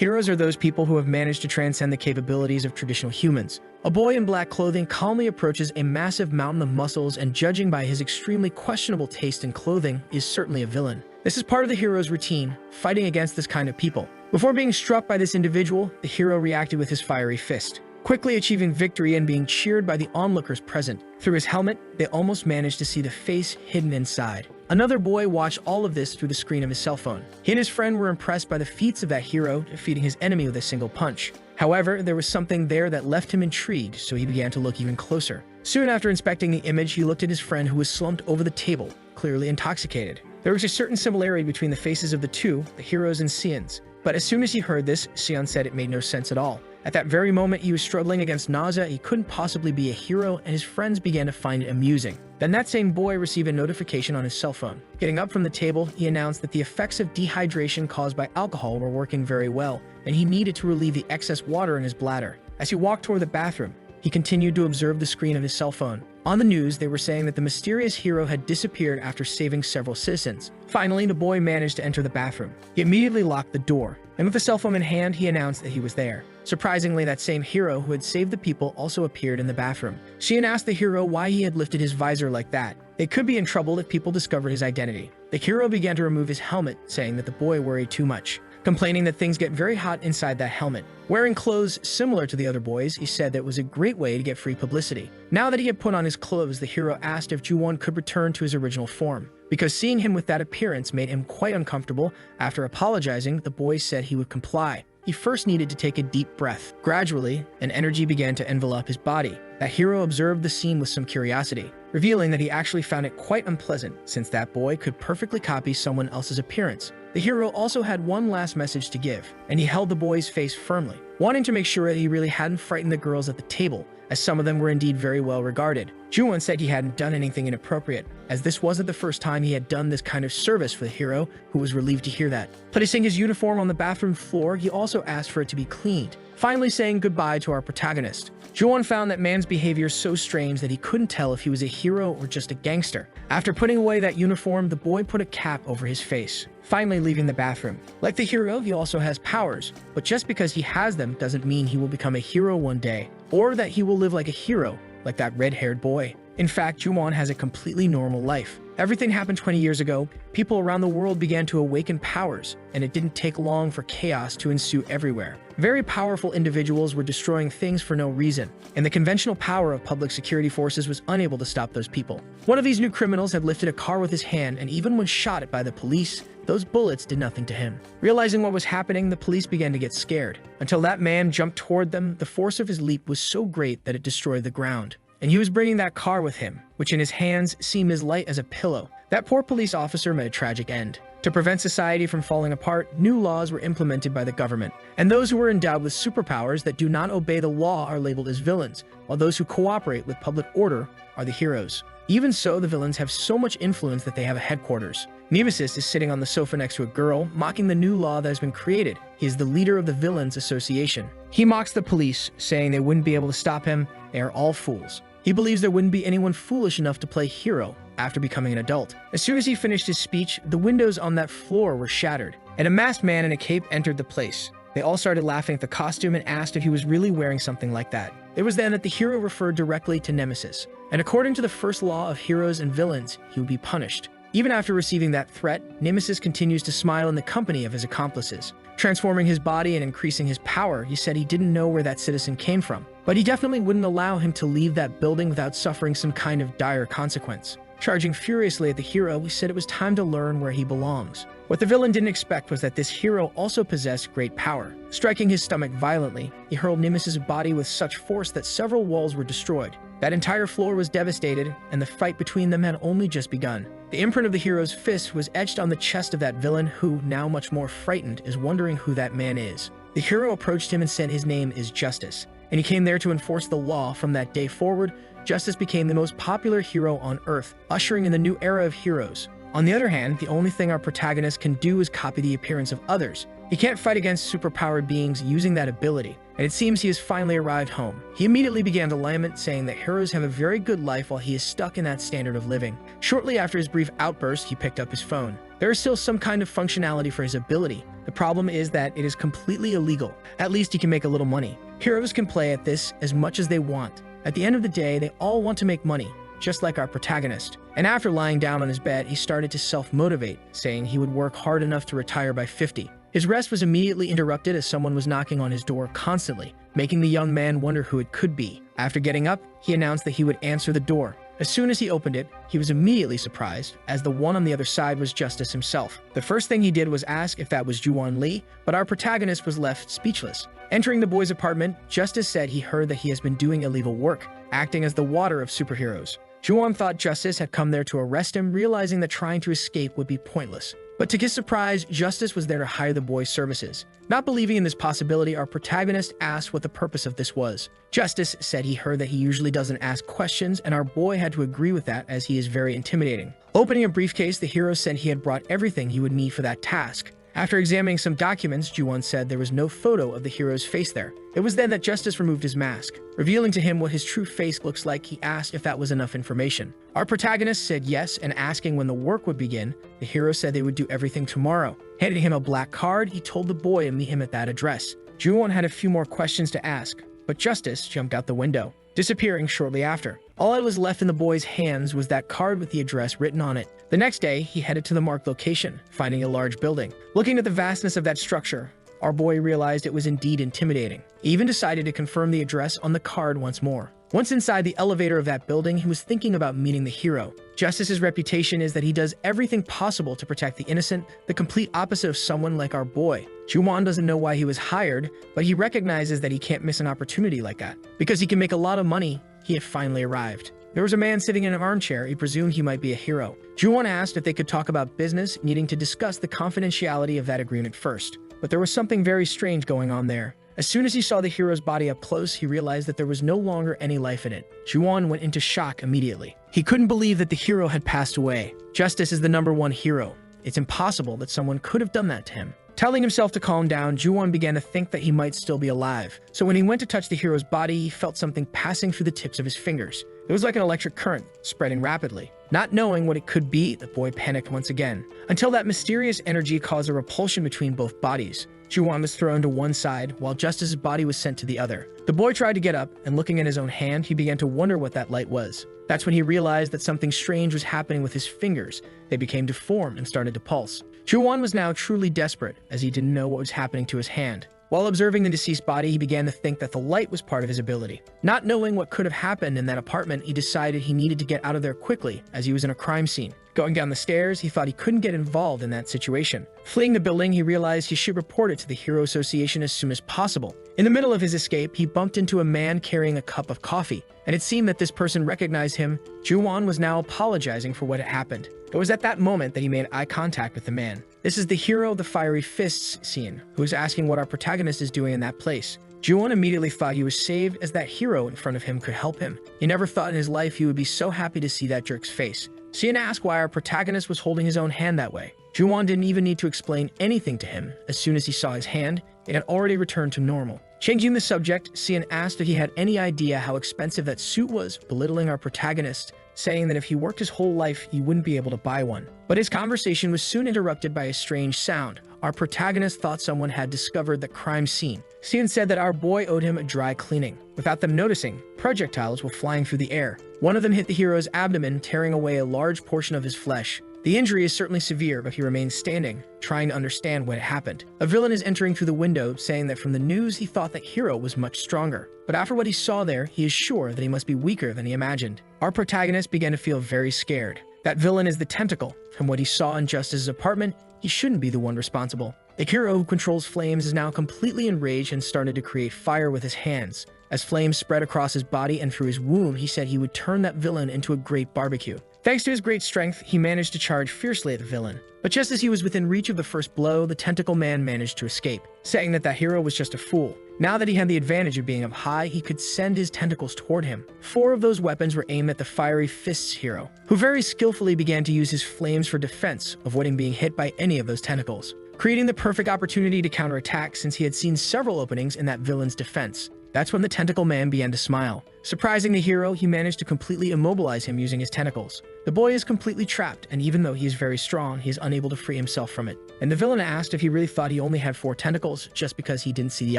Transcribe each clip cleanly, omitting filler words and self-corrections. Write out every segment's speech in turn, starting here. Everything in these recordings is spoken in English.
Heroes are those people who have managed to transcend the capabilities of traditional humans. A boy in black clothing calmly approaches a massive mountain of muscles, and judging by his extremely questionable taste in clothing, is certainly a villain. This is part of the hero's routine, fighting against this kind of people. Before being struck by this individual, the hero reacted with his fiery fist, quickly achieving victory and being cheered by the onlookers present. Through his helmet, they almost managed to see the face hidden inside. Another boy watched all of this through the screen of his cell phone. He and his friend were impressed by the feats of that hero, defeating his enemy with a single punch. However, there was something there that left him intrigued, so he began to look even closer. Soon after inspecting the image, he looked at his friend who was slumped over the table, clearly intoxicated. There was a certain similarity between the faces of the two, the heroes and Sion's. But as soon as he heard this, Sion said it made no sense at all. At that very moment, he was struggling against nausea. He couldn't possibly be a hero, and his friends began to find it amusing. Then that same boy received a notification on his cell phone. Getting up from the table, he announced that the effects of dehydration caused by alcohol were working very well, and he needed to relieve the excess water in his bladder. As he walked toward the bathroom, he continued to observe the screen of his cell phone. On the news, they were saying that the mysterious hero had disappeared after saving several citizens. Finally, the boy managed to enter the bathroom. He immediately locked the door, and with the cell phone in hand, he announced that he was there. Surprisingly, that same hero who had saved the people also appeared in the bathroom. Xian asked the hero why he had lifted his visor like that. They could be in trouble if people discovered his identity. The hero began to remove his helmet, saying that the boy worried too much, complaining that things get very hot inside that helmet. Wearing clothes similar to the other boys, he said that it was a great way to get free publicity. Now that he had put on his clothes, the hero asked if Ju-won could return to his original form, because seeing him with that appearance made him quite uncomfortable. After apologizing, the boy said he would comply. He first needed to take a deep breath. Gradually, an energy began to envelop his body. That hero observed the scene with some curiosity, revealing that he actually found it quite unpleasant, since that boy could perfectly copy someone else's appearance. The hero also had one last message to give, and he held the boy's face firmly, wanting to make sure that he really hadn't frightened the girls at the table, as some of them were indeed very well regarded. Ju-won said he hadn't done anything inappropriate, as this wasn't the first time he had done this kind of service for the hero, who was relieved to hear that. Placing his uniform on the bathroom floor, he also asked for it to be cleaned, finally saying goodbye to our protagonist. Ju-won found that man's behavior so strange that he couldn't tell if he was a hero or just a gangster. After putting away that uniform, the boy put a cap over his face, finally leaving the bathroom. Like the hero, he also has powers, but just because he has them doesn't mean he will become a hero one day, or that he will live like a hero, like that red-haired boy. In fact, Ju-won has a completely normal life. Everything happened 20 years ago. People around the world began to awaken powers, and it didn't take long for chaos to ensue everywhere. Very powerful individuals were destroying things for no reason, and the conventional power of public security forces was unable to stop those people. One of these new criminals had lifted a car with his hand, and even when shot at by the police, those bullets did nothing to him. Realizing what was happening, the police began to get scared. Until that man jumped toward them, the force of his leap was so great that it destroyed the ground. And he was bringing that car with him, which in his hands seemed as light as a pillow. That poor police officer met a tragic end. To prevent society from falling apart, new laws were implemented by the government, and those who were endowed with superpowers that do not obey the law are labeled as villains, while those who cooperate with public order are the heroes. Even so, the villains have so much influence that they have a headquarters. Nemesis is sitting on the sofa next to a girl, mocking the new law that has been created. He is the leader of the Villains Association. He mocks the police, saying they wouldn't be able to stop him. They are all fools. He believes there wouldn't be anyone foolish enough to play hero after becoming an adult. As soon as he finished his speech, the windows on that floor were shattered, and a masked man in a cape entered the place. They all started laughing at the costume and asked if he was really wearing something like that. It was then that the hero referred directly to Nemesis, and according to the first law of heroes and villains, he would be punished. Even after receiving that threat, Nemesis continues to smile in the company of his accomplices. Transforming his body and increasing his power, he said he didn't know where that citizen came from, but he definitely wouldn't allow him to leave that building without suffering some kind of dire consequence. Charging furiously at the hero, he said it was time to learn where he belongs. What the villain didn't expect was that this hero also possessed great power. Striking his stomach violently, he hurled Nemesis' body with such force that several walls were destroyed. That entire floor was devastated, and the fight between them had only just begun. The imprint of the hero's fist was etched on the chest of that villain who, now much more frightened, is wondering who that man is. The hero approached him and said his name is Justice, and he came there to enforce the law. From that day forward, Justice became the most popular hero on Earth, ushering in the new era of heroes. On the other hand, the only thing our protagonist can do is copy the appearance of others. He can't fight against superpowered beings using that ability, and it seems he has finally arrived home. He immediately began to lament, saying that heroes have a very good life while he is stuck in that standard of living. Shortly after his brief outburst, he picked up his phone. There is still some kind of functionality for his ability. The problem is that it is completely illegal. At least he can make a little money. Heroes can play at this as much as they want. At the end of the day, they all want to make money, just like our protagonist. And after lying down on his bed, he started to self-motivate, saying he would work hard enough to retire by 50. His rest was immediately interrupted as someone was knocking on his door constantly, making the young man wonder who it could be. After getting up, he announced that he would answer the door. As soon as he opened it, he was immediately surprised, as the one on the other side was Justice himself. The first thing he did was ask if that was Ju-won Lee, but our protagonist was left speechless. Entering the boy's apartment, Justice said he heard that he has been doing illegal work, acting as the water of superheroes. Ju-won thought Justice had come there to arrest him, realizing that trying to escape would be pointless. But to his surprise, Justice was there to hire the boy's services. Not believing in this possibility, our protagonist asked what the purpose of this was. Justice said he heard that he usually doesn't ask questions, and our boy had to agree with that as he is very intimidating. Opening a briefcase, the hero said he had brought everything he would need for that task. After examining some documents, Ju-won said there was no photo of the hero's face there. It was then that Justice removed his mask. Revealing to him what his true face looks like, he asked if that was enough information. Our protagonist said yes, and asking when the work would begin, the hero said they would do everything tomorrow. Handing him a black card, he told the boy to meet him at that address. Ju-won had a few more questions to ask, but Justice jumped out the window, disappearing shortly after. All that was left in the boy's hands was that card with the address written on it. The next day, he headed to the marked location, finding a large building. Looking at the vastness of that structure, our boy realized it was indeed intimidating. He even decided to confirm the address on the card once more. Once inside the elevator of that building, he was thinking about meeting the hero. Justice's reputation is that he does everything possible to protect the innocent, the complete opposite of someone like our boy. Ju-won doesn't know why he was hired, but he recognizes that he can't miss an opportunity like that. Because he can make a lot of money, he had finally arrived. There was a man sitting in an armchair. He presumed he might be a hero. Ju-won asked if they could talk about business, needing to discuss the confidentiality of that agreement first. But there was something very strange going on there. As soon as he saw the hero's body up close, he realized that there was no longer any life in it. Ju-won went into shock immediately. He couldn't believe that the hero had passed away. Justice is the #1 hero. It's impossible that someone could have done that to him. Telling himself to calm down, Ju-won began to think that he might still be alive. So when he went to touch the hero's body, he felt something passing through the tips of his fingers. It was like an electric current, spreading rapidly. Not knowing what it could be, the boy panicked once again, until that mysterious energy caused a repulsion between both bodies. Ju-won was thrown to one side, while Justice's body was sent to the other. The boy tried to get up, and looking at his own hand, he began to wonder what that light was. That's when he realized that something strange was happening with his fingers. They became deformed and started to pulse. Ju-won was now truly desperate, as he didn't know what was happening to his hand. While observing the deceased body, he began to think that the light was part of his ability. Not knowing what could have happened in that apartment, he decided he needed to get out of there quickly, as he was in a crime scene. Going down the stairs, he thought he couldn't get involved in that situation. Fleeing the building, he realized he should report it to the Hero Association as soon as possible. In the middle of his escape, he bumped into a man carrying a cup of coffee, and it seemed that this person recognized him. Ju-won was now apologizing for what had happened. It was at that moment that he made eye contact with the man. This is the hero of the fiery fists scene, who is asking what our protagonist is doing in that place. Ju-won immediately thought he was saved, as that hero in front of him could help him. He never thought in his life he would be so happy to see that jerk's face. Cian asked why our protagonist was holding his own hand that way. Ju-won didn't even need to explain anything to him. As soon as he saw his hand, it had already returned to normal. Changing the subject, Cian asked if he had any idea how expensive that suit was, belittling our protagonist, saying that if he worked his whole life, he wouldn't be able to buy one. But his conversation was soon interrupted by a strange sound. Our protagonist thought someone had discovered the crime scene. Cian said that our boy owed him a dry cleaning. Without them noticing, projectiles were flying through the air. One of them hit the hero's abdomen, tearing away a large portion of his flesh. The injury is certainly severe, but he remains standing, trying to understand what had happened. A villain is entering through the window, saying that from the news he thought that Hero was much stronger. But after what he saw there, he is sure that he must be weaker than he imagined. Our protagonist began to feel very scared. That villain is the Tentacle. From what he saw in Justice's apartment, he shouldn't be the one responsible. The hero who controls flames is now completely enraged and started to create fire with his hands. As flames spread across his body and through his womb, he said he would turn that villain into a great barbecue. Thanks to his great strength, he managed to charge fiercely at the villain. But just as he was within reach of the first blow, the tentacle man managed to escape, saying that hero was just a fool. Now that he had the advantage of being up high, he could send his tentacles toward him. 4 of those weapons were aimed at the fiery fists hero, who very skillfully began to use his flames for defense, avoiding being hit by any of those tentacles, creating the perfect opportunity to counterattack since he had seen several openings in that villain's defense. That's when the tentacle man began to smile. Surprising the hero, he managed to completely immobilize him using his tentacles. The boy is completely trapped, and even though he is very strong, he is unable to free himself from it. And the villain asked if he really thought he only had 4 tentacles just because he didn't see the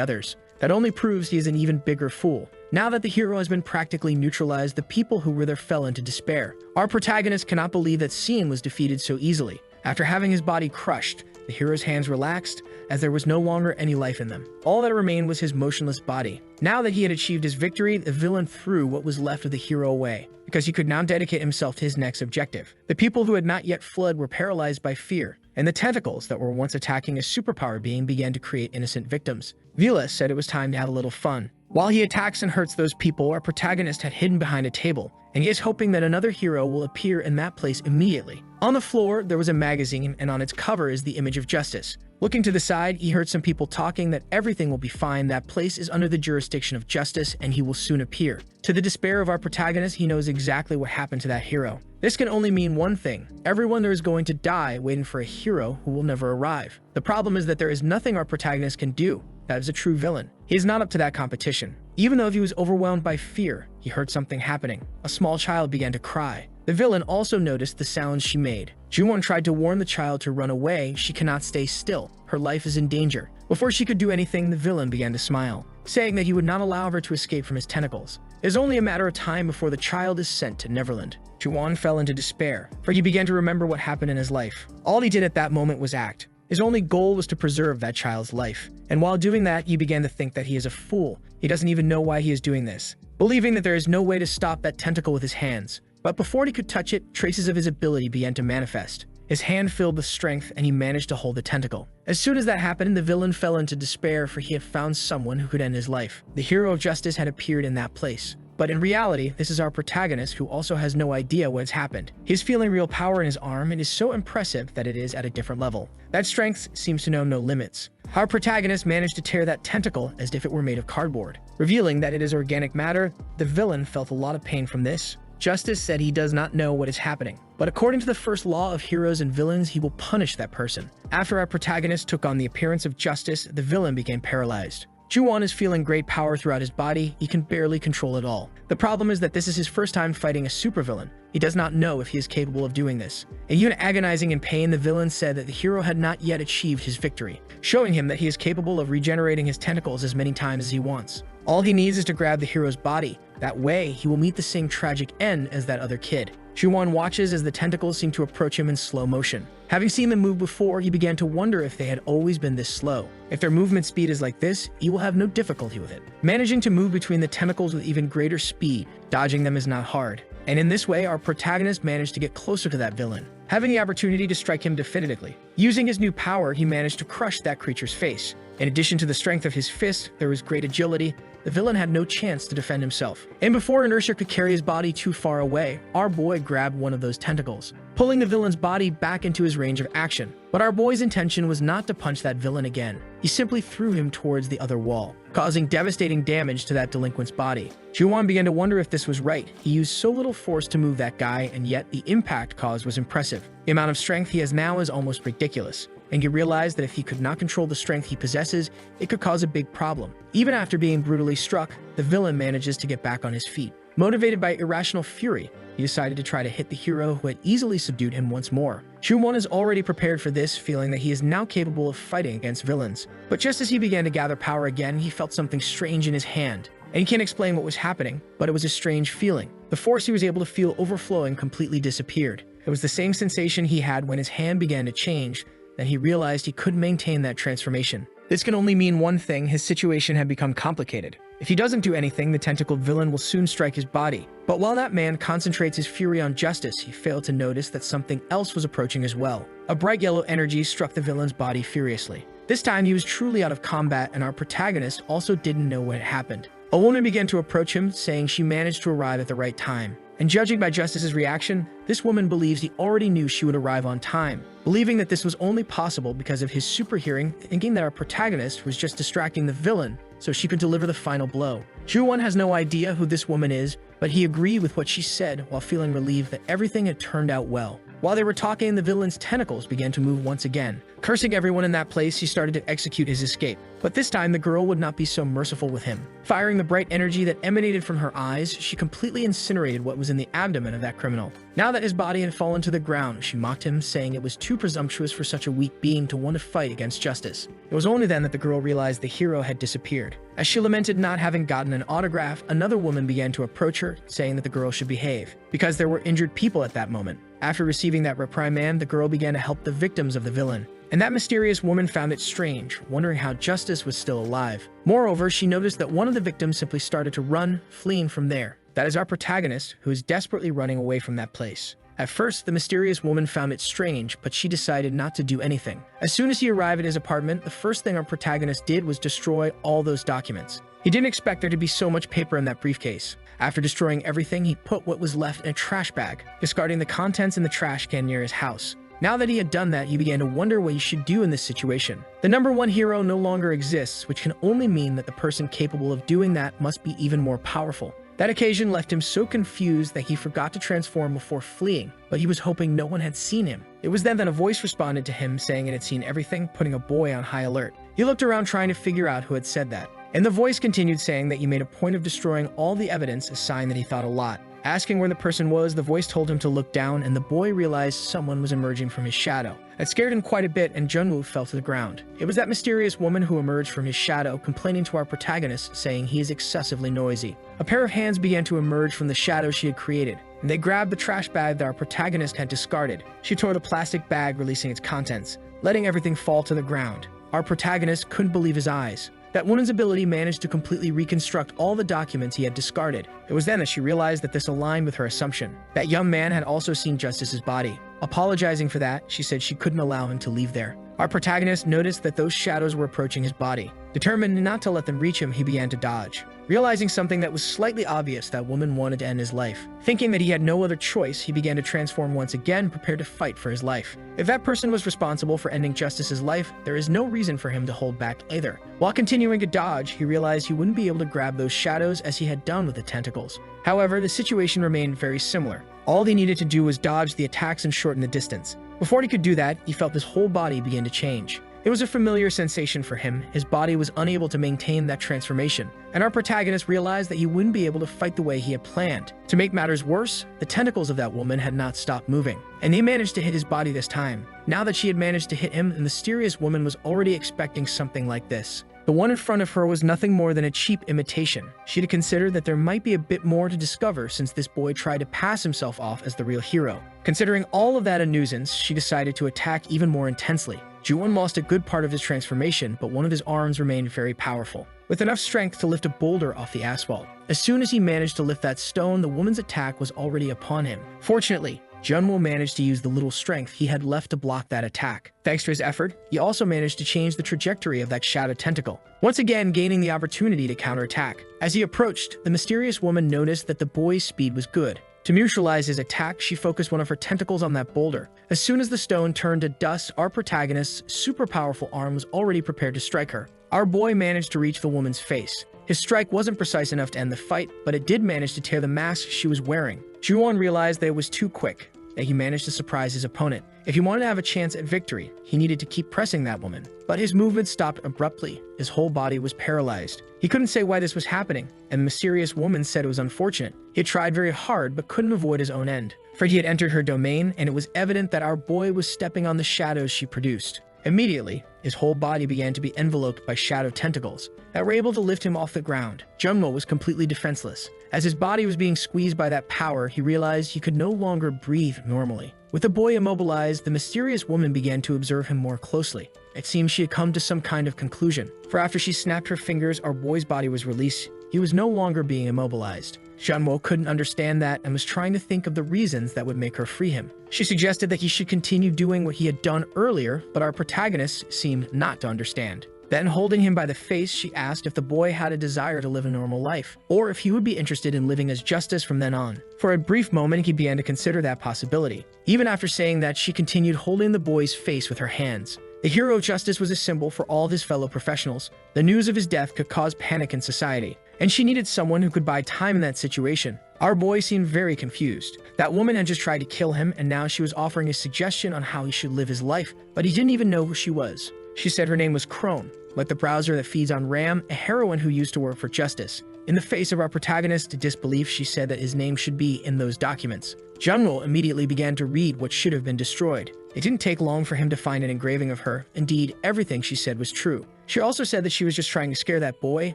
others. That only proves he is an even bigger fool. Now that the hero has been practically neutralized, the people who were there fell into despair. Our protagonist cannot believe that Cian was defeated so easily. After having his body crushed, the hero's hands relaxed, as there was no longer any life in them. All that remained was his motionless body. Now that he had achieved his victory, the villain threw what was left of the hero away, because he could now dedicate himself to his next objective. The people who had not yet fled were paralyzed by fear, and the tentacles that were once attacking a superpower being began to create innocent victims. Vila said it was time to have a little fun. While he attacks and hurts those people, our protagonist had hidden behind a table, and he is hoping that another hero will appear in that place immediately. On the floor, there was a magazine, and on its cover is the image of Justice. Looking to the side, he heard some people talking that everything will be fine, that place is under the jurisdiction of Justice, and he will soon appear. To the despair of our protagonist, he knows exactly what happened to that hero. This can only mean one thing. Everyone there is going to die waiting for a hero who will never arrive. The problem is that there is nothing our protagonist can do. That is a true villain. He is not up to that competition. Even though he was overwhelmed by fear, he heard something happening. A small child began to cry. The villain also noticed the sounds she made. Ju-won tried to warn the child to run away. She cannot stay still. Her life is in danger. Before she could do anything, the villain began to smile, saying that he would not allow her to escape from his tentacles. It is only a matter of time before the child is sent to Neverland. Ju-won fell into despair, for he began to remember what happened in his life. All he did at that moment was act. His only goal was to preserve that child's life. And while doing that, he began to think that he is a fool. He doesn't even know why he is doing this, believing that there is no way to stop that tentacle with his hands. But before he could touch it, traces of his ability began to manifest. His hand filled with strength, and he managed to hold the tentacle. As soon as that happened, the villain fell into despair, for he had found someone who could end his life. The hero of justice had appeared in that place. But in reality, this is our protagonist who also has no idea what has happened. He's feeling real power in his arm and is so impressive that it is at a different level. That strength seems to know no limits. Our protagonist managed to tear that tentacle as if it were made of cardboard. Revealing that it is organic matter, the villain felt a lot of pain from this. Justice said he does not know what is happening, but according to the first law of heroes and villains, he will punish that person. After our protagonist took on the appearance of Justice, the villain became paralyzed. Ju-won is feeling great power throughout his body. He can barely control it all. The problem is that this is his first time fighting a supervillain. He does not know if he is capable of doing this. And even agonizing in pain, the villain said that the hero had not yet achieved his victory, showing him that he is capable of regenerating his tentacles as many times as he wants. All he needs is to grab the hero's body. That way, he will meet the same tragic end as that other kid. Ju-won watches as the tentacles seem to approach him in slow motion. Having seen them move before, he began to wonder if they had always been this slow. If their movement speed is like this, he will have no difficulty with it. Managing to move between the tentacles with even greater speed, dodging them is not hard. And in this way, our protagonist managed to get closer to that villain, having the opportunity to strike him definitively. Using his new power, he managed to crush that creature's face. In addition to the strength of his fist, there was great agility. The villain had no chance to defend himself. And before inertia could carry his body too far away, our boy grabbed one of those tentacles, pulling the villain's body back into his range of action. But our boy's intention was not to punch that villain again. He simply threw him towards the other wall, causing devastating damage to that delinquent's body. Ju-won began to wonder if this was right. He used so little force to move that guy, and yet the impact caused was impressive. The amount of strength he has now is almost ridiculous. And he realized that if he could not control the strength he possesses, it could cause a big problem. Even after being brutally struck, the villain manages to get back on his feet. Motivated by irrational fury, he decided to try to hit the hero who had easily subdued him once more. Ju-won is already prepared for this, feeling that he is now capable of fighting against villains. But just as he began to gather power again, he felt something strange in his hand. And he can't explain what was happening, but it was a strange feeling. The force he was able to feel overflowing completely disappeared. It was the same sensation he had when his hand began to change. Then he realized he couldn't maintain that transformation. This can only mean one thing: his situation had become complicated. If he doesn't do anything, the tentacled villain will soon strike his body. But while that man concentrates his fury on justice, he failed to notice that something else was approaching as well. A bright yellow energy struck the villain's body furiously. This time he was truly out of combat, and our protagonist also didn't know what had happened. A woman began to approach him, saying she managed to arrive at the right time. and judging by Justice's reaction, this woman believes he already knew she would arrive on time, believing that this was only possible because of his super hearing, thinking that our protagonist was just distracting the villain so she could deliver the final blow. Ju-won has no idea who this woman is, but he agreed with what she said while feeling relieved that everything had turned out well. While they were talking, the villain's tentacles began to move once again. Cursing everyone in that place, he started to execute his escape. But this time, the girl would not be so merciful with him. Firing the bright energy that emanated from her eyes, she completely incinerated what was in the abdomen of that criminal. Now that his body had fallen to the ground, she mocked him, saying it was too presumptuous for such a weak being to want to fight against justice. It was only then that the girl realized the hero had disappeared. As she lamented not having gotten an autograph, another woman began to approach her, saying that the girl should behave, because there were injured people at that moment. After receiving that reprimand, the girl began to help the victims of the villain. And that mysterious woman found it strange, wondering how Justice was still alive. Moreover, she noticed that one of the victims simply started to run, fleeing from there. That is our protagonist, who is desperately running away from that place. At first, the mysterious woman found it strange, but she decided not to do anything. As soon as he arrived at his apartment, the first thing our protagonist did was destroy all those documents. He didn't expect there to be so much paper in that briefcase. After destroying everything, he put what was left in a trash bag, discarding the contents in the trash can near his house. Now that he had done that, he began to wonder what he should do in this situation. The number one hero no longer exists, which can only mean that the person capable of doing that must be even more powerful. That occasion left him so confused that he forgot to transform before fleeing, but he was hoping no one had seen him. It was then that a voice responded to him saying it had seen everything, putting a boy on high alert. He looked around trying to figure out who had said that. And the voice continued saying that he made a point of destroying all the evidence, a sign that he thought a lot. Asking where the person was, the voice told him to look down, and the boy realized someone was emerging from his shadow. That scared him quite a bit, and Junwoo fell to the ground. It was that mysterious woman who emerged from his shadow, complaining to our protagonist, saying he is excessively noisy. A pair of hands began to emerge from the shadow she had created, and they grabbed the trash bag that our protagonist had discarded. She tore the plastic bag, releasing its contents, letting everything fall to the ground. Our protagonist couldn't believe his eyes. That woman's ability managed to completely reconstruct all the documents he had discarded. It was then that she realized that this aligned with her assumption. That young man had also seen Justice's body. Apologizing for that, she said she couldn't allow him to leave there. Our protagonist noticed that those shadows were approaching his body. Determined not to let them reach him, he began to dodge. Realizing something that was slightly obvious, that woman wanted to end his life. Thinking that he had no other choice, he began to transform once again, prepared to fight for his life. If that person was responsible for ending Justice's life, there is no reason for him to hold back either. While continuing to dodge, he realized he wouldn't be able to grab those shadows as he had done with the tentacles. However, the situation remained very similar. All he needed to do was dodge the attacks and shorten the distance. Before he could do that, he felt his whole body begin to change. It was a familiar sensation for him. His body was unable to maintain that transformation, and our protagonist realized that he wouldn't be able to fight the way he had planned. To make matters worse, the tentacles of that woman had not stopped moving, and they managed to hit his body this time. Now that she had managed to hit him, the mysterious woman was already expecting something like this. The one in front of her was nothing more than a cheap imitation. She'd considered that there might be a bit more to discover since this boy tried to pass himself off as the real hero. Considering all of that a nuisance, she decided to attack even more intensely. Ju-won lost a good part of his transformation, but one of his arms remained very powerful, with enough strength to lift a boulder off the asphalt. As soon as he managed to lift that stone, the woman's attack was already upon him. Fortunately, Junwoo managed to use the little strength he had left to block that attack. Thanks to his effort, he also managed to change the trajectory of that shadow tentacle, once again gaining the opportunity to counterattack. As he approached, the mysterious woman noticed that the boy's speed was good. To neutralize his attack, she focused one of her tentacles on that boulder. As soon as the stone turned to dust, our protagonist's super powerful arm was already prepared to strike her. Our boy managed to reach the woman's face. His strike wasn't precise enough to end the fight, but it did manage to tear the mask she was wearing. Ju-won realized that it was too quick, that he managed to surprise his opponent. If he wanted to have a chance at victory, he needed to keep pressing that woman. But his movement stopped abruptly. His whole body was paralyzed. He couldn't say why this was happening, and the mysterious woman said it was unfortunate. He had tried very hard, but couldn't avoid his own end. For he had entered her domain, and it was evident that our boy was stepping on the shadows she produced. Immediately, his whole body began to be enveloped by shadow tentacles that were able to lift him off the ground. Junmo was completely defenseless. As his body was being squeezed by that power, he realized he could no longer breathe normally. With the boy immobilized, the mysterious woman began to observe him more closely. It seemed she had come to some kind of conclusion, for after she snapped her fingers, our boy's body was released. He was no longer being immobilized. Junmo couldn't understand that and was trying to think of the reasons that would make her free him. She suggested that he should continue doing what he had done earlier, but our protagonist seemed not to understand. Then, holding him by the face, she asked if the boy had a desire to live a normal life, or if he would be interested in living as Justice from then on. For a brief moment, he began to consider that possibility. Even after saying that, she continued holding the boy's face with her hands. The hero Justice was a symbol for all of his fellow professionals. The news of his death could cause panic in society, and she needed someone who could buy time in that situation. Our boy seemed very confused. That woman had just tried to kill him, and now she was offering a suggestion on how he should live his life, but he didn't even know who she was. She said her name was Chrome, like the browser that feeds on RAM, a heroine who used to work for Justice. In the face of our protagonist's disbelief, she said that his name should be in those documents. Junwo immediately began to read what should have been destroyed. It didn't take long for him to find an engraving of her. Indeed, everything she said was true. She also said that she was just trying to scare that boy.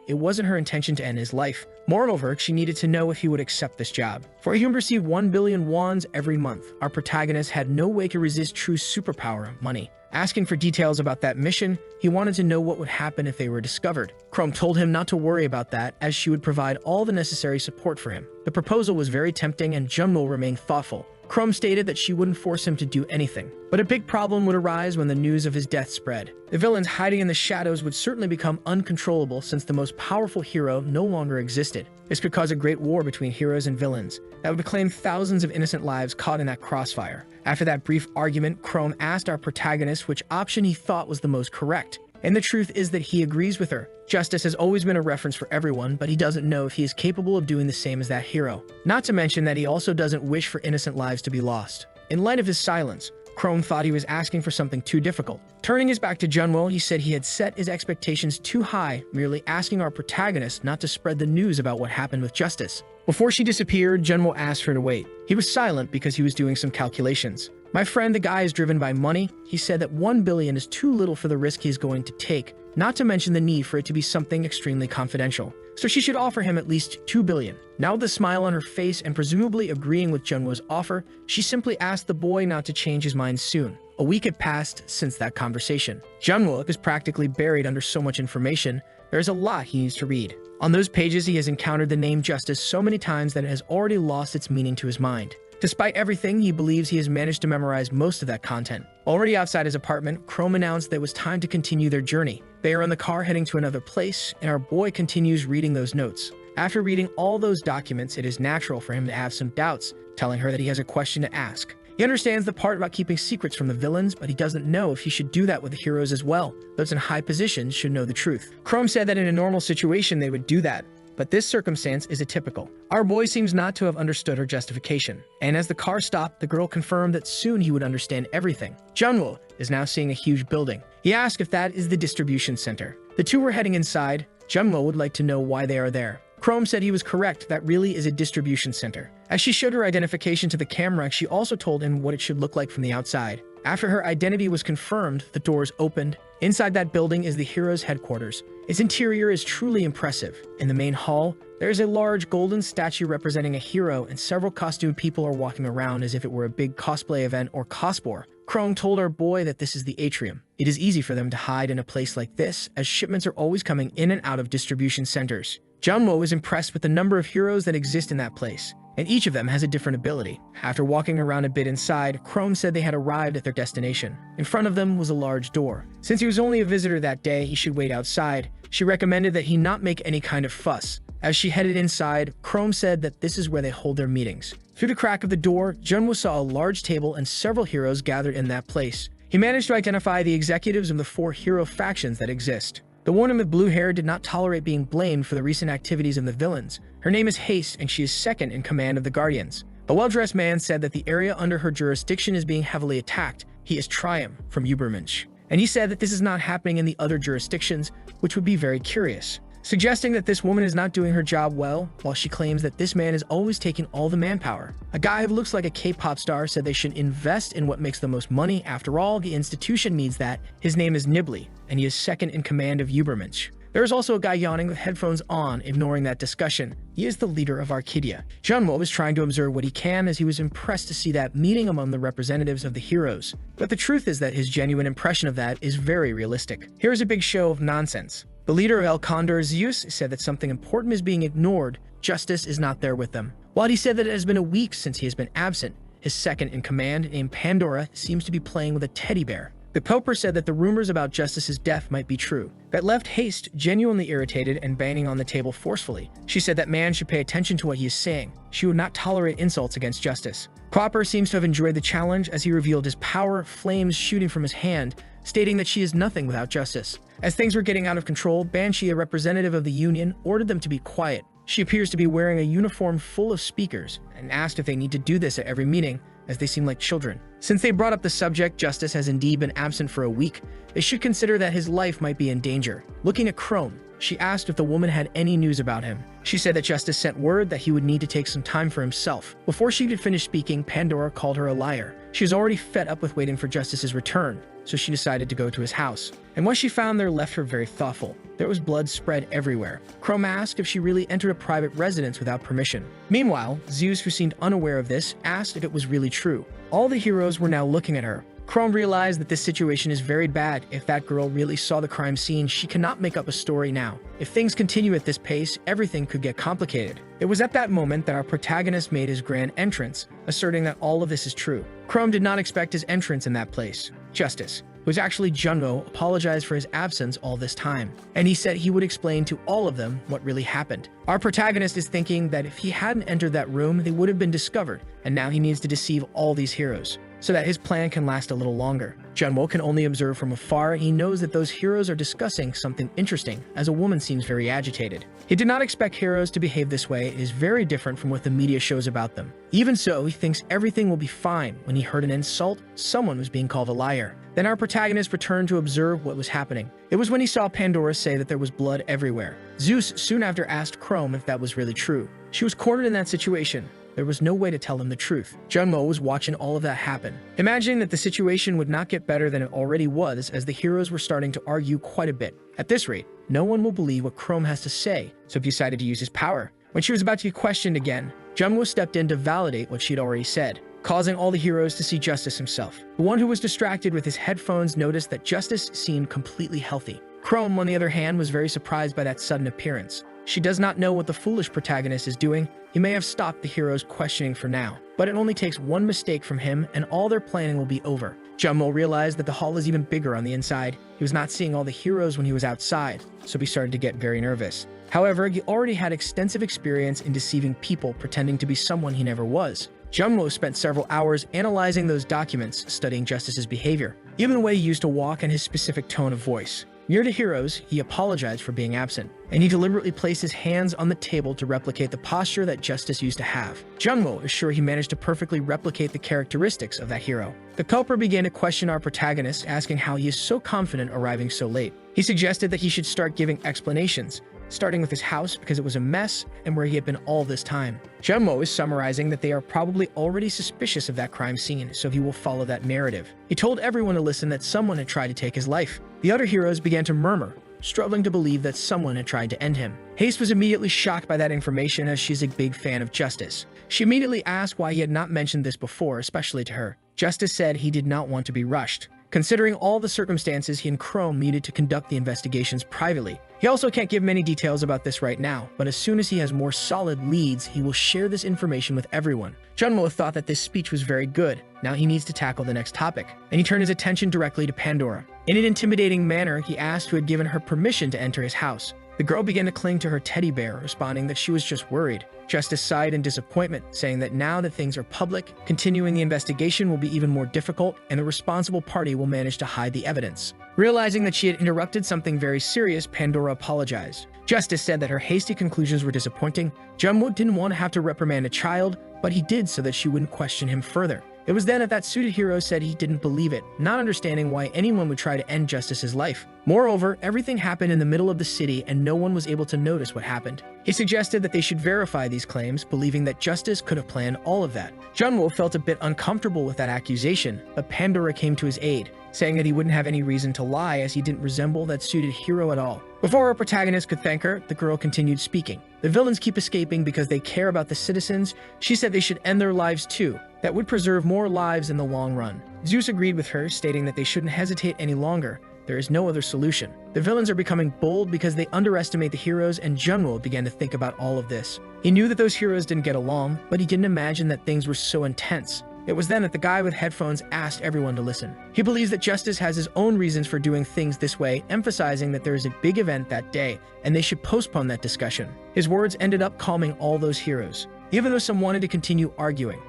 It wasn't her intention to end his life. Moreover, she needed to know if he would accept this job. For he would receive 1 billion wons every month. Our protagonist had no way to resist true superpower, money. Asking for details about that mission, he wanted to know what would happen if they were discovered. Chrome told him not to worry about that, as she would provide all the necessary support for him. The proposal was very tempting, and Junmo remained thoughtful. Chrome stated that she wouldn't force him to do anything. But a big problem would arise when the news of his death spread. The villains hiding in the shadows would certainly become uncontrollable since the most powerful hero no longer existed. This could cause a great war between heroes and villains that would claim thousands of innocent lives caught in that crossfire. After that brief argument, Chrome asked our protagonist which option he thought was the most correct. And the truth is that he agrees with her. Justice has always been a reference for everyone, but he doesn't know if he is capable of doing the same as that hero. Not to mention that he also doesn't wish for innocent lives to be lost. In light of his silence, Chrome thought he was asking for something too difficult. Turning his back to Junwo, he said he had set his expectations too high, merely asking our protagonist not to spread the news about what happened with Justice. Before she disappeared, Junwo asked her to wait. He was silent because he was doing some calculations. My friend, the guy is driven by money. He said that 1 billion is too little for the risk he's going to take, not to mention the need for it to be something extremely confidential. So she should offer him at least 2 billion. Now with a smile on her face and presumably agreeing with Junwo's offer, she simply asked the boy not to change his mind soon. A week had passed since that conversation. Junwo is practically buried under so much information. There is a lot he needs to read. On those pages, he has encountered the name Justice so many times that it has already lost its meaning to his mind. Despite everything, he believes he has managed to memorize most of that content. Already outside his apartment, Chrome announced that it was time to continue their journey. They are in the car heading to another place, and our boy continues reading those notes. After reading all those documents, it is natural for him to have some doubts, telling her that he has a question to ask. He understands the part about keeping secrets from the villains, but he doesn't know if he should do that with the heroes as well. Those in high positions should know the truth. Chrome said that in a normal situation they would do that, but this circumstance is atypical. Our boy seems not to have understood her justification, and as the car stopped, the girl confirmed that soon he would understand everything. Junwo is now seeing a huge building. He asked if that is the distribution center. The two were heading inside. Junwo would like to know why they are there. Chrome said he was correct, that really is a distribution center. As she showed her identification to the camera, she also told him what it should look like from the outside. After her identity was confirmed, the doors opened. Inside that building is the hero's headquarters. Its interior is truly impressive. In the main hall, there is a large golden statue representing a hero, and several costumed people are walking around as if it were a big cosplay event or cosplay. Chrome told our boy that this is the atrium. It is easy for them to hide in a place like this, as shipments are always coming in and out of distribution centers. Junwo was impressed with the number of heroes that exist in that place, and each of them has a different ability. After walking around a bit inside, Chrome said they had arrived at their destination. In front of them was a large door. Since he was only a visitor that day, he should wait outside. She recommended that he not make any kind of fuss. As she headed inside, Chrome said that this is where they hold their meetings. Through the crack of the door, Junwo saw a large table and several heroes gathered in that place. He managed to identify the executives of the 4 hero factions that exist. The woman with blue hair did not tolerate being blamed for the recent activities of the villains. Her name is Haste, and she is second in command of the Guardians. A well-dressed man said that the area under her jurisdiction is being heavily attacked. He is Triumph from Ubermensch. And he said that this is not happening in the other jurisdictions, which would be very curious, suggesting that this woman is not doing her job well, while she claims that this man is always taking all the manpower. A guy who looks like a K-pop star said they should invest in what makes the most money. After all, the institution needs that. His name is Nibley, and he is second in command of Ubermensch. There is also a guy yawning with headphones on, ignoring that discussion. He is the leader of Arcadia. Junwo was trying to observe what he can, as he was impressed to see that meeting among the representatives of the heroes. But the truth is that his genuine impression of that is very realistic. Here is a big show of nonsense. The leader of El Condor, Zeus, said that something important is being ignored. Justice is not there with them. While he said that it has been a week since he has been absent, his second in command, named Pandora, seems to be playing with a teddy bear. The Poper said that the rumors about Justice's death might be true. That left Haste genuinely irritated and banging on the table forcefully. She said that man should pay attention to what he is saying. She would not tolerate insults against Justice. Popper seems to have enjoyed the challenge as he revealed his power, flames shooting from his hand, stating that she is nothing without Justice. As things were getting out of control, Banshee, a representative of the union, ordered them to be quiet. She appears to be wearing a uniform full of speakers and asked if they need to do this at every meeting, as they seem like children. Since they brought up the subject, Justice has indeed been absent for a week, they should consider that his life might be in danger. Looking at Chrome, she asked if the woman had any news about him. She said that Justice sent word that he would need to take some time for himself. Before she could finish speaking, Pandora called her a liar. She was already fed up with waiting for Justice's return, so she decided to go to his house. And what she found there left her very thoughtful. There was blood spread everywhere. Chrome asked if she really entered a private residence without permission. Meanwhile, Zeus, who seemed unaware of this, asked if it was really true. All the heroes were now looking at her. Chrome realized that this situation is very bad. If that girl really saw the crime scene, she cannot make up a story now. If things continue at this pace, everything could get complicated. It was at that moment that our protagonist made his grand entrance, asserting that all of this is true. Chrome did not expect his entrance in that place. Justice, who was actually Jungo, apologized for his absence all this time, and he said he would explain to all of them what really happened. Our protagonist is thinking that if he hadn't entered that room, they would have been discovered, and now he needs to deceive all these heroes, so that his plan can last a little longer. Junwo can only observe from afar, and he knows that those heroes are discussing something interesting, as a woman seems very agitated. He did not expect heroes to behave this way. It is very different from what the media shows about them. Even so, he thinks everything will be fine when he heard an insult. Someone was being called a liar. Then our protagonist returned to observe what was happening. It was when he saw Pandora say that there was blood everywhere. Zeus soon after asked Chrome if that was really true. She was cornered in that situation. There was no way to tell him the truth. Junmo was watching all of that happen, imagining that the situation would not get better than it already was, as the heroes were starting to argue quite a bit. At this rate, no one will believe what Chrome has to say, so he decided to use his power. When she was about to be questioned again, Junmo stepped in to validate what she had already said, causing all the heroes to see Justice himself. The one who was distracted with his headphones noticed that Justice seemed completely healthy. Chrome, on the other hand, was very surprised by that sudden appearance. She does not know what the foolish protagonist is doing. He may have stopped the heroes' questioning for now, but it only takes one mistake from him and all their planning will be over. Jumbo realized that the hall is even bigger on the inside. He was not seeing all the heroes when he was outside, so he started to get very nervous. However, he already had extensive experience in deceiving people, pretending to be someone he never was. Jumbo spent several hours analyzing those documents, studying Justice's behavior, even the way he used to walk and his specific tone of voice. Near the heroes, he apologized for being absent, and he deliberately placed his hands on the table to replicate the posture that Justice used to have. Jungmo is sure he managed to perfectly replicate the characteristics of that hero. The culprit began to question our protagonist, asking how he is so confident arriving so late. He suggested that he should start giving explanations, starting with his house because it was a mess and where he had been all this time. Jummo is summarizing that they are probably already suspicious of that crime scene, so he will follow that narrative. He told everyone to listen that someone had tried to take his life. The other heroes began to murmur, struggling to believe that someone had tried to end him. Haste was immediately shocked by that information, as she's a big fan of Justice. She immediately asked why he had not mentioned this before, especially to her. Justice said he did not want to be rushed. Considering all the circumstances, he and Chrome needed to conduct the investigations privately. He also can't give many details about this right now, but as soon as he has more solid leads, he will share this information with everyone. Junmo thought that this speech was very good. Now he needs to tackle the next topic, and he turned his attention directly to Pandora. In an intimidating manner, he asked who had given her permission to enter his house. The girl began to cling to her teddy bear, responding that she was just worried. Justice sighed in disappointment, saying that now that things are public, continuing the investigation will be even more difficult, and the responsible party will manage to hide the evidence. Realizing that she had interrupted something very serious, Pandora apologized. Justice said that her hasty conclusions were disappointing. Jumbo didn't want to have to reprimand a child, but he did so that she wouldn't question him further. It was then that that suited hero said he didn't believe it, not understanding why anyone would try to end Justice's life. Moreover, everything happened in the middle of the city and no one was able to notice what happened. He suggested that they should verify these claims, believing that Justice could have planned all of that. Junwo felt a bit uncomfortable with that accusation, but Pandora came to his aid, saying that he wouldn't have any reason to lie as he didn't resemble that suited hero at all. Before our protagonist could thank her, the girl continued speaking. The villains keep escaping because they care about the citizens. She said they should end their lives too. That would preserve more lives in the long run. Zeus agreed with her, stating that they shouldn't hesitate any longer. There is no other solution. The villains are becoming bold because they underestimate the heroes, and Junwo began to think about all of this. He knew that those heroes didn't get along, but he didn't imagine that things were so intense. It was then that the guy with headphones asked everyone to listen. He believes that Justice has his own reasons for doing things this way, emphasizing that there is a big event that day, and they should postpone that discussion. His words ended up calming all those heroes, even though some wanted to continue arguing.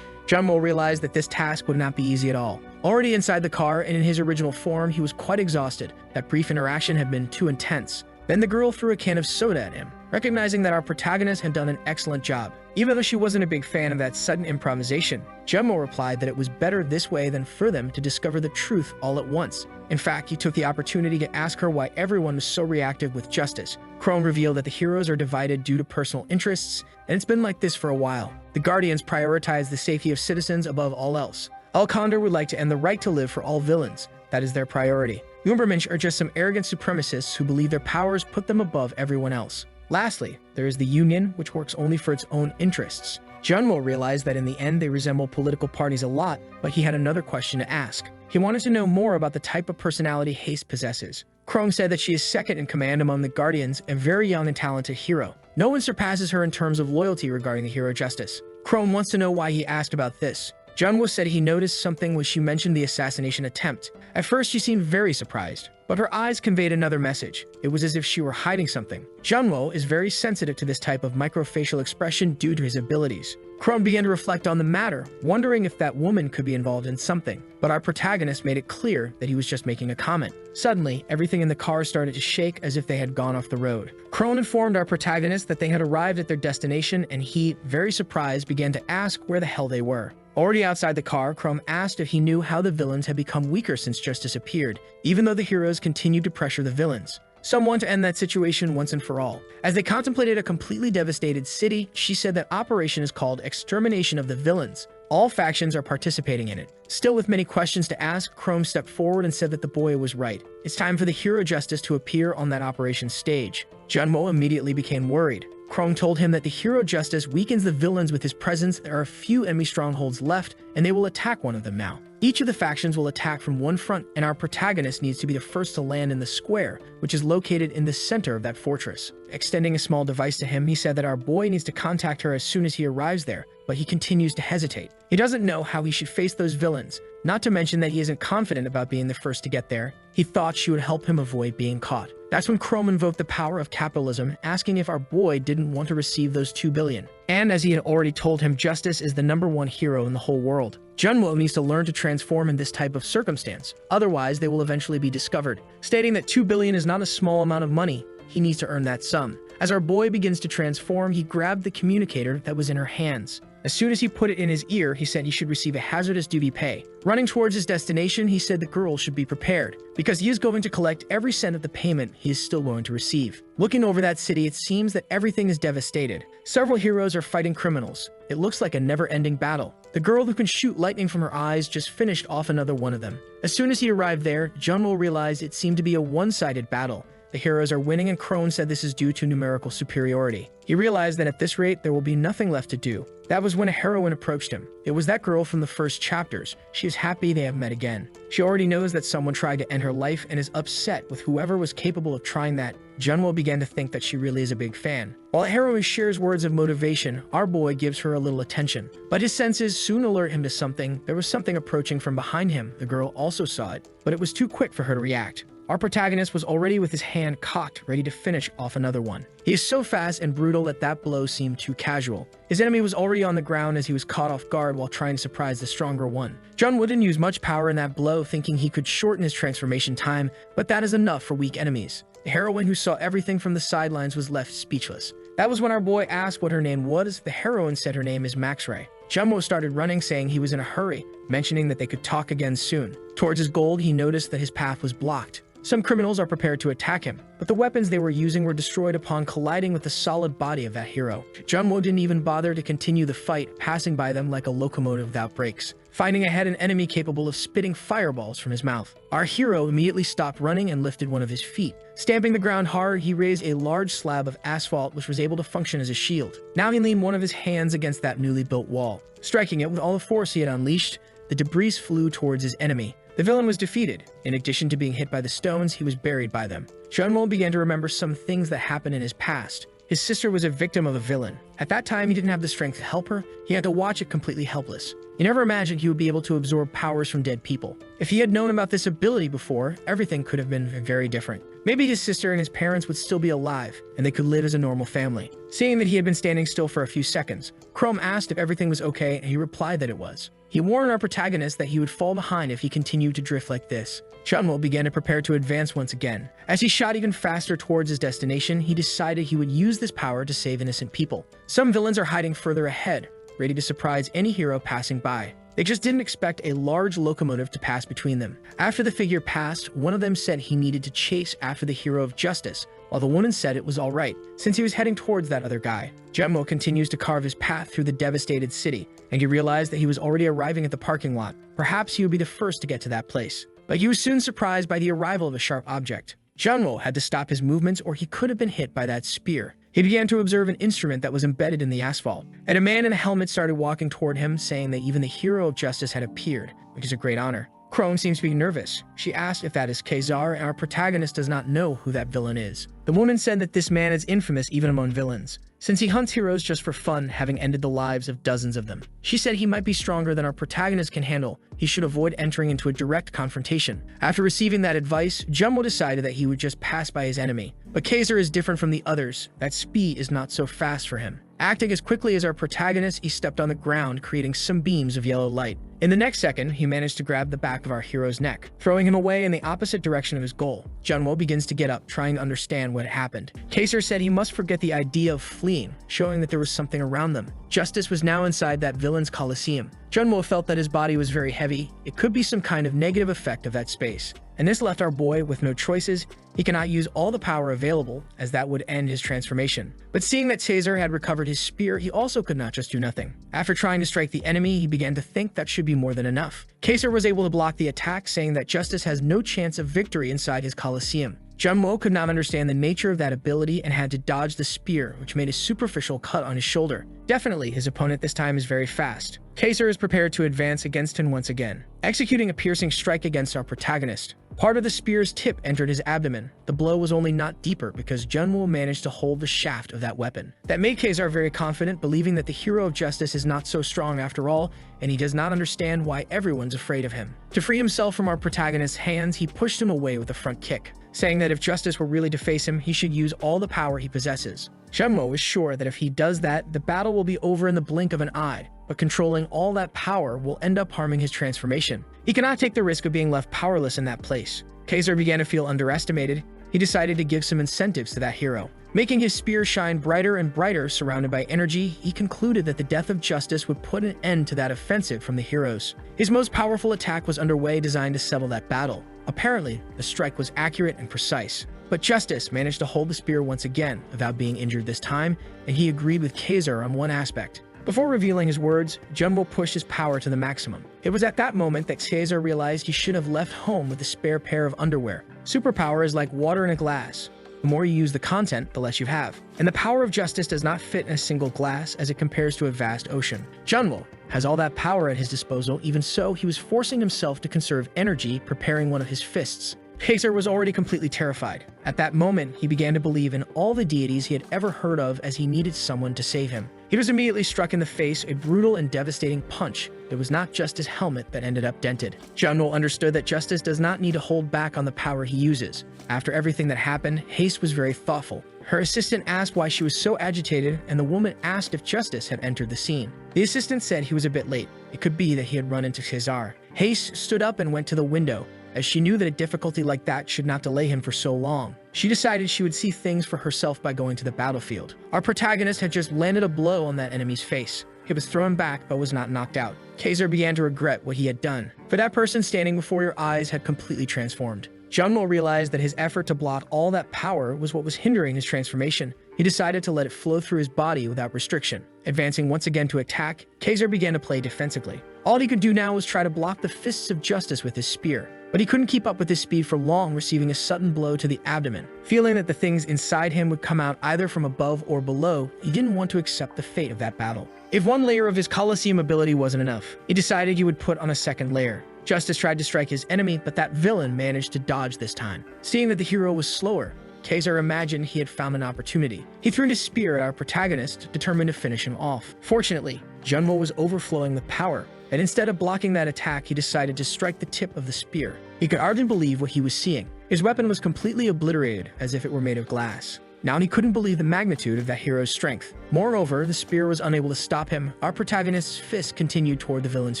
Junmo realized that this task would not be easy at all. Already inside the car and in his original form, he was quite exhausted. That brief interaction had been too intense. Then the girl threw a can of soda at him, recognizing that our protagonist had done an excellent job. Even though she wasn't a big fan of that sudden improvisation, Junmo replied that it was better this way than for them to discover the truth all at once. In fact, he took the opportunity to ask her why everyone was so reactive with Justice. Crone revealed that the heroes are divided due to personal interests, and it's been like this for a while. The Guardians prioritize the safety of citizens above all else. Alcondor would like to end the right to live for all villains. That is their priority. The Umbermensch are just some arrogant supremacists who believe their powers put them above everyone else. Lastly, there is the Union, which works only for its own interests. Junmo realized that in the end they resemble political parties a lot, but he had another question to ask. He wanted to know more about the type of personality Haste possesses. Crone said that she is second in command among the Guardians and very young and talented hero. No one surpasses her in terms of loyalty regarding the hero Justice. Crone wants to know why he asked about this. Junwo said he noticed something when she mentioned the assassination attempt. At first, she seemed very surprised, but her eyes conveyed another message. It was as if she were hiding something. Junwo is very sensitive to this type of microfacial expression due to his abilities. Crone began to reflect on the matter, wondering if that woman could be involved in something, but our protagonist made it clear that he was just making a comment. Suddenly, everything in the car started to shake as if they had gone off the road. Crone informed our protagonist that they had arrived at their destination, and he, very surprised, began to ask where the hell they were. Already outside the car, Crone asked if he knew how the villains had become weaker since Justice appeared, even though the heroes continued to pressure the villains. Some want to end that situation once and for all. As they contemplated a completely devastated city, she said that operation is called Extermination of the Villains. All factions are participating in it. Still with many questions to ask, Crone stepped forward and said that the boy was right. It's time for the hero Justice to appear on that operation stage. Junmo immediately became worried. Crone told him that the hero Justice weakens the villains with his presence. There are a few enemy strongholds left, and they will attack one of them now. Each of the factions will attack from one front, and our protagonist needs to be the first to land in the square, which is located in the center of that fortress. Extending a small device to him, he said that our boy needs to contact her as soon as he arrives there, but he continues to hesitate. He doesn't know how he should face those villains, not to mention that he isn't confident about being the first to get there. He thought she would help him avoid being caught. That's when Chrome invoked the power of capitalism, asking if our boy didn't want to receive those 2 billion. And as he had already told him, Justice is the #1 hero in the whole world. Junwo needs to learn to transform in this type of circumstance, otherwise they will eventually be discovered. Stating that 2 billion is not a small amount of money, he needs to earn that sum. As our boy begins to transform, he grabbed the communicator that was in her hands. As soon as he put it in his ear, he said he should receive a hazardous duty pay. Running towards his destination, he said the girl should be prepared, because he is going to collect every cent of the payment he is still going to receive. Looking over that city, it seems that everything is devastated. Several heroes are fighting criminals. It looks like a never-ending battle. The girl who can shoot lightning from her eyes just finished off another one of them. As soon as he arrived there, Junwo realized it seemed to be a one-sided battle. The heroes are winning, and Crone said this is due to numerical superiority. He realized that at this rate, there will be nothing left to do. That was when a heroine approached him. It was that girl from the first chapters. She is happy they have met again. She already knows that someone tried to end her life and is upset with whoever was capable of trying that. Junwo began to think that she really is a big fan. While a heroine shares words of motivation, our boy gives her a little attention. But his senses soon alert him to something. There was something approaching from behind him. The girl also saw it, but it was too quick for her to react. Our protagonist was already with his hand cocked, ready to finish off another one. He is so fast and brutal that that blow seemed too casual. His enemy was already on the ground as he was caught off guard while trying to surprise the stronger one. Junwo didn't use much power in that blow, thinking he could shorten his transformation time, but that is enough for weak enemies. The heroine who saw everything from the sidelines was left speechless. That was when our boy asked what her name was. The heroine said her name is Maxray. Junwo started running, saying he was in a hurry, mentioning that they could talk again soon. Towards his goal, he noticed that his path was blocked. Some criminals are prepared to attack him, but the weapons they were using were destroyed upon colliding with the solid body of that hero. Junwo didn't even bother to continue the fight, passing by them like a locomotive without brakes, finding ahead an enemy capable of spitting fireballs from his mouth. Our hero immediately stopped running and lifted one of his feet. Stamping the ground hard, he raised a large slab of asphalt which was able to function as a shield. Now he leaned one of his hands against that newly built wall. Striking it with all the force he had unleashed, the debris flew towards his enemy. The villain was defeated. In addition to being hit by the stones, he was buried by them. Junwo began to remember some things that happened in his past. His sister was a victim of a villain. At that time, he didn't have the strength to help her. He had to watch it completely helpless. He never imagined he would be able to absorb powers from dead people. If he had known about this ability before, everything could have been very different. Maybe his sister and his parents would still be alive, and they could live as a normal family. Seeing that he had been standing still for a few seconds, Chrome asked if everything was okay, and he replied that it was. He warned our protagonist that he would fall behind if he continued to drift like this. Junwo began to prepare to advance once again. As he shot even faster towards his destination, he decided he would use this power to save innocent people. Some villains are hiding further ahead, ready to surprise any hero passing by. They just didn't expect a large locomotive to pass between them. After the figure passed, one of them said he needed to chase after the hero of justice, while the woman said it was alright, since he was heading towards that other guy. Junwo continues to carve his path through the devastated city, and he realized that he was already arriving at the parking lot. Perhaps he would be the first to get to that place. But he was soon surprised by the arrival of a sharp object. Junwo had to stop his movements or he could have been hit by that spear. He began to observe an instrument that was embedded in the asphalt, and a man in a helmet started walking toward him, saying that even the hero of justice had appeared, which is a great honor. Chrome seems to be nervous. She asked if that is Kazar, and our protagonist does not know who that villain is. The woman said that this man is infamous even among villains, since he hunts heroes just for fun, having ended the lives of dozens of them. She said he might be stronger than our protagonist can handle. He should avoid entering into a direct confrontation. After receiving that advice, Junwo decided that he would just pass by his enemy. But Kazar is different from the others. That speed is not so fast for him. Acting as quickly as our protagonist, he stepped on the ground, creating some beams of yellow light. In the next second, he managed to grab the back of our hero's neck, throwing him away in the opposite direction of his goal. Junwo begins to get up, trying to understand what had happened. Kazar said he must forget the idea of fleeing, showing that there was something around them. Justice was now inside that villain's coliseum. Junwo felt that his body was very heavy. It could be some kind of negative effect of that space. And this left our boy with no choices. He cannot use all the power available, as that would end his transformation. But seeing that Kazar had recovered his spear, he also could not just do nothing. After trying to strike the enemy, he began to think that should be more than enough. Kazar was able to block the attack, saying that Justice has no chance of victory inside his coliseum. Junwo could not understand the nature of that ability and had to dodge the spear, which made a superficial cut on his shoulder. Definitely, his opponent this time is very fast. Kazar is prepared to advance against him once again, executing a piercing strike against our protagonist. Part of the spear's tip entered his abdomen. The blow was only not deeper because Junwo managed to hold the shaft of that weapon. That made Kazar very confident, believing that the hero of justice is not so strong after all, and he does not understand why everyone's afraid of him. To free himself from our protagonist's hands, he pushed him away with a front kick, saying that if justice were really to face him, he should use all the power he possesses. Junwo is sure that if he does that, the battle will be over in the blink of an eye, but controlling all that power will end up harming his transformation. He cannot take the risk of being left powerless in that place. Kazar began to feel underestimated. He decided to give some incentives to that hero. Making his spear shine brighter and brighter, surrounded by energy, he concluded that the death of justice would put an end to that offensive from the heroes. His most powerful attack was underway, designed to settle that battle. Apparently, the strike was accurate and precise. But Justice managed to hold the spear once again, without being injured this time, and he agreed with Kazar on one aspect. Before revealing his words, Junwo pushed his power to the maximum. It was at that moment that Kazar realized he should have left home with a spare pair of underwear. Superpower is like water in a glass. The more you use the content, the less you have. And the power of justice does not fit in a single glass as it compares to a vast ocean. Junwo has all that power at his disposal. Even so, he was forcing himself to conserve energy, preparing one of his fists. Kazar was already completely terrified. At that moment, he began to believe in all the deities he had ever heard of, as he needed someone to save him. He was immediately struck in the face, a brutal and devastating punch. It was not just his helmet that ended up dented. Junwo understood that justice does not need to hold back on the power he uses. After everything that happened, Haste was very thoughtful. Her assistant asked why she was so agitated, and the woman asked if Justice had entered the scene. The assistant said he was a bit late. It could be that he had run into Kazar. Haste stood up and went to the window, as she knew that a difficulty like that should not delay him for so long. She decided she would see things for herself by going to the battlefield. Our protagonist had just landed a blow on that enemy's face. He was thrown back but was not knocked out. Kazar began to regret what he had done, for that person standing before your eyes had completely transformed. Junwo realized that his effort to blot all that power was what was hindering his transformation. He decided to let it flow through his body without restriction. Advancing once again to attack, Kazar began to play defensively. All he could do now was try to block the fists of justice with his spear. But he couldn't keep up with his speed for long, receiving a sudden blow to the abdomen. Feeling that the things inside him would come out either from above or below, he didn't want to accept the fate of that battle. If one layer of his Colosseum ability wasn't enough, he decided he would put on a second layer. Justice tried to strike his enemy, but that villain managed to dodge this time. Seeing that the hero was slower, Kaiser imagined he had found an opportunity. He threw his spear at our protagonist, determined to finish him off. Fortunately, Junwo was overflowing with power, and instead of blocking that attack, he decided to strike the tip of the spear. He could hardly believe what he was seeing. His weapon was completely obliterated, as if it were made of glass. Now he couldn't believe the magnitude of that hero's strength. Moreover, the spear was unable to stop him. Our protagonist's fist continued toward the villain's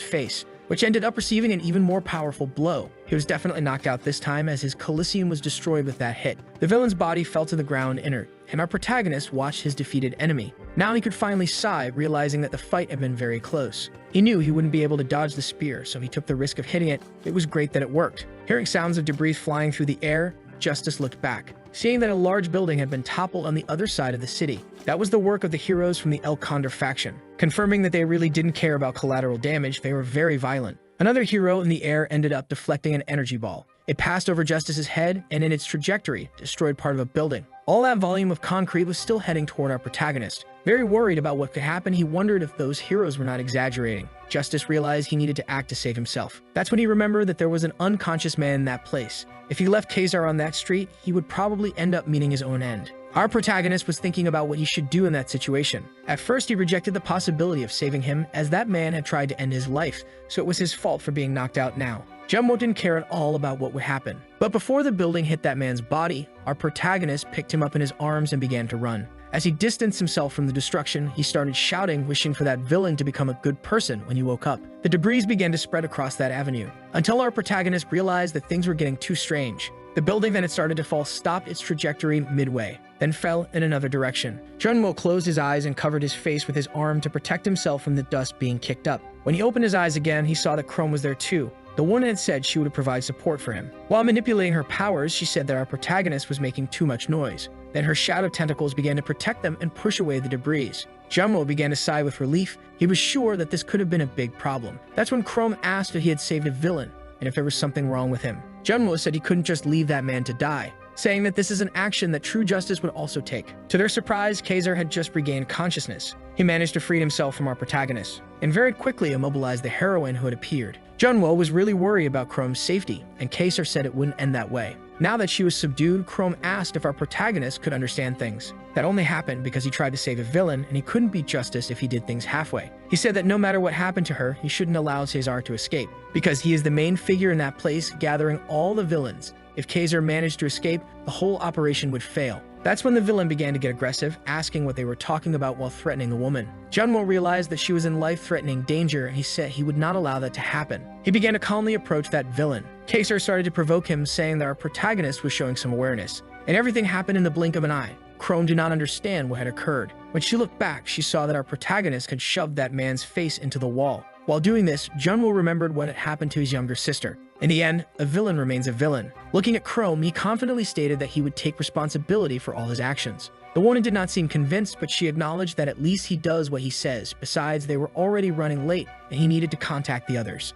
face, which ended up receiving an even more powerful blow. He was definitely knocked out this time, as his Coliseum was destroyed with that hit. The villain's body fell to the ground inert, and our protagonist watched his defeated enemy. Now he could finally sigh, realizing that the fight had been very close. He knew he wouldn't be able to dodge the spear, so he took the risk of hitting it. It was great that it worked. Hearing sounds of debris flying through the air, Justice looked back, seeing that a large building had been toppled on the other side of the city. That was the work of the heroes from the El Condor faction. Confirming that they really didn't care about collateral damage, they were very violent. Another hero in the air ended up deflecting an energy ball. It passed over Justice's head and in its trajectory destroyed part of a building. All that volume of concrete was still heading toward our protagonist. Very worried about what could happen, he wondered if those heroes were not exaggerating. Justice realized he needed to act to save himself. That's when he remembered that there was an unconscious man in that place. If he left Kazar on that street, he would probably end up meeting his own end. Our protagonist was thinking about what he should do in that situation. At first, he rejected the possibility of saving him, as that man had tried to end his life, so it was his fault for being knocked out now. Jumbo didn't care at all about what would happen. But before the building hit that man's body, our protagonist picked him up in his arms and began to run. As he distanced himself from the destruction, he started shouting, wishing for that villain to become a good person when he woke up. The debris began to spread across that avenue, until our protagonist realized that things were getting too strange. The building that had started to fall stopped its trajectory midway, then fell in another direction. Junmo closed his eyes and covered his face with his arm to protect himself from the dust being kicked up. When he opened his eyes again, he saw that Chrome was there too. The woman had said she would provide support for him. While manipulating her powers, she said that our protagonist was making too much noise. Then her shadow tentacles began to protect them and push away the debris. Junmo began to sigh with relief. He was sure that this could have been a big problem. That's when Chrome asked if he had saved a villain and if there was something wrong with him. Junmo said he couldn't just leave that man to die, saying that this is an action that true justice would also take. To their surprise, Kazar had just regained consciousness. He managed to free himself from our protagonist, and very quickly immobilized the heroine who had appeared. Junwo was really worried about Chrome's safety, and Kazar said it wouldn't end that way. Now that she was subdued, Chrome asked if our protagonist could understand things. That only happened because he tried to save a villain, and he couldn't beat justice if he did things halfway. He said that no matter what happened to her, he shouldn't allow Cesar to escape, because he is the main figure in that place, gathering all the villains. If Kazar managed to escape, the whole operation would fail. That's when the villain began to get aggressive, asking what they were talking about while threatening the woman. Junwo realized that she was in life-threatening danger, and he said he would not allow that to happen. He began to calmly approach that villain. Kazar started to provoke him, saying that our protagonist was showing some awareness, and everything happened in the blink of an eye. Chrome did not understand what had occurred. When she looked back, she saw that our protagonist had shoved that man's face into the wall. While doing this, Junwo remembered what had happened to his younger sister. In the end, a villain remains a villain. Looking at Chrome, he confidently stated that he would take responsibility for all his actions. The woman did not seem convinced, but she acknowledged that at least he does what he says. Besides, they were already running late, and he needed to contact the others.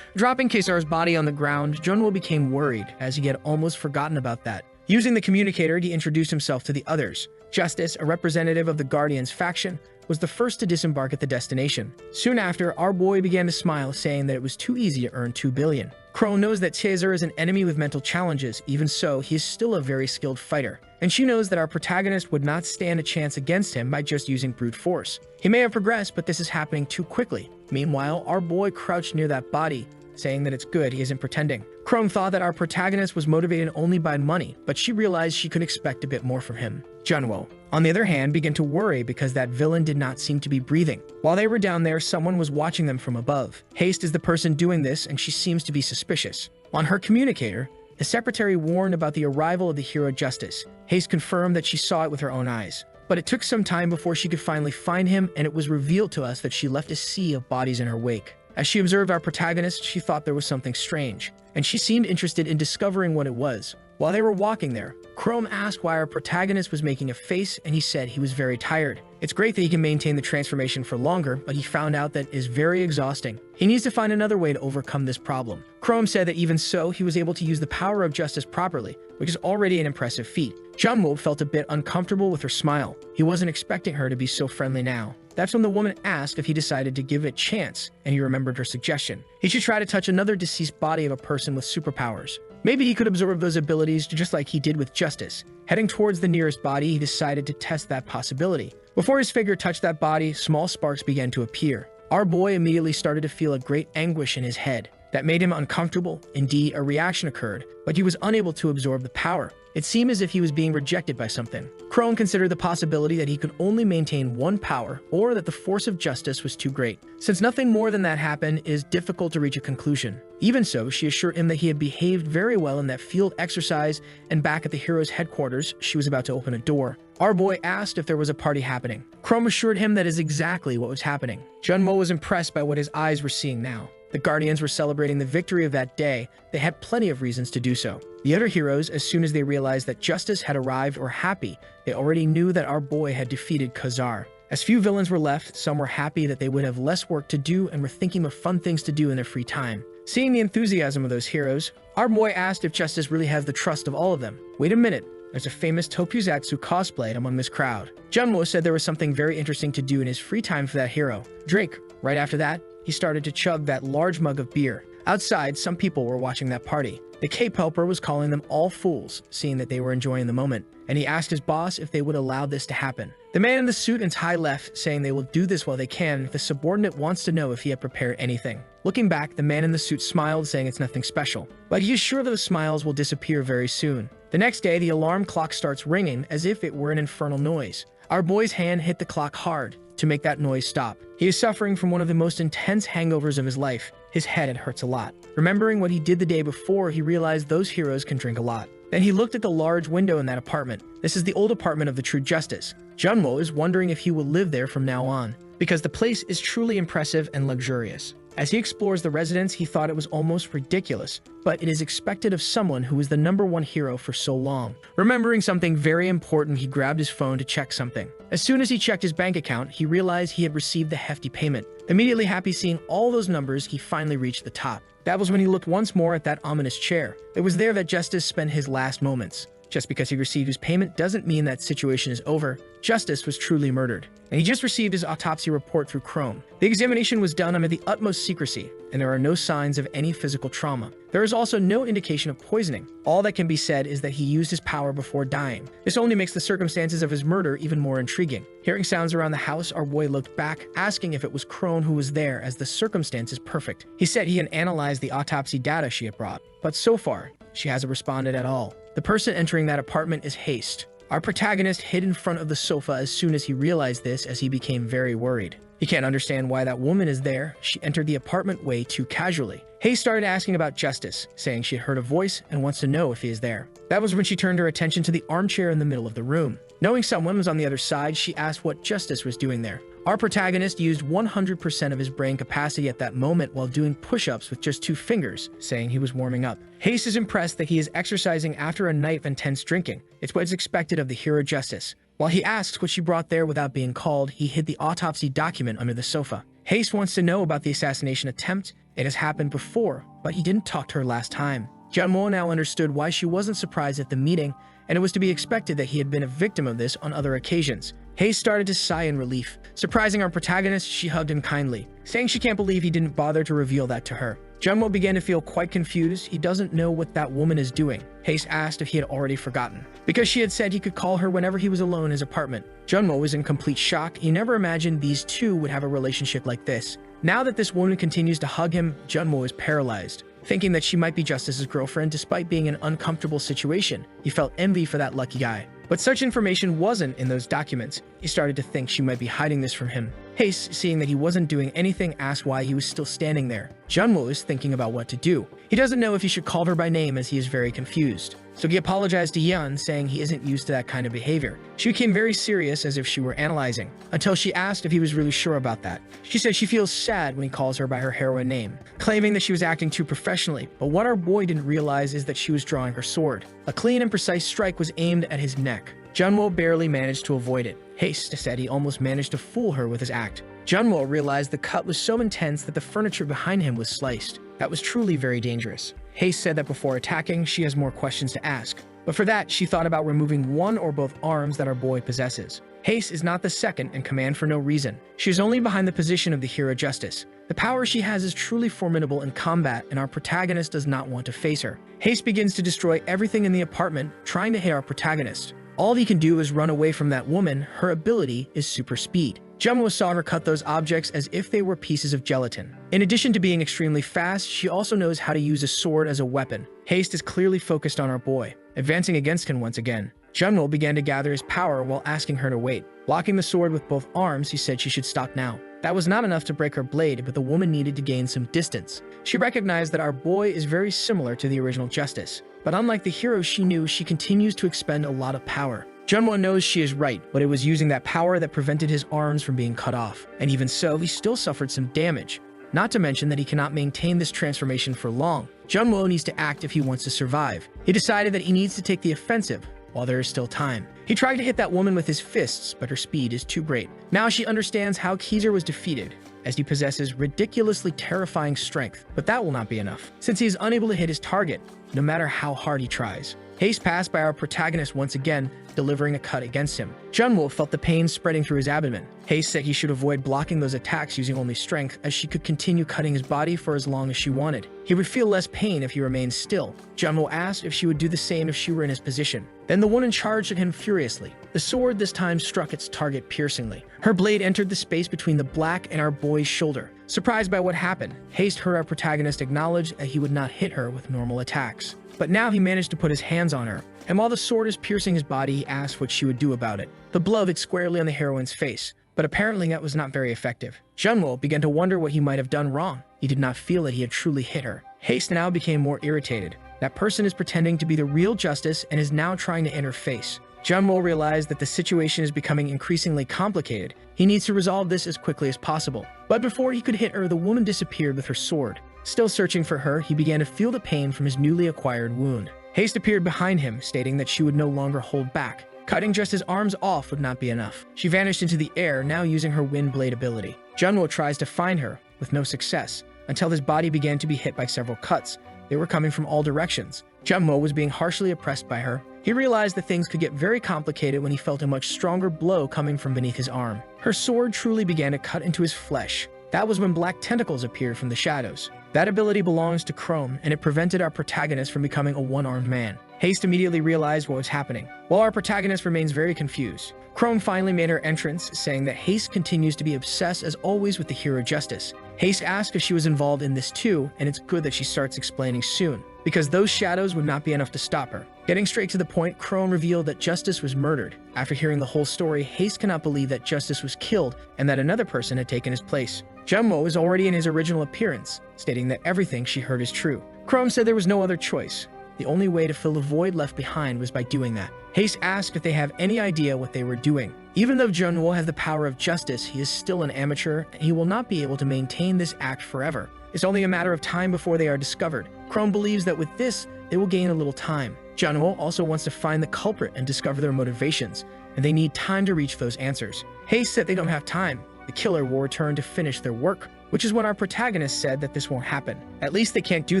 Dropping Kesar's body on the ground, Junwo became worried, as he had almost forgotten about that. Using the communicator, he introduced himself to the others. Justice, a representative of the Guardians faction, was the first to disembark at the destination. Soon after, our boy began to smile, saying that it was too easy to earn 2 billion. Crow knows that Cesar is an enemy with mental challenges. Even so, he is still a very skilled fighter. And she knows that our protagonist would not stand a chance against him by just using brute force. He may have progressed, but this is happening too quickly. Meanwhile, our boy crouched near that body, saying that it's good, he isn't pretending. Chrome thought that our protagonist was motivated only by money, but she realized she could expect a bit more from him. Junwo, on the other hand, began to worry because that villain did not seem to be breathing. While they were down there, someone was watching them from above. Haste is the person doing this, and she seems to be suspicious. On her communicator, the secretary warned about the arrival of the hero Justice. Haste confirmed that she saw it with her own eyes. But it took some time before she could finally find him, and it was revealed to us that she left a sea of bodies in her wake. As she observed our protagonist, she thought there was something strange, and she seemed interested in discovering what it was. While they were walking there, Chrome asked why our protagonist was making a face, and he said he was very tired. It's great that he can maintain the transformation for longer, but he found out that it is very exhausting. He needs to find another way to overcome this problem. Chrome said that even so, he was able to use the power of justice properly, which is already an impressive feat. Junmo felt a bit uncomfortable with her smile. He wasn't expecting her to be so friendly now. That's when the woman asked if he decided to give it a chance, and he remembered her suggestion. He should try to touch another deceased body of a person with superpowers. Maybe he could absorb those abilities just like he did with Justice. Heading towards the nearest body, he decided to test that possibility. Before his figure touched that body, small sparks began to appear. Our boy immediately started to feel a great anguish in his head. That made him uncomfortable. Indeed, a reaction occurred, but he was unable to absorb the power. It seemed as if he was being rejected by something. Crone considered the possibility that he could only maintain one power, or that the force of justice was too great. Since nothing more than that happened, it is difficult to reach a conclusion. Even so, she assured him that he had behaved very well in that field exercise, and back at the hero's headquarters, she was about to open a door. Our boy asked if there was a party happening. Crone assured him that is exactly what was happening. Junmo was impressed by what his eyes were seeing now. The Guardians were celebrating the victory of that day. They had plenty of reasons to do so. The other heroes, as soon as they realized that justice had arrived, were happy. They already knew that our boy had defeated Khazar. As few villains were left, some were happy that they would have less work to do and were thinking of fun things to do in their free time. Seeing the enthusiasm of those heroes, our boy asked if justice really has the trust of all of them. Wait a minute. There's a famous Tokuzatsu cosplayed among this crowd. Junmo said there was something very interesting to do in his free time for that hero. Drake. Right after that, he started to chug that large mug of beer. Outside, some people were watching that party. The Cape Helper was calling them all fools, seeing that they were enjoying the moment, and he asked his boss if they would allow this to happen. The man in the suit and tie left, saying they will do this while they can if the subordinate wants to know if he had prepared anything. Looking back, the man in the suit smiled, saying it's nothing special, but he is sure those smiles will disappear very soon. The next day, the alarm clock starts ringing as if it were an infernal noise. Our boy's hand hit the clock hard to make that noise stop. He is suffering from one of the most intense hangovers of his life. His head hurts a lot. Remembering what he did the day before, he realized those heroes can drink a lot. Then he looked at the large window in that apartment. This is the old apartment of the True Justice. Junmo is wondering if he will live there from now on, because the place is truly impressive and luxurious. As he explores the residence, he thought it was almost ridiculous, but it is expected of someone who was the #1 hero for so long. Remembering something very important, he grabbed his phone to check something. As soon as he checked his bank account, he realized he had received the hefty payment. Immediately happy seeing all those numbers, he finally reached the top. That was when he looked once more at that ominous chair. It was there that Justice spent his last moments. Just because he received his payment doesn't mean that situation is over. Justice was truly murdered, and he just received his autopsy report through Chrome. The examination was done under the utmost secrecy, and there are no signs of any physical trauma. There is also no indication of poisoning. All that can be said is that he used his power before dying. This only makes the circumstances of his murder even more intriguing. Hearing sounds around the house, our boy looked back, asking if it was Crone who was there, as the circumstance is perfect. He said he had analyzed the autopsy data she had brought, but so far, she hasn't responded at all. The person entering that apartment is Haste. Our protagonist hid in front of the sofa as soon as he realized this, as he became very worried. He can't understand why that woman is there. She entered the apartment way too casually. Haste started asking about Justice, saying she had heard a voice and wants to know if he is there. That was when she turned her attention to the armchair in the middle of the room. Knowing someone was on the other side, she asked what Justice was doing there. Our protagonist used 100% of his brain capacity at that moment while doing push-ups with just 2 fingers, saying he was warming up. Haste is impressed that he is exercising after a night of intense drinking. It's what is expected of the hero Justice. While he asks what she brought there without being called, he hid the autopsy document under the sofa. Haste wants to know about the assassination attempt. It has happened before, but he didn't talk to her last time. Junmo now understood why she wasn't surprised at the meeting, and it was to be expected that he had been a victim of this on other occasions. Haste started to sigh in relief. Surprising our protagonist, she hugged him kindly, saying she can't believe he didn't bother to reveal that to her. Junmo began to feel quite confused. He doesn't know what that woman is doing. Haste asked if he had already forgotten, because she had said he could call her whenever he was alone in his apartment. Junmo was in complete shock. He never imagined these two would have a relationship like this. Now that this woman continues to hug him, Junmo is paralyzed. Thinking that she might be Justice's girlfriend despite being in an uncomfortable situation, he felt envy for that lucky guy. But such information wasn't in those documents. He started to think she might be hiding this from him. Haste, seeing that he wasn't doing anything, asked why he was still standing there. Junmo is thinking about what to do. He doesn't know if he should call her by name, as he is very confused. So he apologized to Yeon, saying he isn't used to that kind of behavior. She became very serious, as if she were analyzing, until she asked if he was really sure about that. She said she feels sad when he calls her by her heroine name, claiming that she was acting too professionally, but what our boy didn't realize is that she was drawing her sword. A clean and precise strike was aimed at his neck. Junmo barely managed to avoid it. Haste said he almost managed to fool her with his act. Junmo realized the cut was so intense that the furniture behind him was sliced. That was truly very dangerous. Haste said that before attacking, she has more questions to ask. But for that, she thought about removing one or both arms that our boy possesses. Haste is not the second in command for no reason. She is only behind the position of the hero Justice. The power she has is truly formidable in combat, and our protagonist does not want to face her. Haste begins to destroy everything in the apartment, trying to hit our protagonist. All he can do is run away from that woman. Her ability is super speed. Junwo saw her cut those objects as if they were pieces of gelatin. In addition to being extremely fast, she also knows how to use a sword as a weapon. Haste is clearly focused on our boy, advancing against him once again. Junwo began to gather his power while asking her to wait. Blocking the sword with both arms, he said she should stop now. That was not enough to break her blade, but the woman needed to gain some distance. She recognized that our boy is very similar to the original Justice, but unlike the hero she knew, she continues to expend a lot of power. Junwo knows she is right, but it was using that power that prevented his arms from being cut off. And even so, he still suffered some damage. Not to mention that he cannot maintain this transformation for long. Junwo needs to act if he wants to survive. He decided that he needs to take the offensive while there is still time. He tried to hit that woman with his fists, but her speed is too great. Now she understands how Kizer was defeated, as he possesses ridiculously terrifying strength. But that will not be enough, since he is unable to hit his target, no matter how hard he tries. Haste passed by our protagonist once again, delivering a cut against him. Junwo felt the pain spreading through his abdomen. Haste said he should avoid blocking those attacks using only strength, as she could continue cutting his body for as long as she wanted. He would feel less pain if he remained still. Junwo asked if she would do the same if she were in his position. Then the woman charged at him furiously. The sword this time struck its target piercingly. Her blade entered the space between the black and our boy's shoulder. Surprised by what happened, Haste heard our protagonist acknowledge that he would not hit her with normal attacks. But now he managed to put his hands on her, and while the sword is piercing his body, he asked what she would do about it. The blow hit squarely on the heroine's face, but apparently that was not very effective. Junwo began to wonder what he might have done wrong. He did not feel that he had truly hit her. Haste now became more irritated. That person is pretending to be the real Justice and is now trying to interface. Junwo realized that the situation is becoming increasingly complicated. He needs to resolve this as quickly as possible. But before he could hit her, the woman disappeared with her sword. Still searching for her, he began to feel the pain from his newly acquired wound. Haste appeared behind him, stating that she would no longer hold back. Cutting just his arms off would not be enough. She vanished into the air, now using her wind blade ability. Junwo tries to find her, with no success, until his body began to be hit by several cuts. They were coming from all directions. Junwo was being harshly oppressed by her. He realized that things could get very complicated when he felt a much stronger blow coming from beneath his arm. Her sword truly began to cut into his flesh. That was when black tentacles appeared from the shadows. That ability belongs to Chrome, and it prevented our protagonist from becoming a one-armed man. Haste immediately realized what was happening, while our protagonist remains very confused. Chrome finally made her entrance, saying that Haste continues to be obsessed as always with the hero Justice. Haste asked if she was involved in this too, and it's good that she starts explaining soon, because those shadows would not be enough to stop her. Getting straight to the point, Chrome revealed that Justice was murdered. After hearing the whole story, Haste cannot believe that Justice was killed and that another person had taken his place. Junwo is already in his original appearance, stating that everything she heard is true. Chrome said there was no other choice. The only way to fill the void left behind was by doing that. Haste asked if they have any idea what they were doing. Even though Junwo has the power of justice, he is still an amateur, and he will not be able to maintain this act forever. It's only a matter of time before they are discovered. Chrome believes that with this, they will gain a little time. Junwo also wants to find the culprit and discover their motivations, and they need time to reach those answers. Haste said they don't have time. The killer will return to finish their work, which is what our protagonist said that this won't happen. At least they can't do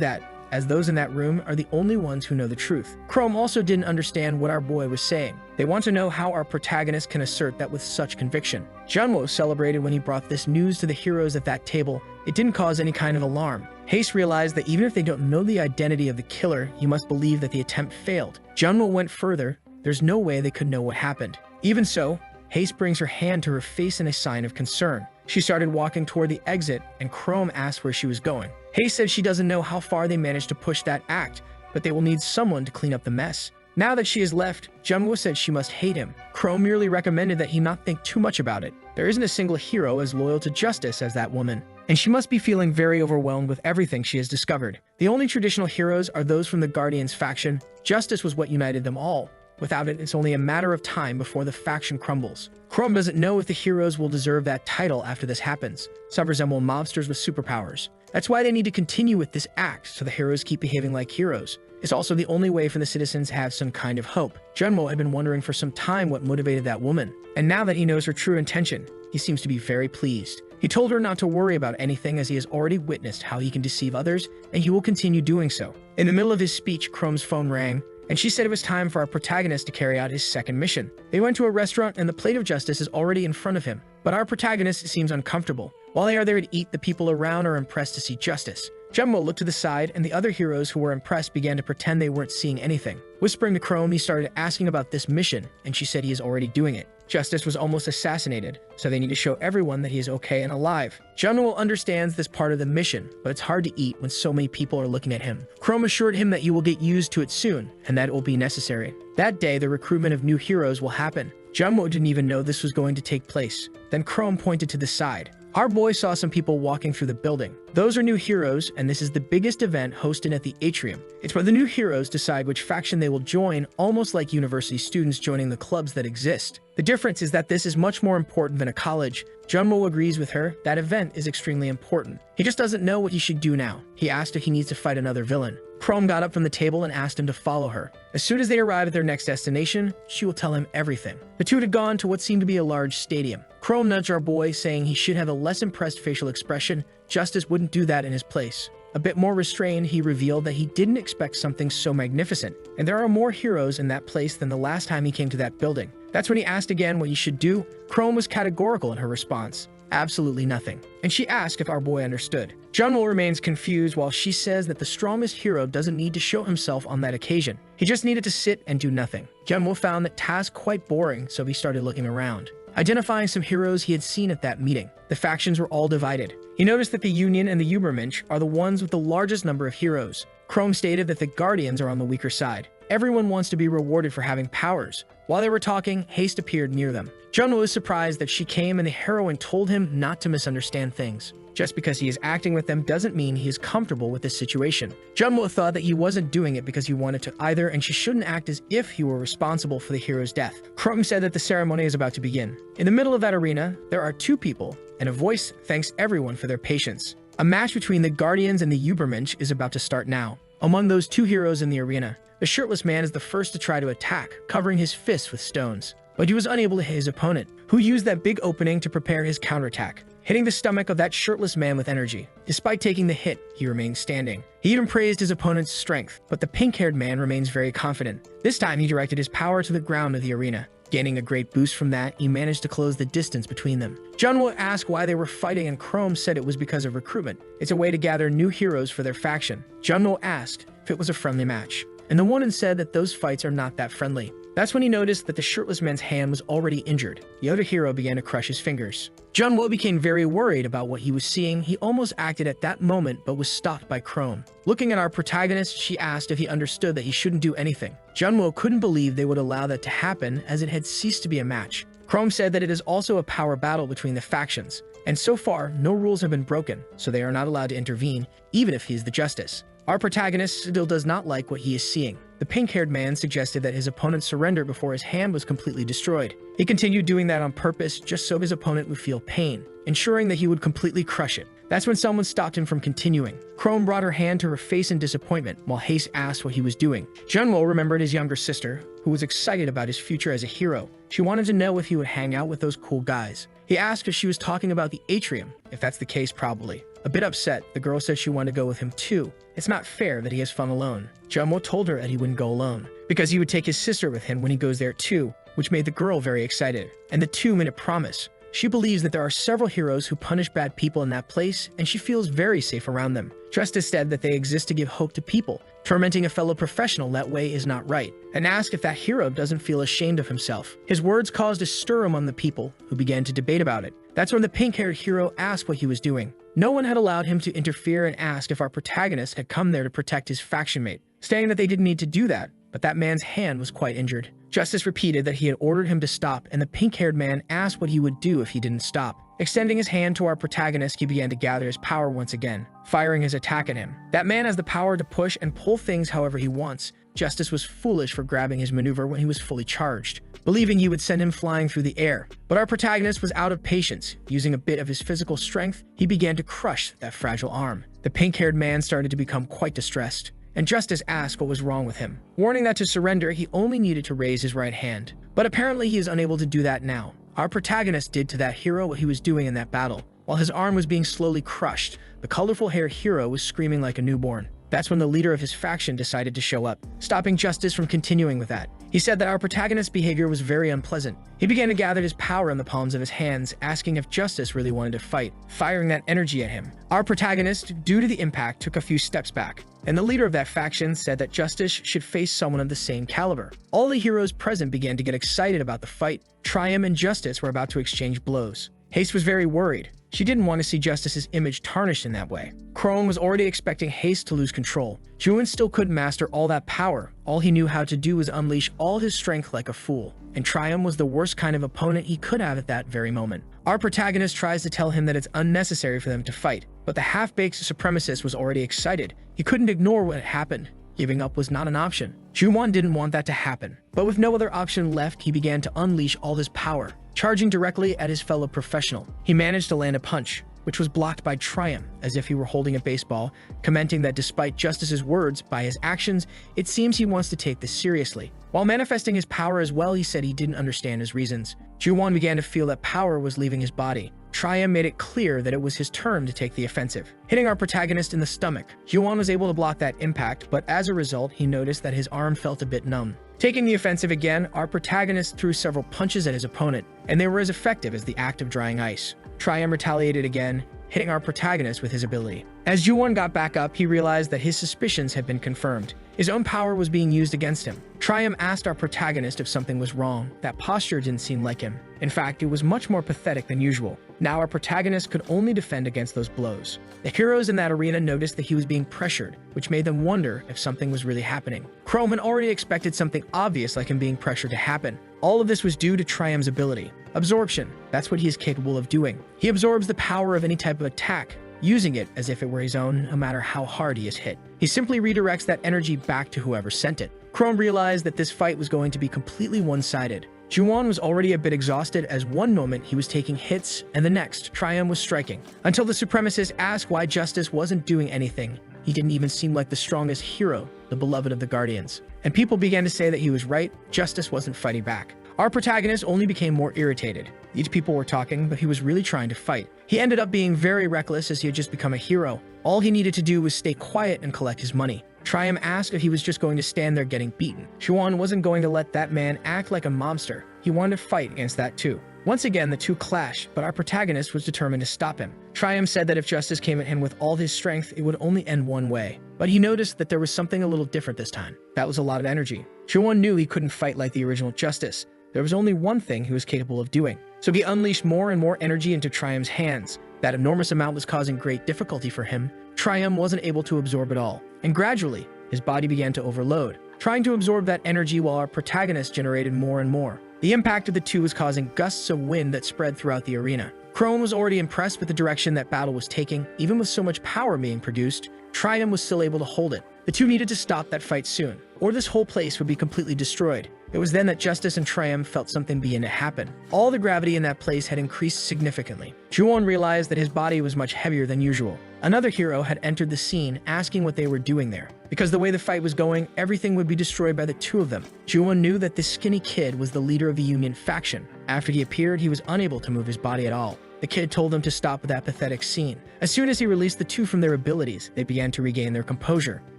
that, as those in that room are the only ones who know the truth. Chrome also didn't understand what our boy was saying. They want to know how our protagonist can assert that with such conviction. Junwo celebrated when he brought this news to the heroes at that table. It didn't cause any kind of alarm. Haste realized that even if they don't know the identity of the killer, you must believe that the attempt failed. Junwo went further. There's no way they could know what happened. Even so, Haste brings her hand to her face in a sign of concern. She started walking toward the exit, and Chrome asked where she was going. Haste said she doesn't know how far they managed to push that act, but they will need someone to clean up the mess. Now that she has left, Junwo said she must hate him. Chrome merely recommended that he not think too much about it. There isn't a single hero as loyal to justice as that woman, and she must be feeling very overwhelmed with everything she has discovered. The only traditional heroes are those from the Guardians faction. Justice was what united them all. Without it, it's only a matter of time before the faction crumbles. Chrome doesn't know if the heroes will deserve that title after this happens. Some resemble mobsters with superpowers. That's why they need to continue with this act, so the heroes keep behaving like heroes. It's also the only way for the citizens to have some kind of hope. Junwo had been wondering for some time what motivated that woman, and now that he knows her true intention, he seems to be very pleased. He told her not to worry about anything as he has already witnessed how he can deceive others, and he will continue doing so. In the middle of his speech, Chrome's phone rang. and she said it was time for our protagonist to carry out his second mission. They went to a restaurant and the plate of justice is already in front of him, but our protagonist seems uncomfortable. While they are there to eat, the people around are impressed to see justice. Jumbo looked to the side, and the other heroes who were impressed began to pretend they weren't seeing anything. Whispering to Chrome, he started asking about this mission, and she said he is already doing it. Justice was almost assassinated, so they need to show everyone that he is okay and alive. Jumbo understands this part of the mission, but it's hard to eat when so many people are looking at him. Chrome assured him that you will get used to it soon, and that it will be necessary. That day, the recruitment of new heroes will happen. Jumbo didn't even know this was going to take place. Then Chrome pointed to the side. Our boy saw some people walking through the building. Those are new heroes, and this is the biggest event hosted at the atrium. It's where the new heroes decide which faction they will join, almost like university students joining the clubs that exist. The difference is that this is much more important than a college. Junmo agrees with her. That event is extremely important. He just doesn't know what he should do now. He asked if he needs to fight another villain. Chrome got up from the table and asked him to follow her. As soon as they arrive at their next destination, she will tell him everything. The two had gone to what seemed to be a large stadium. Chrome nudged our boy, saying he should have a less impressed facial expression. Justice wouldn't do that in his place. A bit more restrained, he revealed that he didn't expect something so magnificent, and there are more heroes in that place than the last time he came to that building. That's when he asked again what he should do. Chrome was categorical in her response. Absolutely nothing. And she asked if our boy understood. Junmo remains confused while she says that the strongest hero doesn't need to show himself on that occasion. He just needed to sit and do nothing. Junmo found that task quite boring, so he started looking around, identifying some heroes he had seen at that meeting. The factions were all divided. He noticed that the Union and the Ubermensch are the ones with the largest number of heroes. Chrome stated that the Guardians are on the weaker side. Everyone wants to be rewarded for having powers. While they were talking, Haste appeared near them. Junmo was surprised that she came, and the heroine told him not to misunderstand things. Just because he is acting with them doesn't mean he is comfortable with this situation. Junmo thought that he wasn't doing it because he wanted to either, and she shouldn't act as if he were responsible for the hero's death. Chrome said that the ceremony is about to begin. In the middle of that arena, there are two people, and a voice thanks everyone for their patience. A match between the Guardians and the Ubermensch is about to start now. Among those two heroes in the arena, the shirtless man is the first to try to attack, covering his fists with stones. But he was unable to hit his opponent, who used that big opening to prepare his counterattack, hitting the stomach of that shirtless man with energy. Despite taking the hit, he remained standing. He even praised his opponent's strength, but the pink-haired man remains very confident. This time, he directed his power to the ground of the arena. Gaining a great boost from that, he managed to close the distance between them. Junwo asked why they were fighting, and Chrome said it was because of recruitment. It's a way to gather new heroes for their faction. Junwo asked if it was a friendly match, and the woman said that those fights are not that friendly. That's when he noticed that the shirtless man's hand was already injured. The other hero began to crush his fingers. Junwo became very worried about what he was seeing. He almost acted at that moment, but was stopped by Chrome. Looking at our protagonist, she asked if he understood that he shouldn't do anything. Junwo couldn't believe they would allow that to happen, as it had ceased to be a match. Chrome said that it is also a power battle between the factions, and so far, no rules have been broken, so they are not allowed to intervene, even if he is the justice. Our protagonist still does not like what he is seeing. The pink-haired man suggested that his opponent surrender before his hand was completely destroyed. He continued doing that on purpose just so his opponent would feel pain, ensuring that he would completely crush it. That's when someone stopped him from continuing. Chrome brought her hand to her face in disappointment, while Haste asked what he was doing. Junwo remembered his younger sister, who was excited about his future as a hero. She wanted to know if he would hang out with those cool guys. He asked if she was talking about the atrium. If that's the case, probably. A bit upset, the girl said she wanted to go with him too. It's not fair that he has fun alone. Junwo told her that he wouldn't go alone, because he would take his sister with him when he goes there too, which made the girl very excited. And the 2-minute promise. She believes that there are several heroes who punish bad people in that place, and she feels very safe around them. Justice said that they exist to give hope to people. Tormenting a fellow professional that way is not right, and asked if that hero doesn't feel ashamed of himself. His words caused a stir among the people, who began to debate about it. That's when the pink-haired hero asked what he was doing. No one had allowed him to interfere, and asked if our protagonist had come there to protect his faction mate, saying that they didn't need to do that, but that man's hand was quite injured. Justice repeated that he had ordered him to stop, and the pink-haired man asked what he would do if he didn't stop. Extending his hand to our protagonist, he began to gather his power once again, firing his attack at him. That man has the power to push and pull things however he wants. Justice was foolish for grabbing his maneuver when he was fully charged, believing he would send him flying through the air. But our protagonist was out of patience. Using a bit of his physical strength, he began to crush that fragile arm. The pink-haired man started to become quite distressed, and Justice asked what was wrong with him, warning that to surrender he only needed to raise his right hand. But apparently he is unable to do that now. Our protagonist did to that hero what he was doing in that battle. While his arm was being slowly crushed, the colorful-haired hero was screaming like a newborn. That's when the leader of his faction decided to show up, stopping Justice from continuing with that. He said that our protagonist's behavior was very unpleasant. He began to gather his power in the palms of his hands, asking if Justice really wanted to fight, firing that energy at him. Our protagonist, due to the impact, took a few steps back, and the leader of that faction said that Justice should face someone of the same caliber. All the heroes present began to get excited about the fight. Triumph and Justice were about to exchange blows. Haste was very worried. She didn't want to see Justice's image tarnished in that way. Crone was already expecting Haste to lose control. Juin still couldn't master all that power. All he knew how to do was unleash all his strength like a fool. And Triumph was the worst kind of opponent he could have at that very moment. Our protagonist tries to tell him that it's unnecessary for them to fight, but the half-baked supremacist was already excited. He couldn't ignore what had happened. Giving up was not an option. Juwon didn't want that to happen, but with no other option left, he began to unleash all his power, charging directly at his fellow professional. He managed to land a punch, which was blocked by Triumph, as if he were holding a baseball, commenting that despite Justice's words, by his actions, it seems he wants to take this seriously. While manifesting his power as well, he said he didn't understand his reasons. Juwon began to feel that power was leaving his body. Triumph made it clear that it was his turn to take the offensive, hitting our protagonist in the stomach. Juwon was able to block that impact, but as a result, he noticed that his arm felt a bit numb. Taking the offensive again, our protagonist threw several punches at his opponent, and they were as effective as the act of drying ice. Triumph retaliated again, hitting our protagonist with his ability. As Juwon got back up, he realized that his suspicions had been confirmed. His own power was being used against him. Triumph asked our protagonist if something was wrong. That posture didn't seem like him. In fact, it was much more pathetic than usual. Now our protagonist could only defend against those blows. The heroes in that arena noticed that he was being pressured, which made them wonder if something was really happening. Chrome had already expected something obvious like him being pressured to happen. All of this was due to Triumph's ability. Absorption. That's what he is capable of doing. He absorbs the power of any type of attack, using it as if it were his own, no matter how hard he is hit. He simply redirects that energy back to whoever sent it. Chrome realized that this fight was going to be completely one-sided. Juwon was already a bit exhausted, as one moment he was taking hits and the next Triumph was striking. Until the supremacist asked why Justice wasn't doing anything. He didn't even seem like the strongest hero, the beloved of the Guardians. And people began to say that he was right, Justice wasn't fighting back. Our protagonist only became more irritated. These people were talking, but he was really trying to fight. He ended up being very reckless as he had just become a hero. All he needed to do was stay quiet and collect his money. Triumph asked if he was just going to stand there getting beaten. Juwon wasn't going to let that man act like a mobster. He wanted to fight against that too. Once again, the two clashed, but our protagonist was determined to stop him. Triumph said that if Justice came at him with all his strength, it would only end one way. But he noticed that there was something a little different this time. That was a lot of energy. Juwon knew he couldn't fight like the original Justice. There was only one thing he was capable of doing. So he unleashed more and more energy into Triumph's hands. That enormous amount was causing great difficulty for him. Triumph wasn't able to absorb it all. And gradually, his body began to overload, trying to absorb that energy while our protagonist generated more and more. The impact of the two was causing gusts of wind that spread throughout the arena. Crone was already impressed with the direction that battle was taking. Even with so much power being produced, Triumph was still able to hold it. The two needed to stop that fight soon, or this whole place would be completely destroyed. It was then that Justice and Triumph felt something begin to happen. All the gravity in that place had increased significantly. Juwon realized that his body was much heavier than usual. Another hero had entered the scene, asking what they were doing there. Because the way the fight was going, everything would be destroyed by the two of them. Juwon knew that this skinny kid was the leader of the Union faction. After he appeared, he was unable to move his body at all. The kid told him to stop with that pathetic scene. As soon as he released the two from their abilities, they began to regain their composure.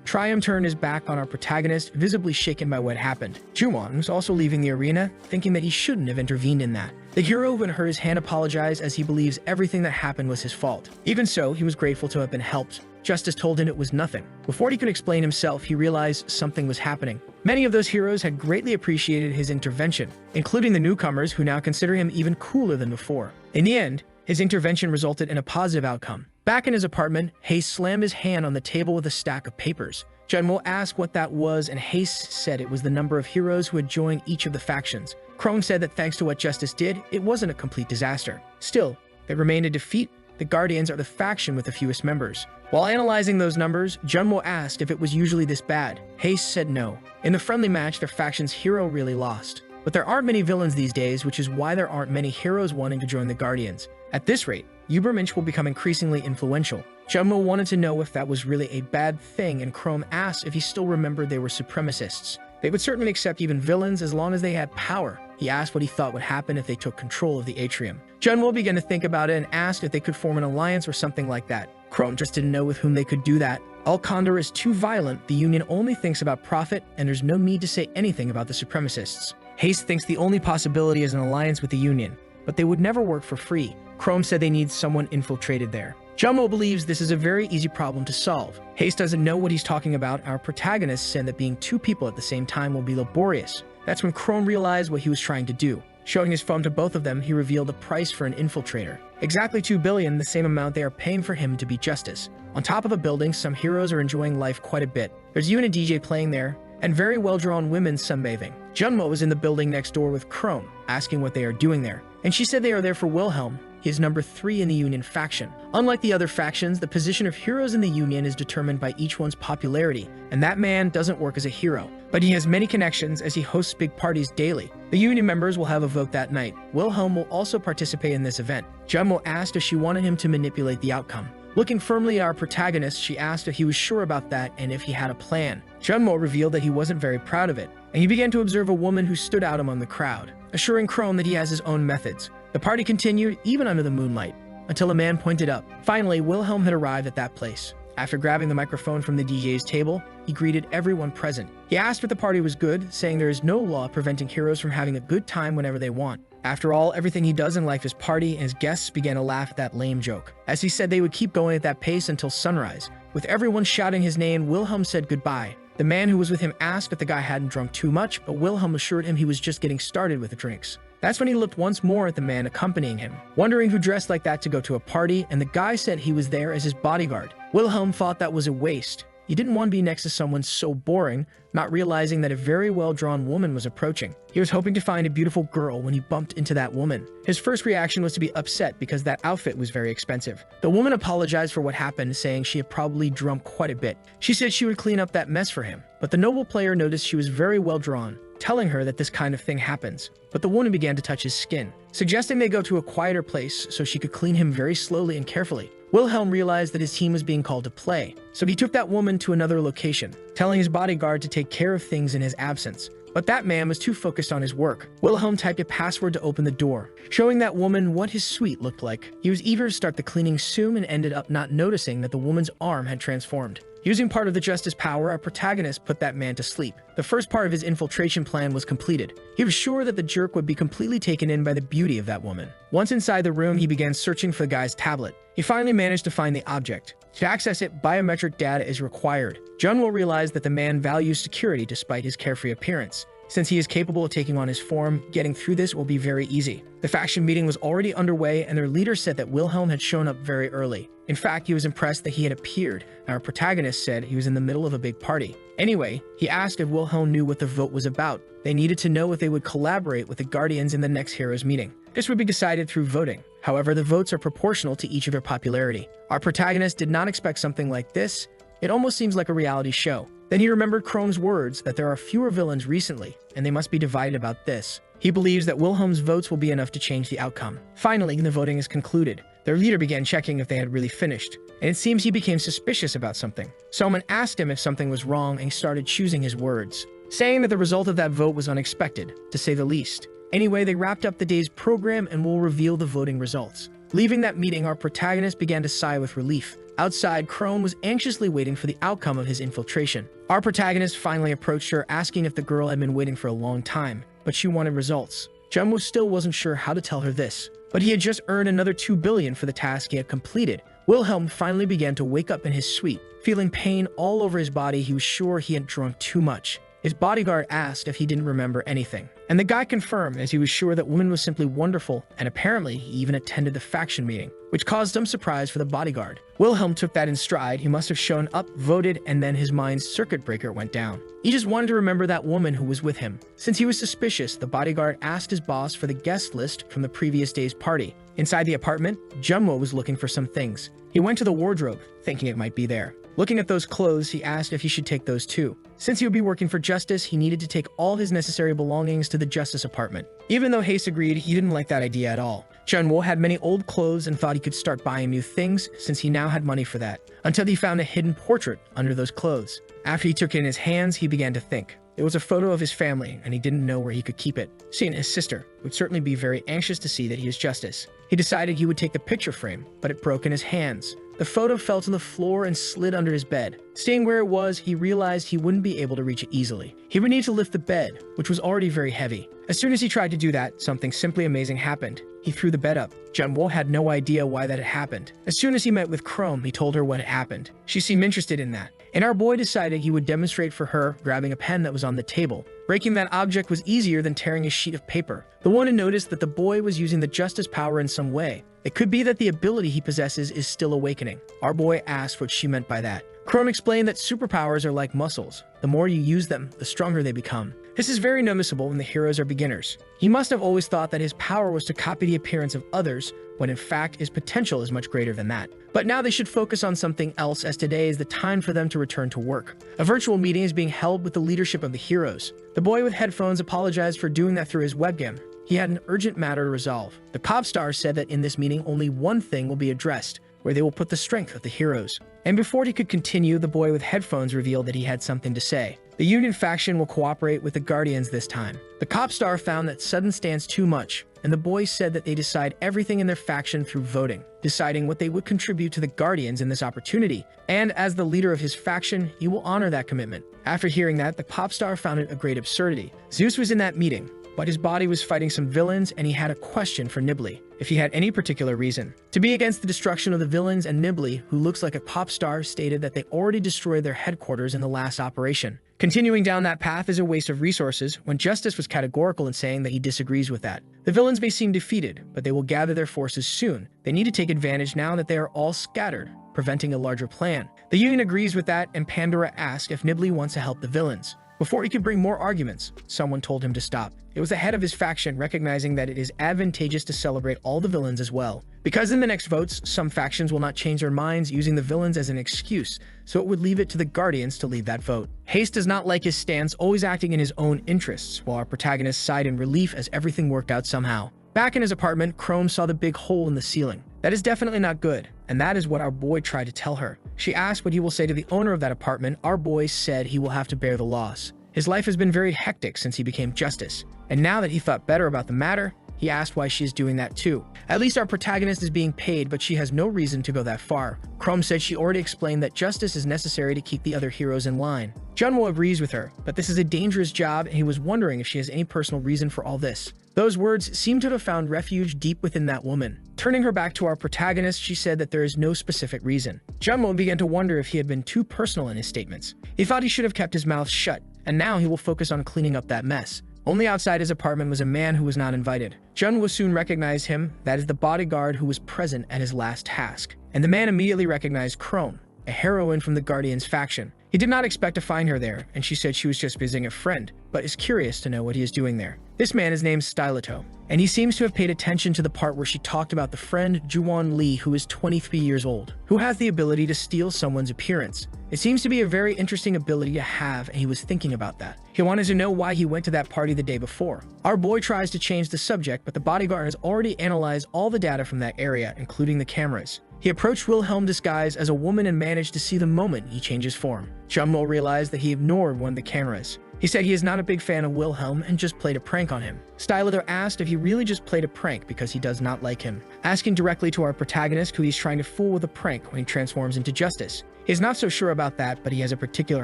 Triumph turned his back on our protagonist, visibly shaken by what happened. Juwon was also leaving the arena, thinking that he shouldn't have intervened in that. The hero who had hurt his hand apologized, as he believes everything that happened was his fault. Even so, he was grateful to have been helped. Justice told him it was nothing. Before he could explain himself, he realized something was happening. Many of those heroes had greatly appreciated his intervention, including the newcomers who now consider him even cooler than before. In the end, his intervention resulted in a positive outcome. Back in his apartment, Hayes slammed his hand on the table with a stack of papers. Junmo asked what that was, and Hayes said it was the number of heroes who had joined each of the factions. Crone said that thanks to what Justice did, it wasn't a complete disaster. Still, there remained a defeat. The Guardians are the faction with the fewest members. While analyzing those numbers, Junmo asked if it was usually this bad. Hayes said no. In the friendly match, their faction's hero really lost. But there aren't many villains these days, which is why there aren't many heroes wanting to join the Guardians. At this rate, Ubermensch will become increasingly influential. Junmo wanted to know if that was really a bad thing, and Chrome asked if he still remembered they were supremacists. They would certainly accept even villains as long as they had power. He asked what he thought would happen if they took control of the atrium. Junmo began to think about it and asked if they could form an alliance or something like that. Chrome just didn't know with whom they could do that. Al Condor is too violent, the Union only thinks about profit, and there's no need to say anything about the supremacists. Haste thinks the only possibility is an alliance with the Union, but they would never work for free. Chrome said they need someone infiltrated there. Jumbo believes this is a very easy problem to solve. Haste doesn't know what he's talking about. Our protagonist said that being two people at the same time will be laborious. That's when Chrome realized what he was trying to do. Showing his phone to both of them, he revealed the price for an infiltrator. Exactly 2 billion, the same amount they are paying for him to be Justice. On top of a building, some heroes are enjoying life quite a bit. There's you and a DJ playing there, and very well-drawn women sunbathing. Junmo was in the building next door with Chrome, asking what they are doing there. And she said they are there for Wilhelm. He is number 3 in the Union faction. Unlike the other factions, the position of heroes in the Union is determined by each one's popularity, and that man doesn't work as a hero. But he has many connections as he hosts big parties daily. The Union members will have a vote that night. Wilhelm will also participate in this event. Junmo asked if she wanted him to manipulate the outcome. Looking firmly at our protagonist, she asked if he was sure about that and if he had a plan. Junmo revealed that he wasn't very proud of it, and he began to observe a woman who stood out among the crowd, assuring Chrome that he has his own methods. The party continued even under the moonlight, until a man pointed up. Finally, Wilhelm had arrived at that place. After grabbing the microphone from the DJ's table, he greeted everyone present. He asked if the party was good, saying there is no law preventing heroes from having a good time whenever they want. After all, everything he does in life is party, and his guests began to laugh at that lame joke. As he said they would keep going at that pace until sunrise. With everyone shouting his name, Wilhelm said goodbye. The man who was with him asked if the guy hadn't drunk too much, but Wilhelm assured him he was just getting started with the drinks. That's when he looked once more at the man accompanying him, wondering who dressed like that to go to a party, and the guy said he was there as his bodyguard. Wilhelm thought that was a waste. He didn't want to be next to someone so boring, not realizing that a very well-drawn woman was approaching. He was hoping to find a beautiful girl when he bumped into that woman. His first reaction was to be upset because that outfit was very expensive. The woman apologized for what happened, saying she had probably drunk quite a bit. She said she would clean up that mess for him, but the noble player noticed she was very well-drawn, telling her that this kind of thing happens. But the woman began to touch his skin, suggesting they go to a quieter place so she could clean him very slowly and carefully. Wilhelm realized that his team was being called to play, so he took that woman to another location, telling his bodyguard to take care of things in his absence. But that man was too focused on his work. Wilhelm typed a password to open the door, showing that woman what his suite looked like. He was eager to start the cleaning soon and ended up not noticing that the woman's arm had transformed. Using part of the Justice power, our protagonist put that man to sleep. The first part of his infiltration plan was completed. He was sure that the jerk would be completely taken in by the beauty of that woman. Once inside the room, he began searching for the guy's tablet. He finally managed to find the object. To access it, biometric data is required. Junwo realized that the man values security despite his carefree appearance. Since he is capable of taking on his form, getting through this will be very easy. The faction meeting was already underway, and their leader said that Wilhelm had shown up very early. In fact, he was impressed that he had appeared. Our protagonist said he was in the middle of a big party. Anyway, he asked if Wilhelm knew what the vote was about. They needed to know if they would collaborate with the Guardians in the next Heroes meeting. This would be decided through voting. However, the votes are proportional to each of their popularity. Our protagonist did not expect something like this. It almost seems like a reality show. Then he remembered Chrome's words that there are fewer villains recently, and they must be divided about this. He believes that Wilhelm's votes will be enough to change the outcome. Finally, the voting is concluded. Their leader began checking if they had really finished, and it seems he became suspicious about something. Someone asked him if something was wrong, and he started choosing his words, saying that the result of that vote was unexpected, to say the least. Anyway, they wrapped up the day's program and will reveal the voting results. Leaving that meeting, our protagonist began to sigh with relief. Outside, Chrome was anxiously waiting for the outcome of his infiltration. Our protagonist finally approached her, asking if the girl had been waiting for a long time, but she wanted results. Jumbo still wasn't sure how to tell her this, but he had just earned another 2 billion for the task he had completed. Wilhelm finally began to wake up in his suite. Feeling pain all over his body, he was sure he had drunk too much. His bodyguard asked if he didn't remember anything, and the guy confirmed, as he was sure that woman was simply wonderful, and apparently he even attended the faction meeting, which caused some surprise for the bodyguard. Wilhelm took that in stride. He must have shown up, voted, and then his mind's circuit breaker went down. He just wanted to remember that woman who was with him. Since he was suspicious, the bodyguard asked his boss for the guest list from the previous day's party. Inside the apartment, Junwo was looking for some things. He went to the wardrobe, thinking it might be there. Looking at those clothes, he asked if he should take those too. Since he would be working for Justice, he needed to take all his necessary belongings to the Justice apartment. Even though Haste agreed, he didn't like that idea at all. Junwo had many old clothes and thought he could start buying new things since he now had money for that, until he found a hidden portrait under those clothes. After he took it in his hands, he began to think. It was a photo of his family, and he didn't know where he could keep it. Seeing his sister would certainly be very anxious to see that he is Justice. He decided he would take the picture frame, but it broke in his hands. The photo fell to the floor and slid under his bed. Staying where it was, he realized he wouldn't be able to reach it easily. He would need to lift the bed, which was already very heavy. As soon as he tried to do that, something simply amazing happened. He threw the bed up. Junwo had no idea why that had happened. As soon as he met with Chrome, he told her what had happened. She seemed interested in that. And our boy decided he would demonstrate for her, grabbing a pen that was on the table. Breaking that object was easier than tearing a sheet of paper. The woman noticed that the boy was using the justice power in some way. It could be that the ability he possesses is still awakening. Our boy asked what she meant by that. Chrome explained that superpowers are like muscles. The more you use them, the stronger they become. This is very noticeable when the heroes are beginners. He must have always thought that his power was to copy the appearance of others, when in fact his potential is much greater than that. But now they should focus on something else, as today is the time for them to return to work. A virtual meeting is being held with the leadership of the heroes. The boy with headphones apologized for doing that through his webcam. He had an urgent matter to resolve. The pop star said that in this meeting only one thing will be addressed, where they will put the strength of the heroes. And before he could continue, the boy with headphones revealed that he had something to say. The Union faction will cooperate with the Guardians this time. The cop star found that sudden stance too much, and the boys said that they decide everything in their faction through voting, deciding what they would contribute to the Guardians in this opportunity. And as the leader of his faction, he will honor that commitment. After hearing that, the pop star found it a great absurdity. Zeus was in that meeting, but his body was fighting some villains, and he had a question for Nibley, if he had any particular reason to be against the destruction of the villains. And Nibley, who looks like a pop star, stated that they already destroyed their headquarters in the last operation. Continuing down that path is a waste of resources, when Justice was categorical in saying that he disagrees with that. The villains may seem defeated, but they will gather their forces soon. They need to take advantage now that they are all scattered, preventing a larger plan. The Union agrees with that, and Pandora asks if Nibley wants to help the villains. Before he could bring more arguments, someone told him to stop. It was the head of his faction, recognizing that it is advantageous to celebrate all the villains as well. Because in the next votes, some factions will not change their minds, using the villains as an excuse, so it would leave it to the Guardians to lead that vote. Haste does not like his stance, always acting in his own interests, while our protagonist sighed in relief as everything worked out somehow. Back in his apartment, Chrome saw the big hole in the ceiling. That is definitely not good, and that is what our boy tried to tell her. She asked what he will say to the owner of that apartment. Our boy said he will have to bear the loss. His life has been very hectic since he became Justice, and now that he thought better about the matter, he asked why she is doing that too. At least our protagonist is being paid, but she has no reason to go that far. Chrome said she already explained that justice is necessary to keep the other heroes in line. Junwo agrees with her, but this is a dangerous job, and he was wondering if she has any personal reason for all this. Those words seem to have found refuge deep within that woman. Turning her back to our protagonist, she said that there is no specific reason. Junwo began to wonder if he had been too personal in his statements. He thought he should have kept his mouth shut, and now he will focus on cleaning up that mess. Only outside his apartment was a man who was not invited. Junwo soon recognized him. That is the bodyguard who was present at his last task. And the man immediately recognized Chrome, a heroine from the Guardians faction. He did not expect to find her there, and she said she was just visiting a friend, but is curious to know what he is doing there. This man is named Styleto, and he seems to have paid attention to the part where she talked about the friend Juwon Lee, who is 23 years old, who has the ability to steal someone's appearance. It seems to be a very interesting ability to have, and he was thinking about that. He wanted to know why he went to that party the day before. Our boy tries to change the subject, but the bodyguard has already analyzed all the data from that area, including the cameras. He approached Wilhelm disguised as a woman and managed to see the moment he changes form. Junmo realized that he ignored one of the cameras. He said he is not a big fan of Wilhelm and just played a prank on him. Styleto asked if he really just played a prank because he does not like him, asking directly to our protagonist who he's trying to fool with a prank when he transforms into Justice. He is not so sure about that, but he has a particular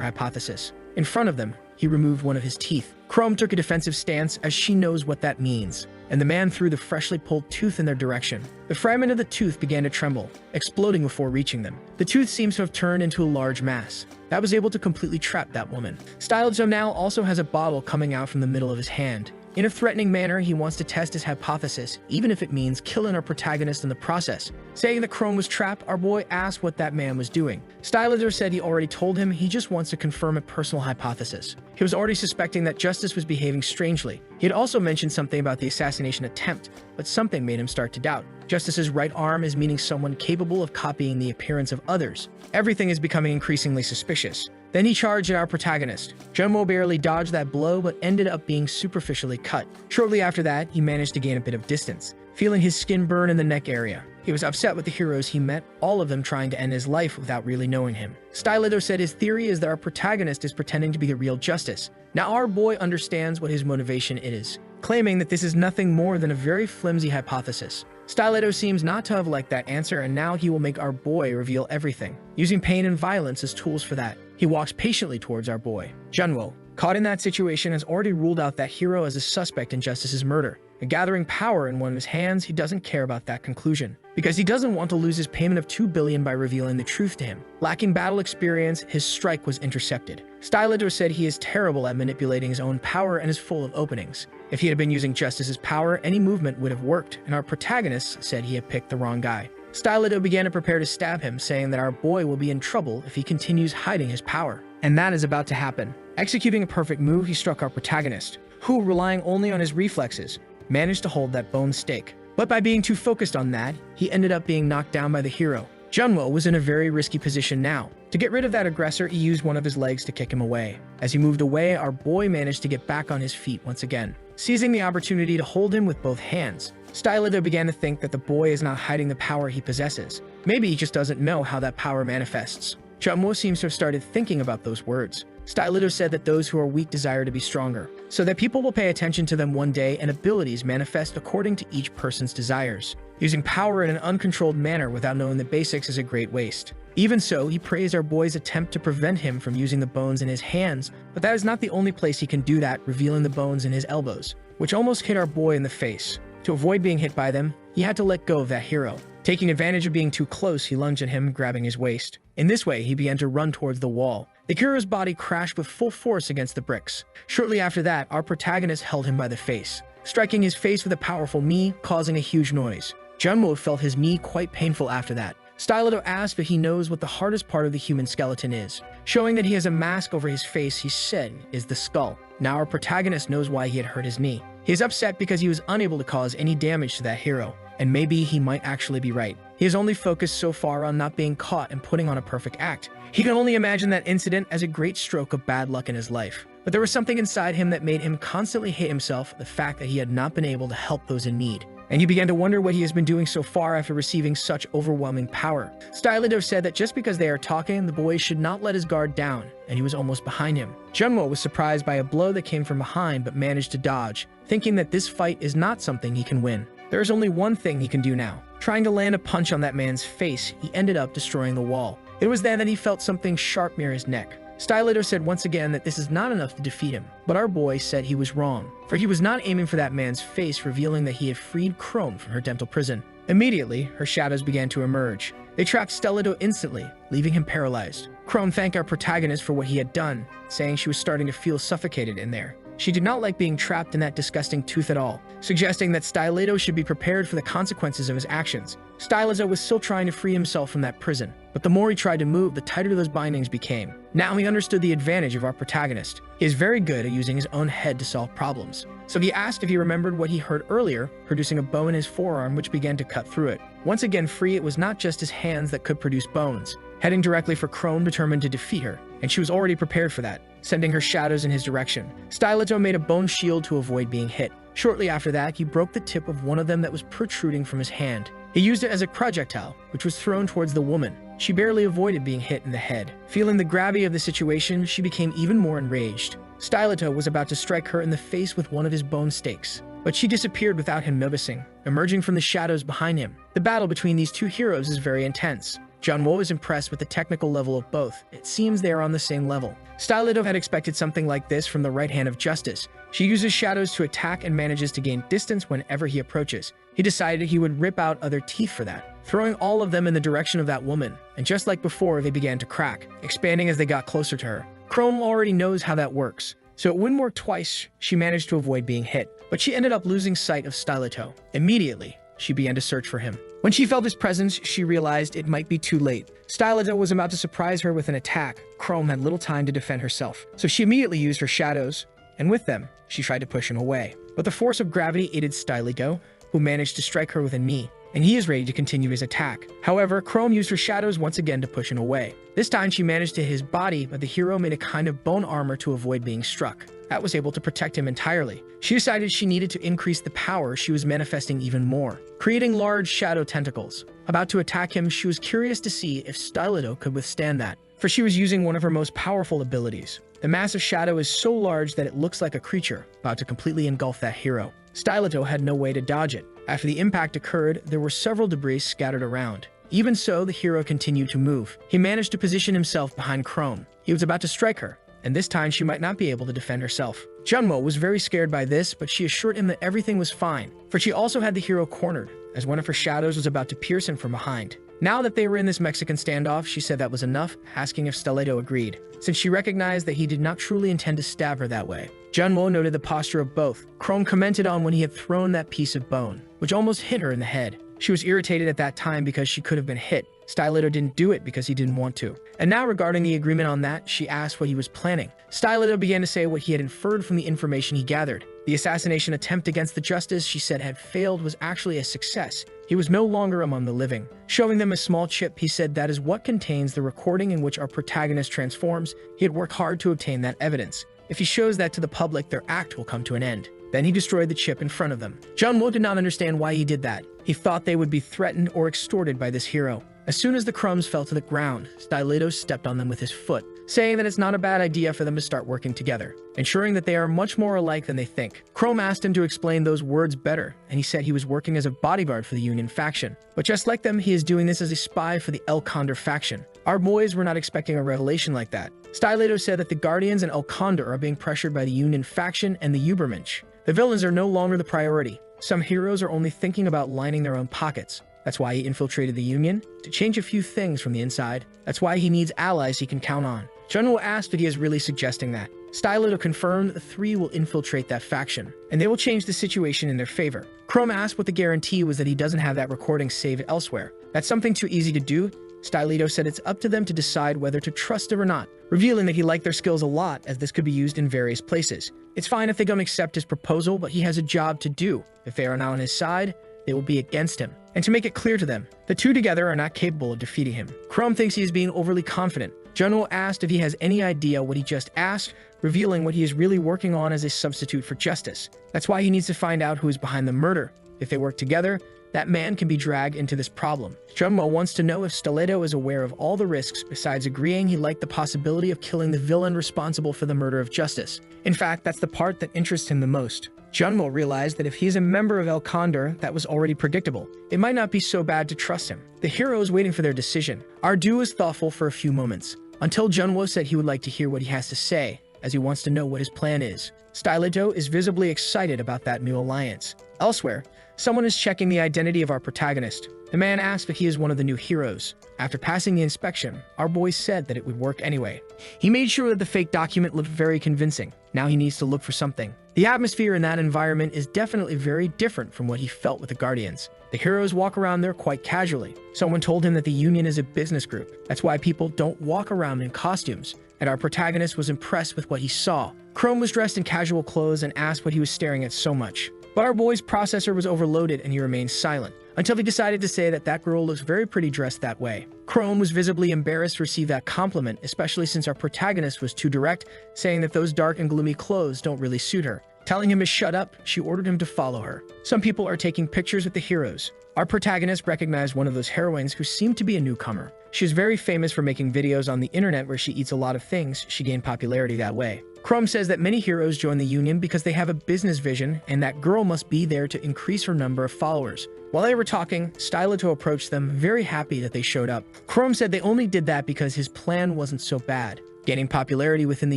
hypothesis. In front of them, he removed one of his teeth. Chrome took a defensive stance as she knows what that means, and the man threw the freshly pulled tooth in their direction. The fragment of the tooth began to tremble, exploding before reaching them. The tooth seems to have turned into a large mass that was able to completely trap that woman. Styleto now also has a bottle coming out from the middle of his hand. In a threatening manner, he wants to test his hypothesis, even if it means killing our protagonist in the process. Saying that Chrome was trapped, our boy asked what that man was doing. Styleto said he already told him, he just wants to confirm a personal hypothesis. He was already suspecting that Justice was behaving strangely. He had also mentioned something about the assassination attempt, but something made him start to doubt. Justice's right arm is meaning someone capable of copying the appearance of others. Everything is becoming increasingly suspicious. Then he charged at our protagonist. Junmo barely dodged that blow, but ended up being superficially cut. Shortly after that, he managed to gain a bit of distance, feeling his skin burn in the neck area. He was upset with the heroes he met, all of them trying to end his life without really knowing him. Styleto said his theory is that our protagonist is pretending to be the real Justice. Now our boy understands what his motivation is, claiming that this is nothing more than a very flimsy hypothesis. Styleto seems not to have liked that answer, and now he will make our boy reveal everything, using pain and violence as tools for that. He walks patiently towards our boy. Junwo, caught in that situation, has already ruled out that hero as a suspect in Justice's murder. And gathering power in one of his hands, he doesn't care about that conclusion, because he doesn't want to lose his payment of 2 billion by revealing the truth to him. Lacking battle experience, his strike was intercepted. Styleto said he is terrible at manipulating his own power and is full of openings. If he had been using Justice's power, any movement would have worked, and our protagonist said he had picked the wrong guy. Styleto began to prepare to stab him, saying that our boy will be in trouble if he continues hiding his power. And that is about to happen. Executing a perfect move, he struck our protagonist, who, relying only on his reflexes, managed to hold that bone stake. But by being too focused on that, he ended up being knocked down by the hero. Junwo was in a very risky position now. To get rid of that aggressor, he used one of his legs to kick him away. As he moved away, our boy managed to get back on his feet once again, seizing the opportunity to hold him with both hands. Styleto began to think that the boy is not hiding the power he possesses. Maybe he just doesn't know how that power manifests. Junwo seems to have started thinking about those words. Styleto said that those who are weak desire to be stronger, so that people will pay attention to them one day and abilities manifest according to each person's desires. Using power in an uncontrolled manner without knowing the basics is a great waste. Even so, he praised our boy's attempt to prevent him from using the bones in his hands, but that is not the only place he can do that, revealing the bones in his elbows, which almost hit our boy in the face. To avoid being hit by them, he had to let go of that hero. Taking advantage of being too close, he lunged at him, grabbing his waist. In this way, he began to run towards the wall. The hero's body crashed with full force against the bricks. Shortly after that, our protagonist held him by the face, striking his face with a powerful mi, causing a huge noise. Junwo felt his mi quite painful after that. Styleto asked if he knows what the hardest part of the human skeleton is. Showing that he has a mask over his face, he said, is the skull. Now our protagonist knows why he had hurt his knee. He is upset because he was unable to cause any damage to that hero. And maybe he might actually be right. He has only focused so far on not being caught and putting on a perfect act. He can only imagine that incident as a great stroke of bad luck in his life. But there was something inside him that made him constantly hate himself, the fact that he had not been able to help those in need. And he began to wonder what he has been doing so far after receiving such overwhelming power. Styleto said that just because they are talking, the boy should not let his guard down, and he was almost behind him. Junwo was surprised by a blow that came from behind but managed to dodge, thinking that this fight is not something he can win. There is only one thing he can do now. Trying to land a punch on that man's face, he ended up destroying the wall. It was then that he felt something sharp near his neck. Styleto said once again that this is not enough to defeat him, but our boy said he was wrong, for he was not aiming for that man's face, revealing that he had freed Chrome from her dental prison. Immediately, her shadows began to emerge. They trapped Styleto instantly, leaving him paralyzed. Chrome thanked our protagonist for what he had done, saying she was starting to feel suffocated in there. She did not like being trapped in that disgusting tooth at all, suggesting that Styleto should be prepared for the consequences of his actions. Styleto was still trying to free himself from that prison, but the more he tried to move, the tighter those bindings became. Now he understood the advantage of our protagonist. He is very good at using his own head to solve problems. So he asked if he remembered what he heard earlier, producing a bone in his forearm which began to cut through it. Once again free, it was not just his hands that could produce bones. Heading directly for Chrome, determined to defeat her, and she was already prepared for that, sending her shadows in his direction. Styleto made a bone shield to avoid being hit. Shortly after that, he broke the tip of one of them that was protruding from his hand. He used it as a projectile, which was thrown towards the woman. She barely avoided being hit in the head. Feeling the gravity of the situation, she became even more enraged. Styleto was about to strike her in the face with one of his bone stakes, but she disappeared without him noticing, emerging from the shadows behind him. The battle between these two heroes is very intense. Junwo is impressed with the technical level of both. It seems they are on the same level. Styleto had expected something like this from the right hand of Justice. She uses shadows to attack and manages to gain distance whenever he approaches. He decided he would rip out other teeth for that, throwing all of them in the direction of that woman. And just like before, they began to crack, expanding as they got closer to her. Chrome already knows how that works, so it wouldn't work twice. She managed to avoid being hit, but she ended up losing sight of Styleto. Immediately, she began to search for him. When she felt his presence, she realized it might be too late. Styleto was about to surprise her with an attack. Chrome had little time to defend herself, so she immediately used her shadows, and with them, she tried to push him away. But the force of gravity aided Styleto, who managed to strike her with a knee, and he is ready to continue his attack. However, Chrome used her shadows once again to push him away. This time she managed to hit his body, but the hero made a kind of bone armor to avoid being struck. That was able to protect him entirely. She decided she needed to increase the power she was manifesting even more, creating large shadow tentacles. About to attack him, she was curious to see if Styleto could withstand that, for she was using one of her most powerful abilities. The massive shadow is so large that it looks like a creature about to completely engulf that hero. Styleto had no way to dodge it. After the impact occurred, there were several debris scattered around. Even so, the hero continued to move. He managed to position himself behind Chrome. He was about to strike her, and this time she might not be able to defend herself. Junmo was very scared by this, but she assured him that everything was fine, for she also had the hero cornered, as one of her shadows was about to pierce him from behind. Now that they were in this Mexican standoff, she said that was enough, asking if Stiletto agreed, since she recognized that he did not truly intend to stab her that way. Junmo noted the posture of both. Chrome commented on when he had thrown that piece of bone, which almost hit her in the head. She was irritated at that time because she could have been hit. Stiletto didn't do it because he didn't want to. And now regarding the agreement on that, she asked what he was planning. Stiletto began to say what he had inferred from the information he gathered. The assassination attempt against the justice she said had failed was actually a success. He was no longer among the living. Showing them a small chip, he said that is what contains the recording in which our protagonist transforms. He had worked hard to obtain that evidence. If he shows that to the public, their act will come to an end. Then he destroyed the chip in front of them. Junmo did not understand why he did that. He thought they would be threatened or extorted by this hero. As soon as the crumbs fell to the ground, Stiletto stepped on them with his foot, saying that it's not a bad idea for them to start working together, ensuring that they are much more alike than they think. Chrome asked him to explain those words better, and he said he was working as a bodyguard for the Union faction. But just like them, he is doing this as a spy for the El Condor faction. Our boys were not expecting a revelation like that. Stiletto said that the Guardians and El Condor are being pressured by the Union faction and the Ubermensch. The villains are no longer the priority. Some heroes are only thinking about lining their own pockets. That's why he infiltrated the Union, to change a few things from the inside. That's why he needs allies he can count on. Junmo asked if he is really suggesting that. Stiletto confirmed the three will infiltrate that faction, and they will change the situation in their favor. Chrome asked what the guarantee was that he doesn't have that recording saved elsewhere. That's something too easy to do. Stiletto said it's up to them to decide whether to trust it or not, revealing that he liked their skills a lot as this could be used in various places. It's fine if they don't accept his proposal, but he has a job to do. If they are not on his side, they will be against him. And to make it clear to them, the two together are not capable of defeating him. Chrome thinks he is being overly confident. Junmo asked if he has any idea what he just asked, revealing what he is really working on as a substitute for justice. That's why he needs to find out who is behind the murder. If they work together, that man can be dragged into this problem. Junmo wants to know if Stiletto is aware of all the risks, besides agreeing he liked the possibility of killing the villain responsible for the murder of Justice. In fact, that's the part that interests him the most. Junmo realized that if he's a member of El Condor, that was already predictable. It might not be so bad to trust him. The hero is waiting for their decision. Our duo is thoughtful for a few moments, until Junmo said he would like to hear what he has to say, as he wants to know what his plan is. Stiletto is visibly excited about that new alliance. Elsewhere, someone is checking the identity of our protagonist. The man asked if he is one of the new heroes. After passing the inspection, our boy said that it would work anyway. He made sure that the fake document looked very convincing. Now he needs to look for something. The atmosphere in that environment is definitely very different from what he felt with the Guardians. The heroes walk around there quite casually. Someone told him that the Union is a business group. That's why people don't walk around in costumes. And our protagonist was impressed with what he saw. Chrome was dressed in casual clothes and asked what he was staring at so much. But our boy's processor was overloaded and he remained silent, until he decided to say that that girl looks very pretty dressed that way. Chrome was visibly embarrassed to receive that compliment, especially since our protagonist was too direct, saying that those dark and gloomy clothes don't really suit her. Telling him to shut up, she ordered him to follow her. Some people are taking pictures with the heroes. Our protagonist recognized one of those heroines who seemed to be a newcomer. She is very famous for making videos on the internet where she eats a lot of things. She gained popularity that way. Chrome says that many heroes join the Union because they have a business vision, and that girl must be there to increase her number of followers. While they were talking, Stiletto approached them, very happy that they showed up. Chrome said they only did that because his plan wasn't so bad, gaining popularity within the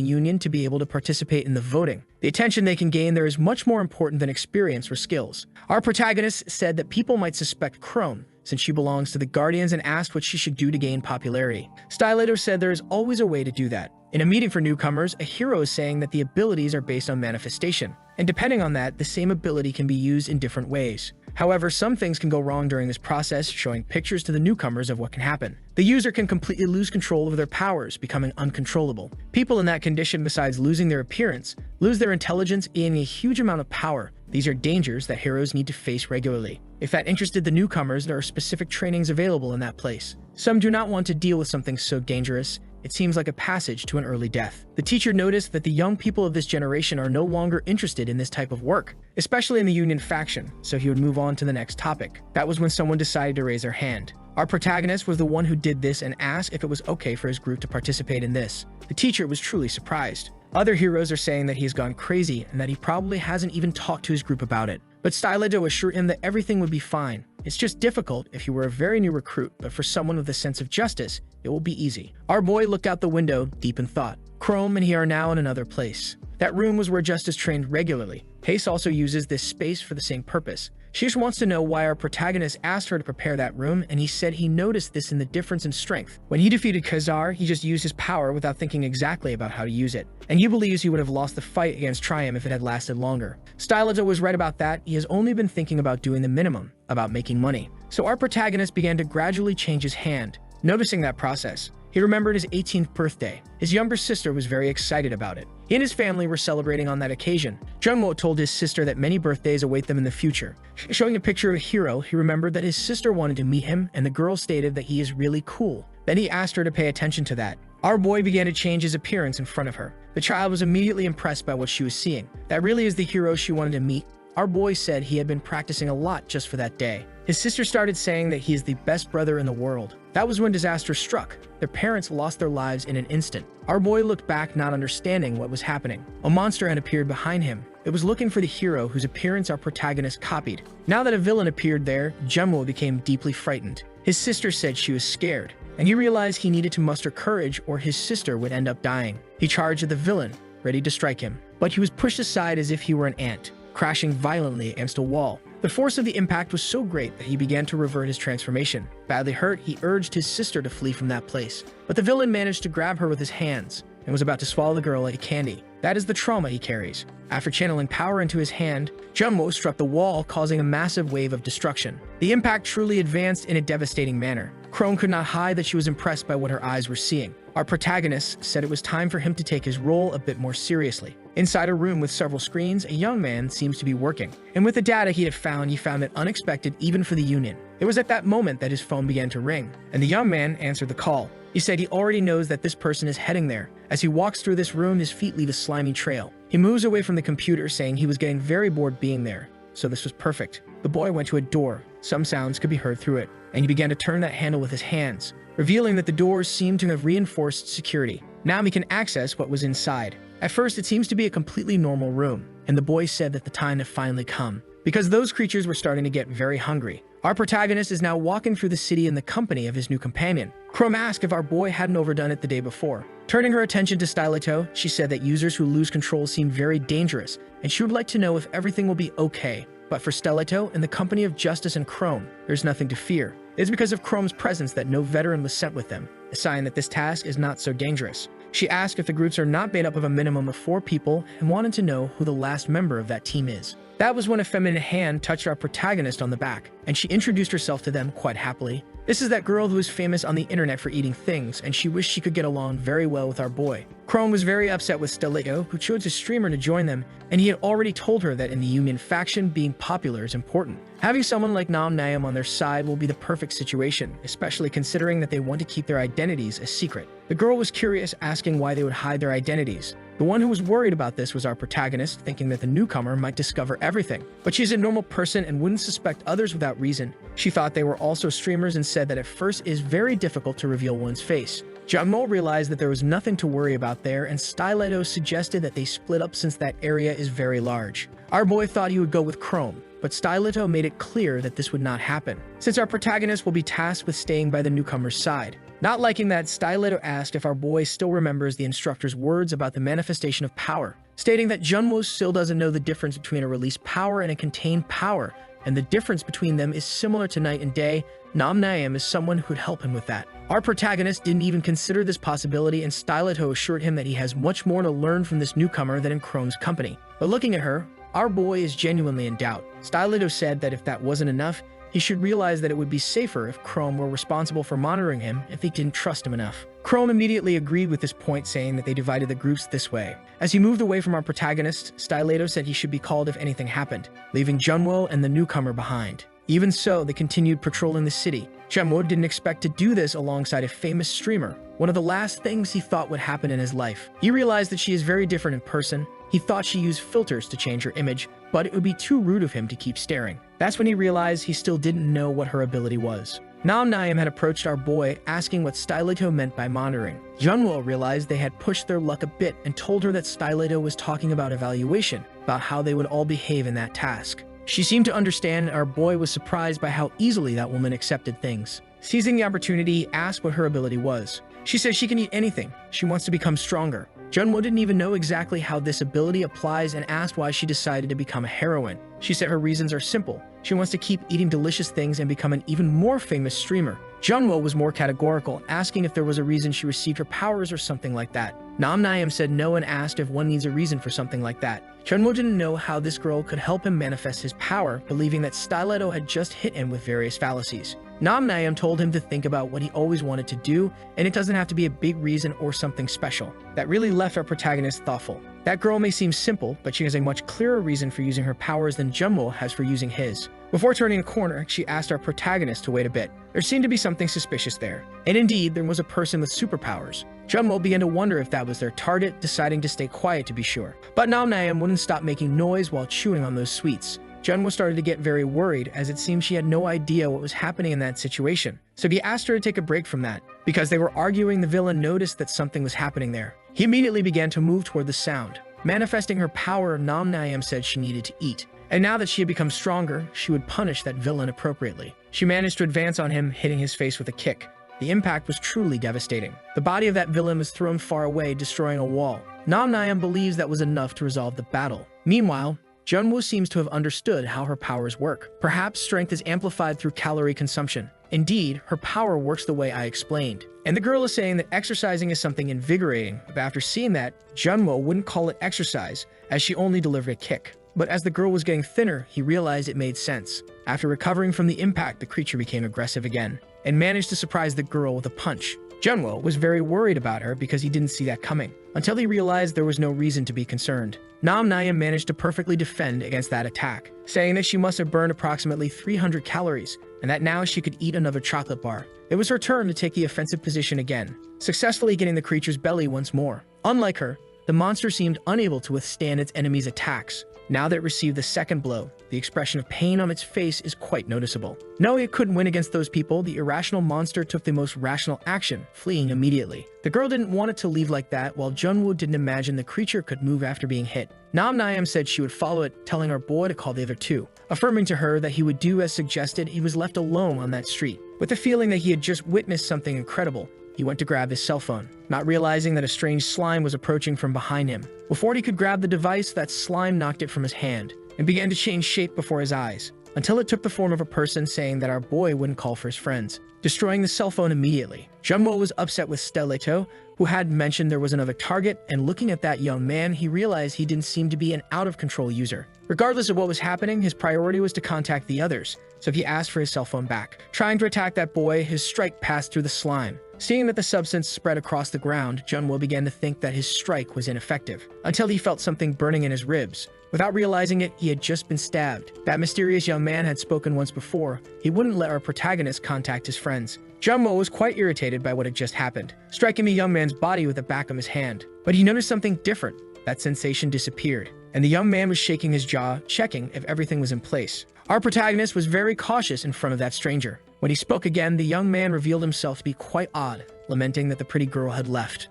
Union to be able to participate in the voting. The attention they can gain there is much more important than experience or skills. Our protagonist said that people might suspect Chrome, since she belongs to the Guardians, and asked what she should do to gain popularity. Stiletto said there is always a way to do that. In a meeting for newcomers, a hero is saying that the abilities are based on manifestation, and depending on that, the same ability can be used in different ways. However, some things can go wrong during this process, showing pictures to the newcomers of what can happen. The user can completely lose control of their powers, becoming uncontrollable. People in that condition, besides losing their appearance, lose their intelligence, gaining a huge amount of power. These are dangers that heroes need to face regularly. If that interested the newcomers, there are specific trainings available in that place. Some do not want to deal with something so dangerous. It seems like a passage to an early death. The teacher noticed that the young people of this generation are no longer interested in this type of work, especially in the Union faction, so he would move on to the next topic. That was when someone decided to raise their hand. Our protagonist was the one who did this and asked if it was okay for his group to participate in this. The teacher was truly surprised. Other heroes are saying that he has gone crazy and that he probably hasn't even talked to his group about it. But Styleto assured him that everything would be fine. It's just difficult if you were a very new recruit, but for someone with a sense of justice, it will be easy. Our boy looked out the window, deep in thought. Chrome and he are now in another place. That room was where Justice trained regularly. Pace also uses this space for the same purpose. She just wants to know why our protagonist asked her to prepare that room, and he said he noticed this in the difference in strength. When he defeated Khazar, he just used his power without thinking exactly about how to use it. And he believes he would have lost the fight against Triumph if it had lasted longer. Styleto was right about that. He has only been thinking about doing the minimum, about making money. So our protagonist began to gradually change his hand. Noticing that process, he remembered his 18th birthday. His younger sister was very excited about it. He and his family were celebrating on that occasion. Jungmo told his sister that many birthdays await them in the future. Showing a picture of a hero, he remembered that his sister wanted to meet him, and the girl stated that he is really cool. Then he asked her to pay attention to that. Our boy began to change his appearance in front of her. The child was immediately impressed by what she was seeing. That really is the hero she wanted to meet. Our boy said he had been practicing a lot just for that day. His sister started saying that he is the best brother in the world. That was when disaster struck. Their parents lost their lives in an instant. Our boy looked back, not understanding what was happening. A monster had appeared behind him. It was looking for the hero whose appearance our protagonist copied. Now that a villain appeared there, Jungmo became deeply frightened. His sister said she was scared, and he realized he needed to muster courage or his sister would end up dying. He charged at the villain, ready to strike him, but he was pushed aside as if he were an ant, crashing violently against a wall. The force of the impact was so great that he began to revert his transformation. Badly hurt, he urged his sister to flee from that place. But the villain managed to grab her with his hands and was about to swallow the girl like a candy. That is the trauma he carries. After channeling power into his hand, Jungmo struck the wall, causing a massive wave of destruction. The impact truly advanced in a devastating manner. Chrome could not hide that she was impressed by what her eyes were seeing. Our protagonist said it was time for him to take his role a bit more seriously. Inside a room with several screens, a young man seems to be working. And with the data he found it unexpected even for the Union. It was at that moment that his phone began to ring, and the young man answered the call. He said he already knows that this person is heading there. As he walks through this room, his feet leave a slimy trail. He moves away from the computer, saying he was getting very bored being there. So this was perfect. The boy went to a door. Some sounds could be heard through it, and he began to turn that handle with his hands, revealing that the doors seemed to have reinforced security. Now he can access what was inside. At first, it seems to be a completely normal room, and the boy said that the time had finally come, because those creatures were starting to get very hungry. Our protagonist is now walking through the city in the company of his new companion. Chrome asked if our boy hadn't overdone it the day before. Turning her attention to Styleto, she said that users who lose control seem very dangerous, and she would like to know if everything will be okay. But for Styleto, in the company of Justice and Chrome, there's nothing to fear. It is because of Chrome's presence that no veteran was sent with them, a sign that this task is not so dangerous. She asked if the groups are not made up of a minimum of 4 people and wanted to know who the last member of that team is. That was when a feminine hand touched our protagonist on the back, and she introduced herself to them quite happily. This is that girl who is famous on the internet for eating things, and she wished she could get along very well with our boy. Chrome was very upset with Styleto, who chose a streamer to join them, and he had already told her that in the Union faction, being popular is important. Having someone like Nam Naeum on their side will be the perfect situation, especially considering that they want to keep their identities a secret. The girl was curious, asking why they would hide their identities. The one who was worried about this was our protagonist, thinking that the newcomer might discover everything. But she's a normal person and wouldn't suspect others without reason. She thought they were also streamers and said that at first it is very difficult to reveal one's face. Jungmo realized that there was nothing to worry about there, and Styleto suggested that they split up since that area is very large. Our boy thought he would go with Chrome, but Styleto made it clear that this would not happen, since our protagonist will be tasked with staying by the newcomer's side. Not liking that, Styleto asked if our boy still remembers the instructor's words about the manifestation of power, stating that Jungmo still doesn't know the difference between a released power and a contained power, and the difference between them is similar to night and day. Nam Naeum is someone who would help him with that. Our protagonist didn't even consider this possibility, and Styleto assured him that he has much more to learn from this newcomer than in Chrome's company. But looking at her, our boy is genuinely in doubt. Styleto said that if that wasn't enough, he should realize that it would be safer if Chrome were responsible for monitoring him if he didn't trust him enough. Chrome immediately agreed with this point, saying that they divided the groups this way. As he moved away from our protagonist, Styleto said he should be called if anything happened, leaving Jungmo and the newcomer behind. Even so, they continued patrolling the city. Jungmo didn't expect to do this alongside a famous streamer, one of the last things he thought would happen in his life. He realized that she is very different in person. He thought she used filters to change her image, but it would be too rude of him to keep staring. That's when he realized he still didn't know what her ability was. Nam Naeum had approached our boy, asking what Styleto meant by monitoring. Junwo realized they had pushed their luck a bit and told her that Styleto was talking about evaluation, about how they would all behave in that task. She seemed to understand, and our boy was surprised by how easily that woman accepted things. Seizing the opportunity, he asked what her ability was. She says she can eat anything. She wants to become stronger. Junwo didn't even know exactly how this ability applies and asked why she decided to become a heroine. She said her reasons are simple. She wants to keep eating delicious things and become an even more famous streamer. Junwo was more categorical, asking if there was a reason she received her powers or something like that. Nam Naeum said no and asked if one needs a reason for something like that. Junwo didn't know how this girl could help him manifest his power, believing that Styleto had just hit him with various fallacies. Nam Naeum told him to think about what he always wanted to do, and it doesn't have to be a big reason or something special. That really left our protagonist thoughtful. That girl may seem simple, but she has a much clearer reason for using her powers than Junwo has for using his. Before turning a corner, she asked our protagonist to wait a bit. There seemed to be something suspicious there. And indeed, there was a person with superpowers. Junwo began to wonder if that was their target, deciding to stay quiet to be sure. But Nam Naeum wouldn't stop making noise while chewing on those sweets. Junwo started to get very worried, as it seemed she had no idea what was happening in that situation. So he asked her to take a break from that. Because they were arguing, the villain noticed that something was happening there. He immediately began to move toward the sound. Manifesting her power, Nam Naeum said she needed to eat. And now that she had become stronger, she would punish that villain appropriately. She managed to advance on him, hitting his face with a kick. The impact was truly devastating. The body of that villain was thrown far away, destroying a wall. Nam Naeum believes that was enough to resolve the battle. Meanwhile, Junwo seems to have understood how her powers work. Perhaps strength is amplified through calorie consumption. Indeed, her power works the way I explained. And the girl is saying that exercising is something invigorating, but after seeing that, Junwo wouldn't call it exercise, as she only delivered a kick. But as the girl was getting thinner, he realized it made sense. After recovering from the impact, the creature became aggressive again, and managed to surprise the girl with a punch. Junwo was very worried about her because he didn't see that coming, until he realized there was no reason to be concerned. Nam Naeum managed to perfectly defend against that attack, saying that she must have burned approximately 300 calories, and that now she could eat another chocolate bar. It was her turn to take the offensive position again, successfully getting the creature's belly once more. Unlike her, the monster seemed unable to withstand its enemy's attacks. Now that it received the second blow, the expression of pain on its face is quite noticeable. Knowing it couldn't win against those people, the irrational monster took the most rational action, fleeing immediately. The girl didn't want it to leave like that, while Junwo didn't imagine the creature could move after being hit. Nam Naeum said she would follow it, telling our boy to call the other two. Affirming to her that he would do as suggested, he was left alone on that street. With the feeling that he had just witnessed something incredible, he went to grab his cell phone, not realizing that a strange slime was approaching from behind him. Before he could grab the device, that slime knocked it from his hand and began to change shape before his eyes, until it took the form of a person, saying that our boy wouldn't call for his friends, destroying the cell phone immediately. Junwo was upset with Styleto, who had mentioned there was another target, and looking at that young man, he realized he didn't seem to be an out-of-control user. Regardless of what was happening, his priority was to contact the others, so he asked for his cell phone back. Trying to attack that boy, his strike passed through the slime. Seeing that the substance spread across the ground, Junwo began to think that his strike was ineffective, until he felt something burning in his ribs. Without realizing it, he had just been stabbed. That mysterious young man had spoken once before. He wouldn't let our protagonist contact his friends. Junwo was quite irritated by what had just happened, striking the young man's body with the back of his hand. But he noticed something different. That sensation disappeared, and the young man was shaking his jaw, checking if everything was in place. Our protagonist was very cautious in front of that stranger. When he spoke again, the young man revealed himself to be quite odd, lamenting that the pretty girl had left.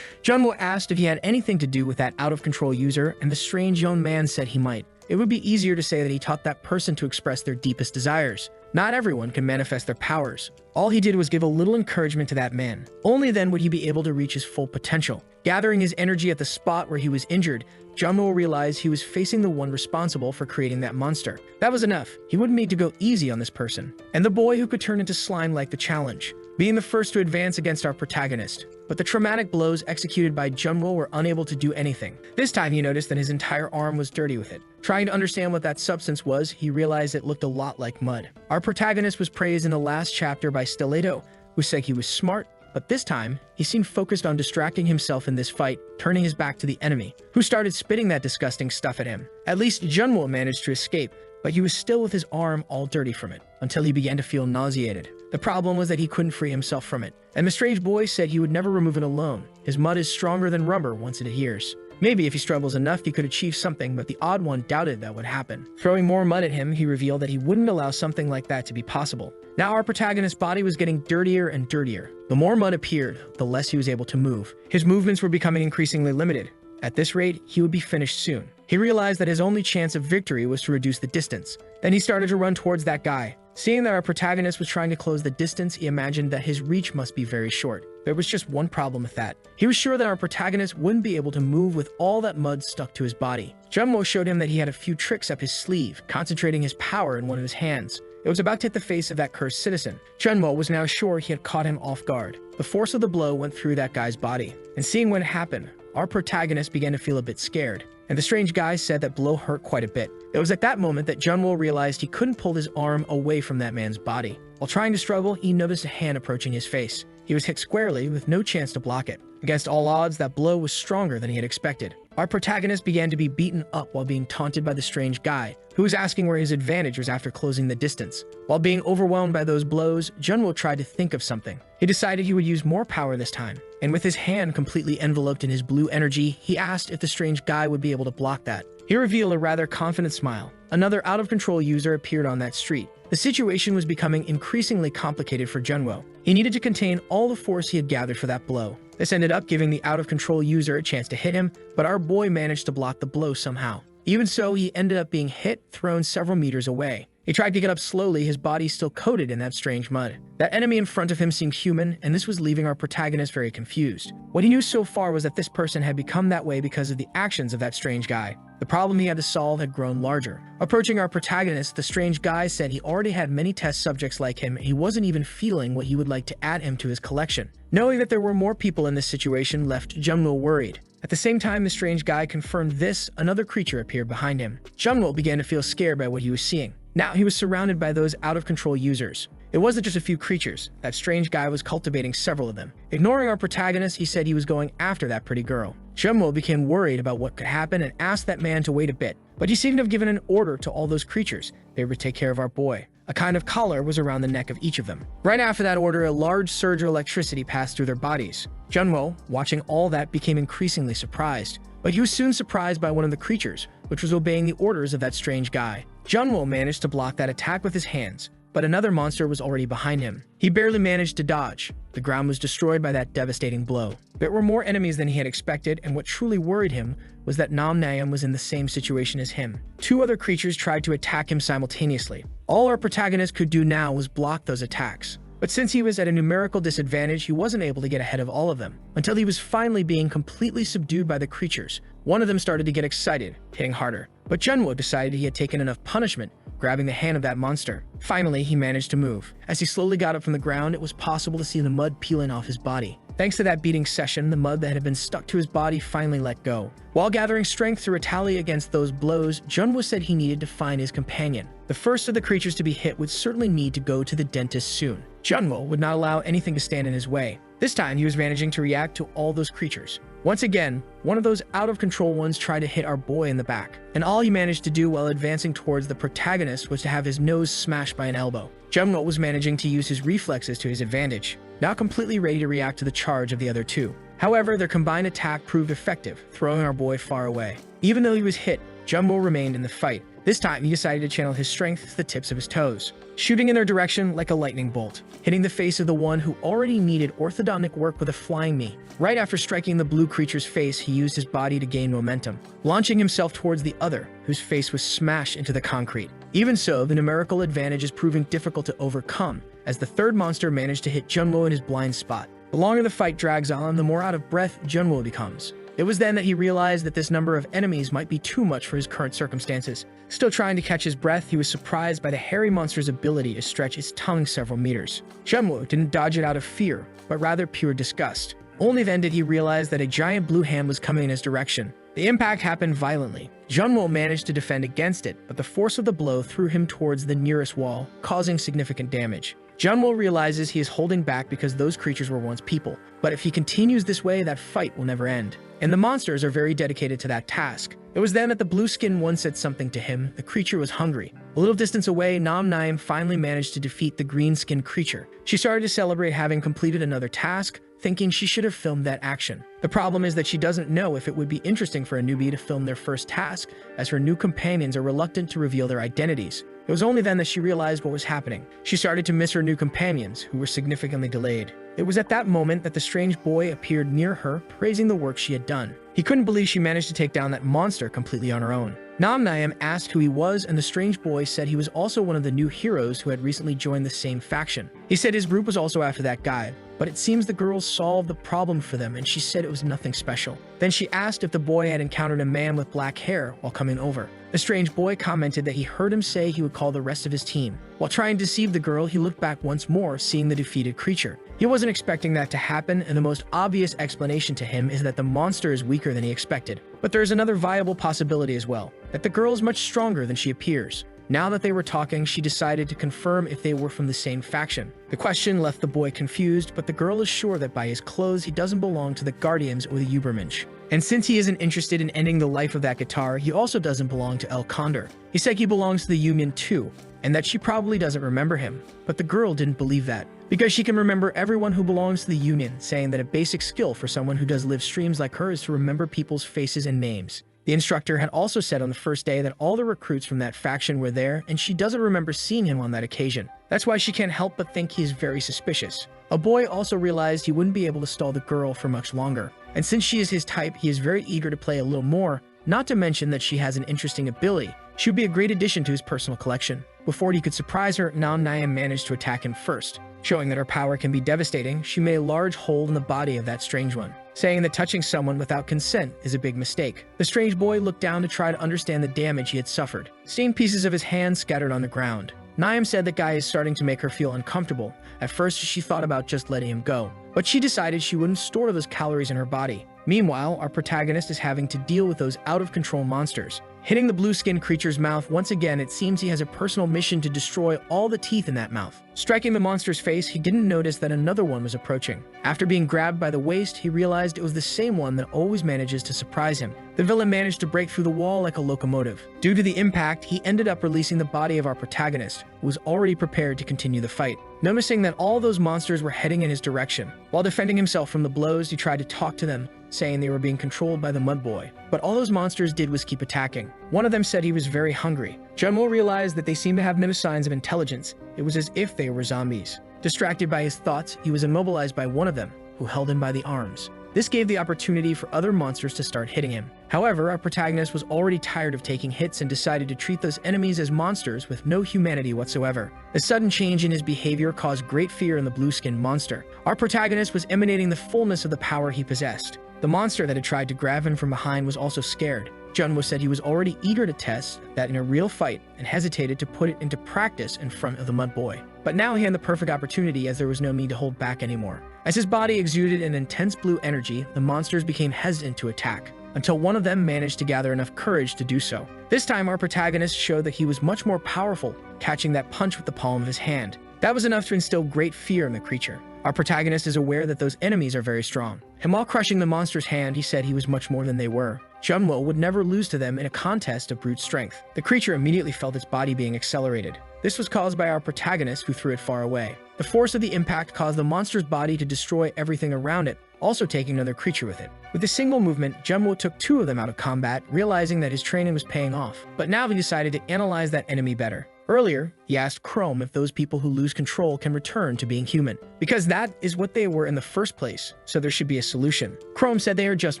Junwo asked if he had anything to do with that out-of-control user, and the strange young man said he might. It would be easier to say that he taught that person to express their deepest desires. Not everyone can manifest their powers. All he did was give a little encouragement to that man. Only then would he be able to reach his full potential. Gathering his energy at the spot where he was injured, Junwo realized he was facing the one responsible for creating that monster. That was enough. He wouldn't need to go easy on this person. And the boy who could turn into slime like the challenge, being the first to advance against our protagonist. But the traumatic blows executed by Junwo were unable to do anything. This time he noticed that his entire arm was dirty with it. Trying to understand what that substance was, he realized it looked a lot like mud. Our protagonist was praised in the last chapter by Styleto, who said he was smart, but this time, he seemed focused on distracting himself in this fight, turning his back to the enemy, who started spitting that disgusting stuff at him. At least Junwo managed to escape, but he was still with his arm all dirty from it, until he began to feel nauseated. The problem was that he couldn't free himself from it, and the strange boy said he would never remove it alone. His mud is stronger than rubber once it adheres. Maybe if he struggles enough, he could achieve something, but the odd one doubted that would happen. Throwing more mud at him, he revealed that he wouldn't allow something like that to be possible. Now our protagonist's body was getting dirtier and dirtier. The more mud appeared, the less he was able to move. His movements were becoming increasingly limited. At this rate, he would be finished soon. He realized that his only chance of victory was to reduce the distance. Then he started to run towards that guy. Seeing that our protagonist was trying to close the distance, he imagined that his reach must be very short. There was just one problem with that. He was sure that our protagonist wouldn't be able to move with all that mud stuck to his body. Junwo showed him that he had a few tricks up his sleeve, concentrating his power in one of his hands. It was about to hit the face of that cursed citizen. Junwo was now sure he had caught him off guard. The force of the blow went through that guy's body. And seeing what happened, our protagonist began to feel a bit scared. And the strange guy said that blow hurt quite a bit. It was at that moment that Junwo realized he couldn't pull his arm away from that man's body. While trying to struggle, he noticed a hand approaching his face. He was hit squarely with no chance to block it. Against all odds, that blow was stronger than he had expected. Our protagonist began to be beaten up while being taunted by the strange guy, who was asking where his advantage was after closing the distance. While being overwhelmed by those blows, Junwo tried to think of something. He decided he would use more power this time, and with his hand completely enveloped in his blue energy, he asked if the strange guy would be able to block that. He revealed a rather confident smile. Another out-of-control user appeared on that street. The situation was becoming increasingly complicated for Junwo. He needed to contain all the force he had gathered for that blow. This ended up giving the out-of-control user a chance to hit him, but our boy managed to block the blow somehow. Even so, he ended up being hit, thrown several meters away. He tried to get up slowly, his body still coated in that strange mud. That enemy in front of him seemed human, and this was leaving our protagonist very confused. What he knew so far was that this person had become that way because of the actions of that strange guy. The problem he had to solve had grown larger. Approaching our protagonist, the strange guy said he already had many test subjects like him, and he wasn't even feeling what he would like to add him to his collection. Knowing that there were more people in this situation left Junwo worried. At the same time the strange guy confirmed this, another creature appeared behind him. Junwo began to feel scared by what he was seeing. Now he was surrounded by those out-of-control users. It wasn't just a few creatures. That strange guy was cultivating several of them. Ignoring our protagonist, he said he was going after that pretty girl. Junwo became worried about what could happen and asked that man to wait a bit. But he seemed to have given an order to all those creatures. They would take care of our boy. A kind of collar was around the neck of each of them. Right after that order, a large surge of electricity passed through their bodies. Junwo, watching all that, became increasingly surprised. But he was soon surprised by one of the creatures, which was obeying the orders of that strange guy. Junwo managed to block that attack with his hands, but another monster was already behind him. He barely managed to dodge. The ground was destroyed by that devastating blow. There were more enemies than he had expected, and what truly worried him was that Nam was in the same situation as him. Two other creatures tried to attack him simultaneously. All our protagonist could do now was block those attacks. But since he was at a numerical disadvantage, he wasn't able to get ahead of all of them, until he was finally being completely subdued by the creatures. One of them started to get excited, hitting harder. But Junwo decided he had taken enough punishment, grabbing the hand of that monster. Finally, he managed to move. As he slowly got up from the ground, it was possible to see the mud peeling off his body. Thanks to that beating session, the mud that had been stuck to his body finally let go. While gathering strength to retaliate against those blows, Junwo said he needed to find his companion. The first of the creatures to be hit would certainly need to go to the dentist soon. Junwo would not allow anything to stand in his way. This time, he was managing to react to all those creatures. Once again, one of those out-of-control ones tried to hit our boy in the back, and all he managed to do while advancing towards the protagonist was to have his nose smashed by an elbow. Junwo was managing to use his reflexes to his advantage, now completely ready to react to the charge of the other two. However, their combined attack proved effective, throwing our boy far away. Even though he was hit, Junwo remained in the fight. This time, he decided to channel his strength to the tips of his toes, shooting in their direction like a lightning bolt, hitting the face of the one who already needed orthodontic work with a flying knee. Right after striking the blue creature's face, he used his body to gain momentum, launching himself towards the other, whose face was smashed into the concrete. Even so, the numerical advantage is proving difficult to overcome, as the third monster managed to hit Junwo in his blind spot. The longer the fight drags on, the more out of breath Junwo becomes. It was then that he realized that this number of enemies might be too much for his current circumstances. Still trying to catch his breath, he was surprised by the hairy monster's ability to stretch its tongue several meters. Junwo didn't dodge it out of fear, but rather pure disgust. Only then did he realize that a giant blue hand was coming in his direction. The impact happened violently. Junwo managed to defend against it, but the force of the blow threw him towards the nearest wall, causing significant damage. Junwo realizes he is holding back because those creatures were once people, but if he continues this way, that fight will never end. And the monsters are very dedicated to that task. It was then that the blue-skinned one said something to him. The creature was hungry. A little distance away, Nam finally managed to defeat the green-skinned creature. She started to celebrate having completed another task, thinking she should have filmed that action. The problem is that she doesn't know if it would be interesting for a newbie to film their first task, as her new companions are reluctant to reveal their identities. It was only then that she realized what was happening. She started to miss her new companions, who were significantly delayed. It was at that moment that the strange boy appeared near her, praising the work she had done. He couldn't believe she managed to take down that monster completely on her own. Naim asked who he was, and the strange boy said he was also one of the new heroes who had recently joined the same faction. He said his group was also after that guy, but it seems the girls solved the problem for them, and she said it was nothing special. Then she asked if the boy had encountered a man with black hair while coming over. The strange boy commented that he heard him say he would call the rest of his team. While trying to deceive the girl, he looked back once more, seeing the defeated creature. He wasn't expecting that to happen, and the most obvious explanation to him is that the monster is weaker than he expected. But there is another viable possibility as well, that the girl is much stronger than she appears. Now that they were talking, she decided to confirm if they were from the same faction. The question left the boy confused, but the girl is sure that by his clothes he doesn't belong to the Guardians or the Ubermensch. And since he isn't interested in ending the life of that guitar, he also doesn't belong to El Condor. He said he belongs to the Union too, and that she probably doesn't remember him. But the girl didn't believe that, because she can remember everyone who belongs to the Union, saying that a basic skill for someone who does live streams like her is to remember people's faces and names. The instructor had also said on the first day that all the recruits from that faction were there, and she doesn't remember seeing him on that occasion. That's why she can't help but think he is very suspicious. A boy also realized he wouldn't be able to stall the girl for much longer, and since she is his type, he is very eager to play a little more, not to mention that she has an interesting ability. She would be a great addition to his personal collection. Before he could surprise her, Naim managed to attack him first. Showing that her power can be devastating, she made a large hole in the body of that strange one, saying that touching someone without consent is a big mistake. The strange boy looked down to try to understand the damage he had suffered, seeing pieces of his hand scattered on the ground. Naim said the guy is starting to make her feel uncomfortable. At first, she thought about just letting him go, but she decided she wouldn't store those calories in her body. Meanwhile, our protagonist is having to deal with those out-of-control monsters. Hitting the blue-skinned creature's mouth once again, it seems he has a personal mission to destroy all the teeth in that mouth. Striking the monster's face, he didn't notice that another one was approaching. After being grabbed by the waist, he realized it was the same one that always manages to surprise him. The villain managed to break through the wall like a locomotive. Due to the impact, he ended up releasing the body of our protagonist, who was already prepared to continue the fight. Noticing that all those monsters were heading in his direction. While defending himself from the blows, he tried to talk to them, saying they were being controlled by the mud boy. But all those monsters did was keep attacking. One of them said he was very hungry. Junmo realized that they seemed to have no signs of intelligence. It was as if they were zombies. Distracted by his thoughts, he was immobilized by one of them, who held him by the arms. This gave the opportunity for other monsters to start hitting him. However, our protagonist was already tired of taking hits and decided to treat those enemies as monsters with no humanity whatsoever. The sudden change in his behavior caused great fear in the blue-skinned monster. Our protagonist was emanating the fullness of the power he possessed. The monster that had tried to grab him from behind was also scared. Junwo said he was already eager to test that in a real fight and hesitated to put it into practice in front of the mud boy. But now he had the perfect opportunity, as there was no need to hold back anymore. As his body exuded an intense blue energy, the monsters became hesitant to attack, until one of them managed to gather enough courage to do so. This time our protagonist showed that he was much more powerful, catching that punch with the palm of his hand. That was enough to instill great fear in the creature. Our protagonist is aware that those enemies are very strong, and while crushing the monster's hand, he said he was much more than they were. Junwo would never lose to them in a contest of brute strength. The creature immediately felt its body being accelerated. This was caused by our protagonist, who threw it far away. The force of the impact caused the monster's body to destroy everything around it, also taking another creature with it. With a single movement, Junwo took two of them out of combat, realizing that his training was paying off. But now he decided to analyze that enemy better. Earlier, he asked Chrome if those people who lose control can return to being human, because that is what they were in the first place, so there should be a solution. Chrome said they are just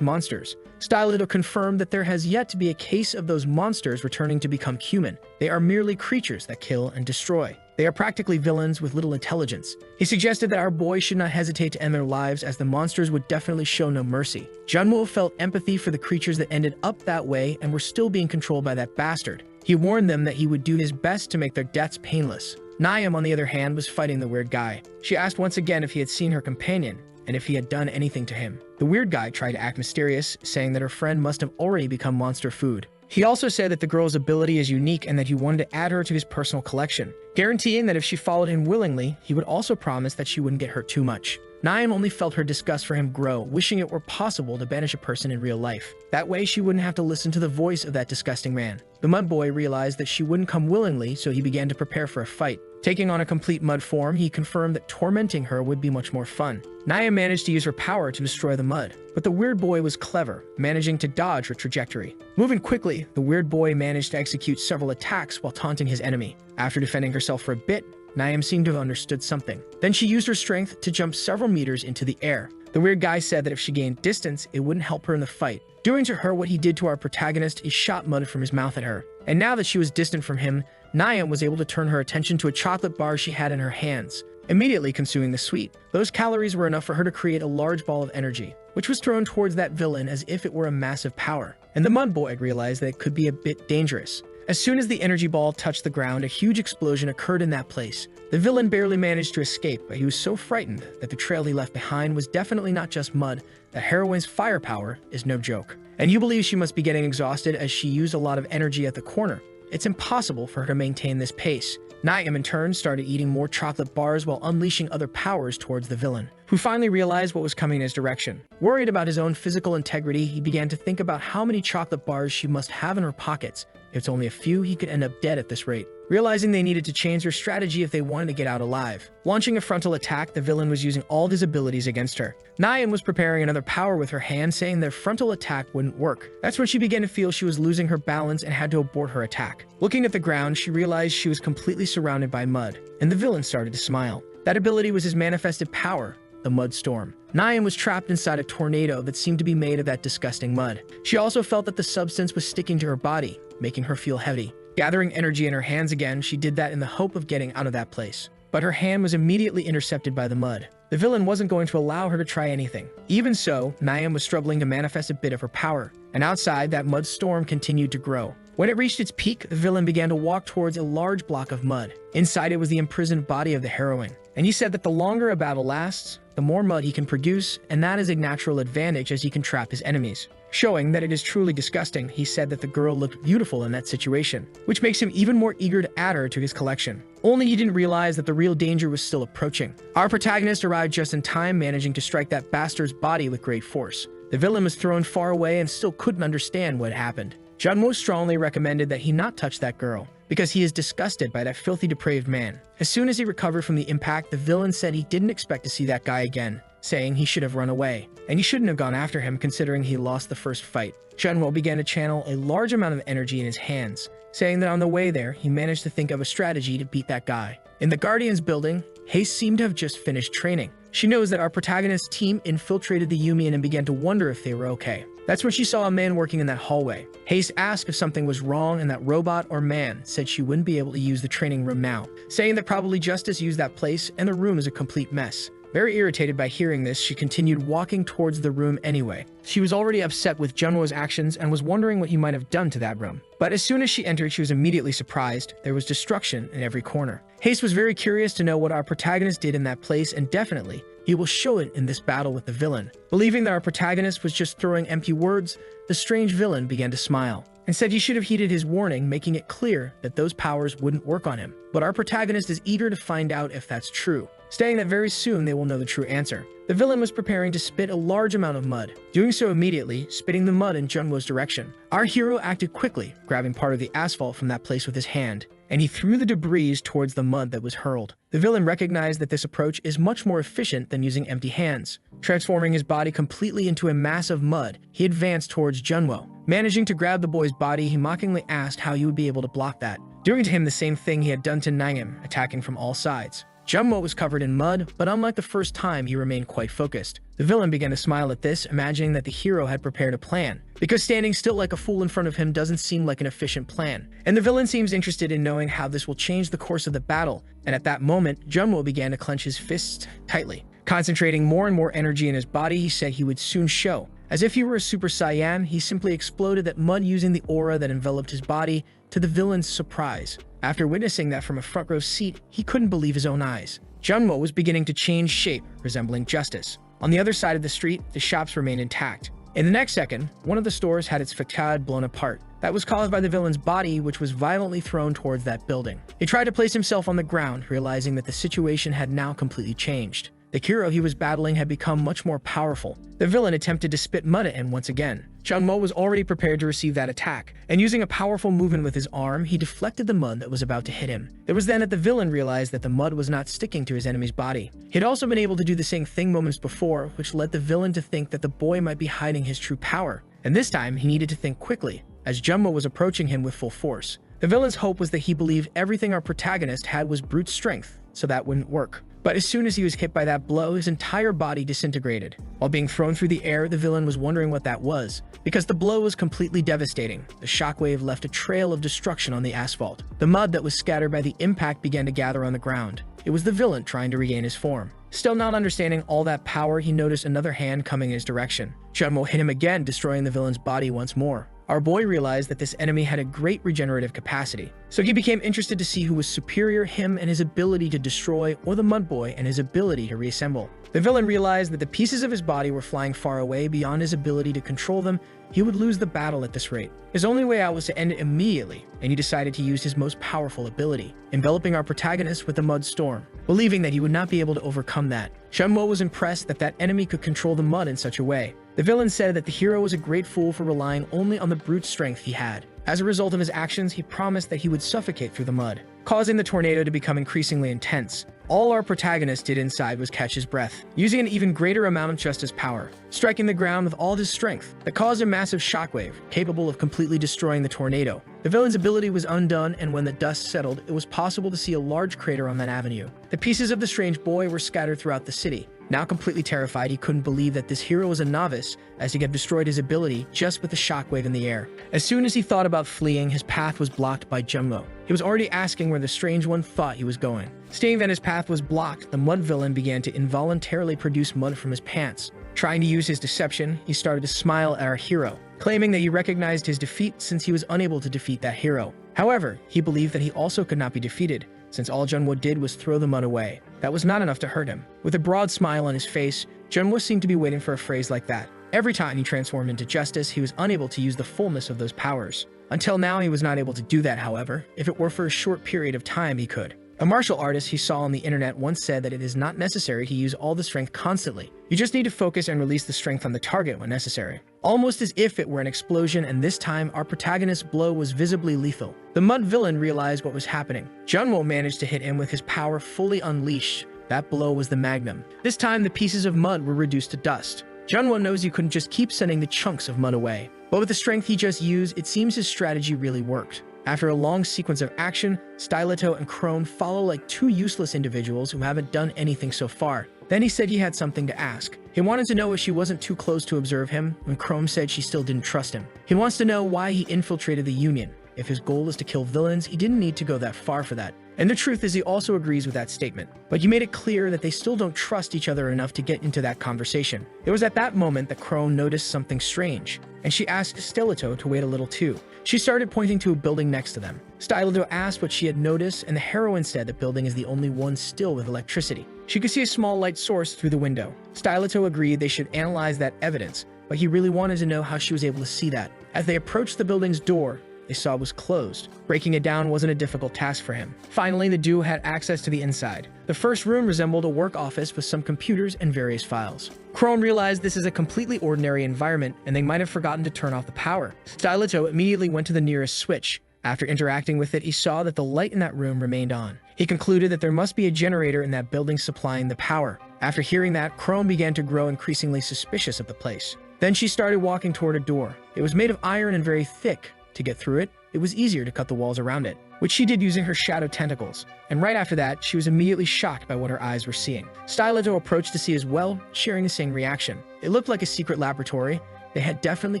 monsters. Stylido confirmed that there has yet to be a case of those monsters returning to become human. They are merely creatures that kill and destroy. They are practically villains with little intelligence. He suggested that our boys should not hesitate to end their lives, as the monsters would definitely show no mercy. Junwo felt empathy for the creatures that ended up that way and were still being controlled by that bastard. He warned them that he would do his best to make their deaths painless. Naim, on the other hand, was fighting the weird guy. She asked once again if he had seen her companion, and if he had done anything to him. The weird guy tried to act mysterious, saying that her friend must have already become monster food. He also said that the girl's ability is unique and that he wanted to add her to his personal collection, guaranteeing that if she followed him willingly, he would also promise that she wouldn't get hurt too much. Naim only felt her disgust for him grow, wishing it were possible to banish a person in real life. That way she wouldn't have to listen to the voice of that disgusting man. The mud boy realized that she wouldn't come willingly, so he began to prepare for a fight. Taking on a complete mud form, he confirmed that tormenting her would be much more fun. Naya managed to use her power to destroy the mud, but the weird boy was clever, managing to dodge her trajectory. Moving quickly, the weird boy managed to execute several attacks while taunting his enemy. After defending herself for a bit, Naya seemed to have understood something. Then she used her strength to jump several meters into the air. The weird guy said that if she gained distance, it wouldn't help her in the fight. Doing to her what he did to our protagonist, he shot mud from his mouth at her. And now that she was distant from him, Naya was able to turn her attention to a chocolate bar she had in her hands, immediately consuming the sweet. Those calories were enough for her to create a large ball of energy, which was thrown towards that villain as if it were a massive power. And the mud boy realized that it could be a bit dangerous. As soon as the energy ball touched the ground, a huge explosion occurred in that place. The villain barely managed to escape, but he was so frightened that the trail he left behind was definitely not just mud. The heroine's firepower is no joke. And you believe she must be getting exhausted as she used a lot of energy at the corner. It's impossible for her to maintain this pace. Naim in turn started eating more chocolate bars while unleashing other powers towards the villain, who finally realized what was coming in his direction. Worried about his own physical integrity, he began to think about how many chocolate bars she must have in her pockets. If it's only a few, he could end up dead at this rate. Realizing they needed to change their strategy if they wanted to get out alive. Launching a frontal attack, the villain was using all his abilities against her. Nayan was preparing another power with her hand, saying their frontal attack wouldn't work. That's when she began to feel she was losing her balance and had to abort her attack. Looking at the ground, she realized she was completely surrounded by mud, and the villain started to smile. That ability was his manifested power, the mud storm. Nayan was trapped inside a tornado that seemed to be made of that disgusting mud. She also felt that the substance was sticking to her body, making her feel heavy. Gathering energy in her hands again, she did that in the hope of getting out of that place. But her hand was immediately intercepted by the mud. The villain wasn't going to allow her to try anything. Even so, Nayan was struggling to manifest a bit of her power, and outside, that mud storm continued to grow. When it reached its peak, the villain began to walk towards a large block of mud. Inside it was the imprisoned body of the heroine. And he said that the longer a battle lasts, the more mud he can produce, and that is a natural advantage as he can trap his enemies. Showing that it is truly disgusting, he said that the girl looked beautiful in that situation, which makes him even more eager to add her to his collection. Only he didn't realize that the real danger was still approaching. Our protagonist arrived just in time, managing to strike that bastard's body with great force. The villain was thrown far away and still couldn't understand what happened. Junwo strongly recommended that he not touch that girl, because he is disgusted by that filthy, depraved man. As soon as he recovered from the impact, the villain said he didn't expect to see that guy again, saying he should have run away, and he shouldn't have gone after him considering he lost the first fight. Junwo began to channel a large amount of energy in his hands, saying that on the way there, he managed to think of a strategy to beat that guy. In the Guardians building, Haze seemed to have just finished training. She knows that our protagonist's team infiltrated the Yumian and began to wonder if they were okay. That's when she saw a man working in that hallway. Haze asked if something was wrong, and that robot or man said she wouldn't be able to use the training room now, saying that probably Justice used that place and the room is a complete mess. Very irritated by hearing this, she continued walking towards the room anyway. She was already upset with Junwo's actions and was wondering what he might have done to that room. But as soon as she entered, she was immediately surprised. There was destruction in every corner. Haste was very curious to know what our protagonist did in that place, and definitely, he will show it in this battle with the villain. Believing that our protagonist was just throwing empty words, the strange villain began to smile and said he should have heeded his warning, making it clear that those powers wouldn't work on him. But our protagonist is eager to find out if that's true, saying that very soon they will know the true answer. The villain was preparing to spit a large amount of mud, doing so immediately, spitting the mud in Junwo's direction. Our hero acted quickly, grabbing part of the asphalt from that place with his hand, and he threw the debris towards the mud that was hurled. The villain recognized that this approach is much more efficient than using empty hands. Transforming his body completely into a mass of mud, he advanced towards Junwo. Managing to grab the boy's body, he mockingly asked how he would be able to block that, doing to him the same thing he had done to Naim, attacking from all sides. Junwo was covered in mud, but unlike the first time, he remained quite focused. The villain began to smile at this, imagining that the hero had prepared a plan, because standing still like a fool in front of him doesn't seem like an efficient plan. And the villain seems interested in knowing how this will change the course of the battle, and at that moment, Junwo began to clench his fists tightly. Concentrating more and more energy in his body, he said he would soon show. As if he were a Super Saiyan, he simply exploded that mud using the aura that enveloped his body, to the villain's surprise. After witnessing that from a front row seat, he couldn't believe his own eyes. Junwo was beginning to change shape, resembling Justice. On the other side of the street, the shops remained intact. In the next second, one of the stores had its facade blown apart. That was caused by the villain's body, which was violently thrown towards that building. He tried to place himself on the ground, realizing that the situation had now completely changed. The hero he was battling had become much more powerful. The villain attempted to spit mud at him once again, Chunmo was already prepared to receive that attack, and using a powerful movement with his arm, he deflected the mud that was about to hit him. It was then that the villain realized that the mud was not sticking to his enemy's body. He had also been able to do the same thing moments before, which led the villain to think that the boy might be hiding his true power. And this time, he needed to think quickly, as Junmo was approaching him with full force. The villain's hope was that he believed everything our protagonist had was brute strength, so that wouldn't work. But as soon as he was hit by that blow, his entire body disintegrated. While being thrown through the air, the villain was wondering what that was, because the blow was completely devastating. The shockwave left a trail of destruction on the asphalt. The mud that was scattered by the impact began to gather on the ground. It was the villain trying to regain his form. Still not understanding all that power, he noticed another hand coming in his direction. Chunmo hit him again, destroying the villain's body once more. Our boy realized that this enemy had a great regenerative capacity, so he became interested to see who was superior, him and his ability to destroy, or the mud boy and his ability to reassemble. The villain realized that the pieces of his body were flying far away beyond his ability to control them. He would lose the battle at this rate. His only way out was to end it immediately, and he decided to use his most powerful ability, enveloping our protagonist with the mud storm. Believing that he would not be able to overcome that, Chunmo was impressed that that enemy could control the mud in such a way. The villain said that the hero was a great fool for relying only on the brute strength he had. As a result of his actions, he promised that he would suffocate through the mud, causing the tornado to become increasingly intense. All our protagonist did inside was catch his breath, using an even greater amount of just his power, striking the ground with all his strength that caused a massive shockwave, capable of completely destroying the tornado. The villain's ability was undone, and when the dust settled, it was possible to see a large crater on that avenue. The pieces of the strange boy were scattered throughout the city. Now completely terrified, he couldn't believe that this hero was a novice, as he had destroyed his ability just with the shockwave in the air. As soon as he thought about fleeing, his path was blocked by Junmo. He was already asking where the strange one thought he was going. Seeing that his path was blocked, the mud villain began to involuntarily produce mud from his pants. Trying to use his deception, he started to smile at our hero, claiming that he recognized his defeat since he was unable to defeat that hero. However, he believed that he also could not be defeated, since all Junwo did was throw the mud away. That was not enough to hurt him. With a broad smile on his face, Junwo seemed to be waiting for a phrase like that. Every time he transformed into justice, he was unable to use the fullness of those powers. Until now, he was not able to do that, however. If it were for a short period of time, he could. A martial artist he saw on the internet once said that it is not necessary to use all the strength constantly. You just need to focus and release the strength on the target when necessary. Almost as if it were an explosion, and this time our protagonist's blow was visibly lethal. The mud villain realized what was happening. Junwo managed to hit him with his power fully unleashed. That blow was the magnum. This time the pieces of mud were reduced to dust. Junwo knows you couldn't just keep sending the chunks of mud away. But with the strength he just used, it seems his strategy really worked. After a long sequence of action, Styleto and Crone follow like two useless individuals who haven't done anything so far. Then he said he had something to ask. He wanted to know if she wasn't too close to observe him, when Crone said she still didn't trust him. He wants to know why he infiltrated the Union. If his goal is to kill villains, he didn't need to go that far for that. And the truth is he also agrees with that statement. But he made it clear that they still don't trust each other enough to get into that conversation. It was at that moment that Crone noticed something strange, and she asked Styleto to wait a little too. She started pointing to a building next to them. Styleto asked what she had noticed, and the heroine said the building is the only one still with electricity. She could see a small light source through the window. Styleto agreed they should analyze that evidence, but he really wanted to know how she was able to see that. As they approached the building's door, they saw it was closed. Breaking it down wasn't a difficult task for him. Finally, the duo had access to the inside. The first room resembled a work office with some computers and various files. Crone realized this is a completely ordinary environment, and they might have forgotten to turn off the power. Styleto immediately went to the nearest switch. After interacting with it, he saw that the light in that room remained on. He concluded that there must be a generator in that building supplying the power. After hearing that, Crone began to grow increasingly suspicious of the place. Then she started walking toward a door. It was made of iron and very thick. To get through it, it was easier to cut the walls around it, which she did using her shadow tentacles. And right after that, she was immediately shocked by what her eyes were seeing. Styleto approached to see as well, sharing the same reaction. It looked like a secret laboratory. They had definitely